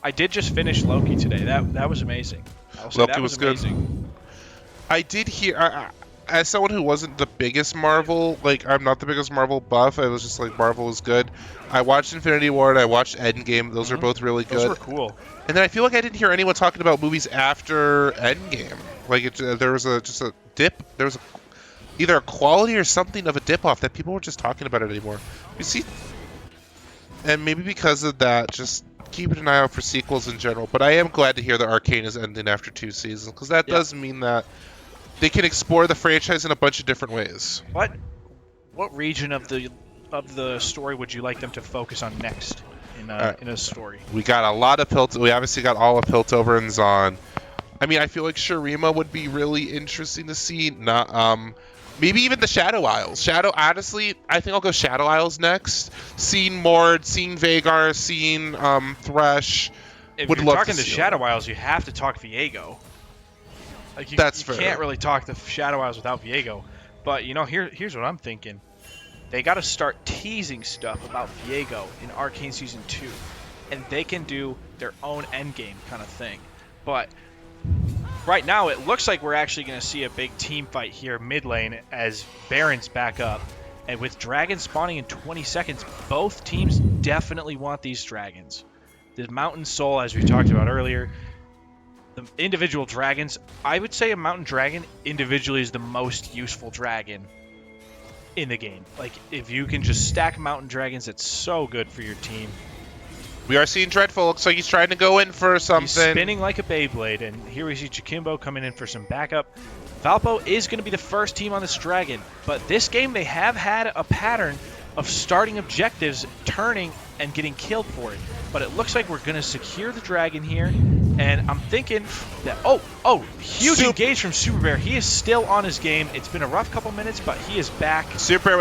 I did just finish Loki today. That was amazing. I'll say Loki that was amazing. good. I did hear, as someone who wasn't the biggest Marvel, like I'm not the biggest Marvel buff. I was just like Marvel is good. I watched Infinity War and I watched Endgame. Those are both really good. Those were cool. And then I feel like I didn't hear anyone talking about movies after Endgame. Like there was just a dip. There was either a quality or something of a dip off that people were just talking about it anymore. You see, and maybe because of that, just keeping an eye out for sequels in general. But I am glad to hear that Arcane is ending after 2 seasons, because that does mean that they can explore the franchise in a bunch of different ways. What region of the story would you like them to focus on next in a story? We got a lot of We obviously got all of Piltover and Zon. I mean, I feel like Shurima would be really interesting to see. Not maybe even the Shadow Isles. Honestly, I think I'll go Shadow Isles next. Seeing Mord, seeing Vagar, seeing Thresh. If would you're love talking to the see Shadow Isles, you have to talk Viego. Like you fair. Can't really talk the Shadow Isles without Viego. But you know, here's what I'm thinking. They got to start teasing stuff about Viego in Arcane Season 2, and they can do their own endgame kind of thing. But right now, it looks like we're actually going to see a big team fight here mid lane as Baron's back up. And with dragons spawning in 20 seconds, both teams definitely want these dragons. The Mountain Soul, as we talked about earlier, the individual dragons, I would say a Mountain Dragon individually is the most useful dragon in the game. Like, if you can just stack Mountain Dragons, it's so good for your team. We are seeing Dreadful. Looks like he's trying to go in for something. He's spinning like a Beyblade, and here we see Chikimbo coming in for some backup. Valpo is going to be the first team on this dragon, but this game they have had a pattern of starting objectives, turning, and getting killed for it. But it looks like we're going to secure the dragon here, and I'm thinking that, huge engage from Super Bear. He is still on his game. It's been a rough couple minutes, but he is back. Super Bear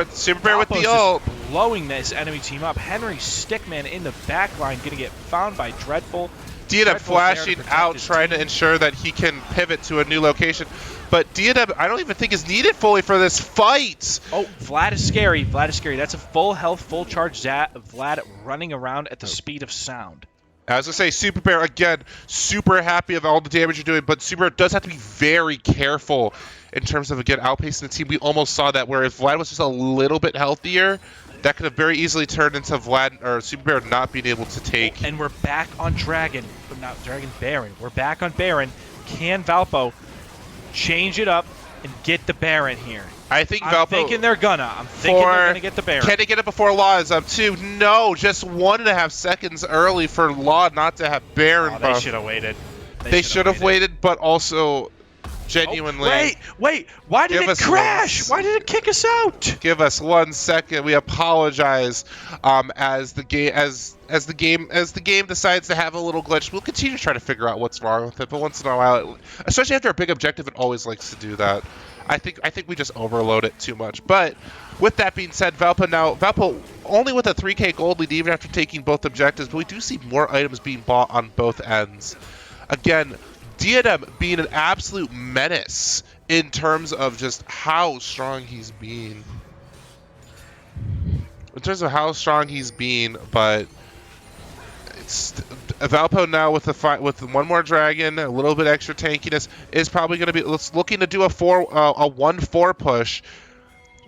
with the ult. Blowing this enemy team up. Henry Stickman in the back line, going to get found by Dreadful. Diadem flashing out, trying to ensure that he can pivot to a new location. But Diadem, I don't even think is needed fully for this fight. Oh, Vlad is scary. That's a full health, full charge Vlad running around at the speed of sound. As I say, Super Bear, again, super happy of all the damage you're doing, but Super Bear does have to be very careful in terms of, again, outpacing the team. We almost saw that where if Vlad was just a little bit healthier, that could have very easily turned into Vlad or Super Bear not being able to take. And we're back on Dragon, but not Dragon Baron. We're back on Baron. Can Valpo change it up and get the Baron here? I'm thinking they're gonna. I'm thinking they're gonna get the Baron. Can they get it before Law is up too? No, just 1.5 seconds early for Law not to have Baron. They should have waited. They should have waited, but also genuinely. Oh, wait! Why did it crash? Why did it kick us out? Give us 1 second. We apologize. As the game decides to have a little glitch, we'll continue to try to figure out what's wrong with it. But once in a while, especially after a big objective, it always likes to do that. I think we just overload it too much. But with that being said, Valpo only with a 3K gold lead even after taking both objectives, but we do see more items being bought on both ends. Again, Diadem being an absolute menace in terms of just how strong he's been. But it's Valpo now with one more dragon, a little bit extra tankiness, is probably going to be looking to do a 1-4 push.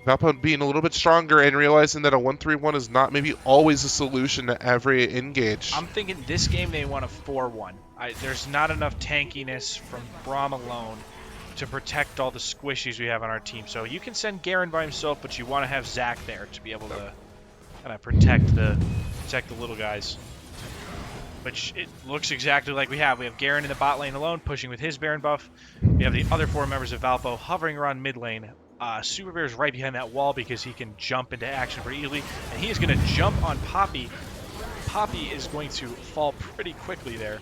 Valpo being a little bit stronger and realizing that a 1-3-1 is not maybe always a solution to every engage. I'm thinking this game they want a 4-1. There's not enough tankiness from Braum alone to protect all the squishies we have on our team. So you can send Garen by himself, but you want to have Zac there to be able to kind of protect the little guys. Which it looks exactly like we have. We have Garen in the bot lane alone, pushing with his Baron buff. We have the other 4 members of Valpo hovering around mid lane. Super Bear is right behind that wall because he can jump into action pretty easily, and he is going to jump on Poppy. Poppy is going to fall pretty quickly there.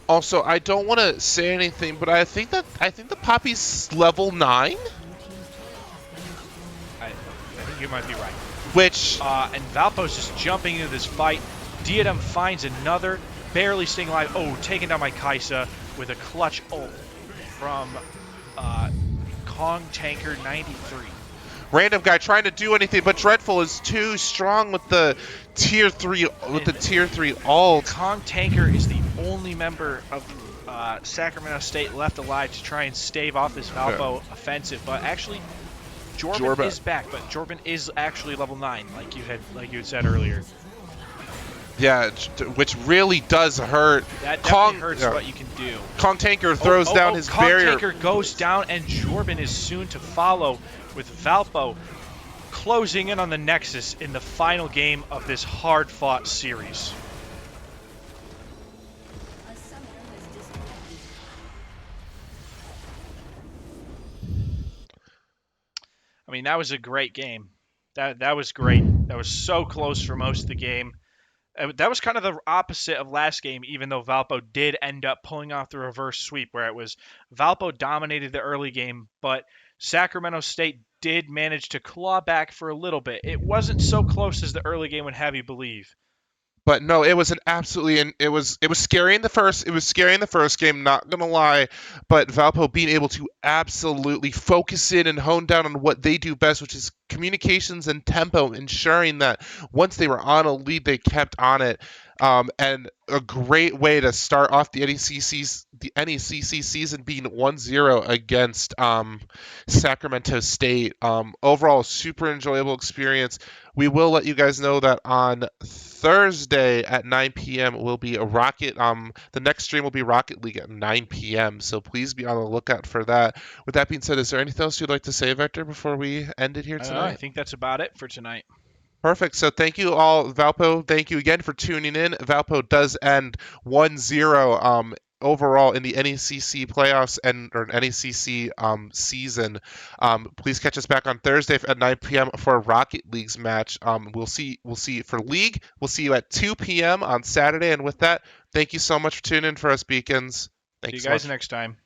Also, I don't want to say anything, but I think the Poppy's level 9, I think you might be right. which And Valpo's just jumping into this fight. Diadem finds another, barely staying alive. Oh, taking down my Kaisa with a clutch ult from Kong Tanker 93. random guy trying to do anything, but Dreadful is too strong with the tier 3 ult. Kong Tanker is the only member of Sacramento State left alive to try and stave off this Valpo offensive, but actually Jorben is back, but Jorben is actually level 9, like you had said earlier. Yeah, which really does hurt. That definitely hurts what you can do. Kong Tanker throws down his barrier. Kong Tanker goes down, and Jorben is soon to follow, with Valpo closing in on the Nexus in the final game of this hard-fought series. I mean, that was a great game. That was great. That was so close for most of the game. That was kind of the opposite of last game, even though Valpo did end up pulling off the reverse sweep, where it was Valpo dominated the early game, but Sacramento State did manage to claw back for a little bit. It wasn't so close as the early game would have you believe. But no, it was it was scary in the first game, not gonna lie, but Valpo being able to absolutely focus in and hone down on what they do best, which is communications and tempo, ensuring that once they were on a lead, they kept on it. And a great way to start off the NECC season being 1-0 against Sacramento State. Overall, super enjoyable experience. We will let you guys know that on Thursday at 9 p.m. will be a Rocket. The next stream will be Rocket League at 9 p.m. So please be on the lookout for that. With that being said, is there anything else you'd like to say, Vector, before we end it here tonight? I think that's about it for tonight. Perfect. So thank you all, Valpo. Thank you again for tuning in. Valpo does end 1-0 overall in the NECC playoffs or NECC season. Please catch us back on Thursday at 9 p.m. for a Rocket League's match. We'll see for League. We'll see you at 2 p.m. on Saturday. And with that, thank you so much for tuning in for us, Beacons. See you guys next time.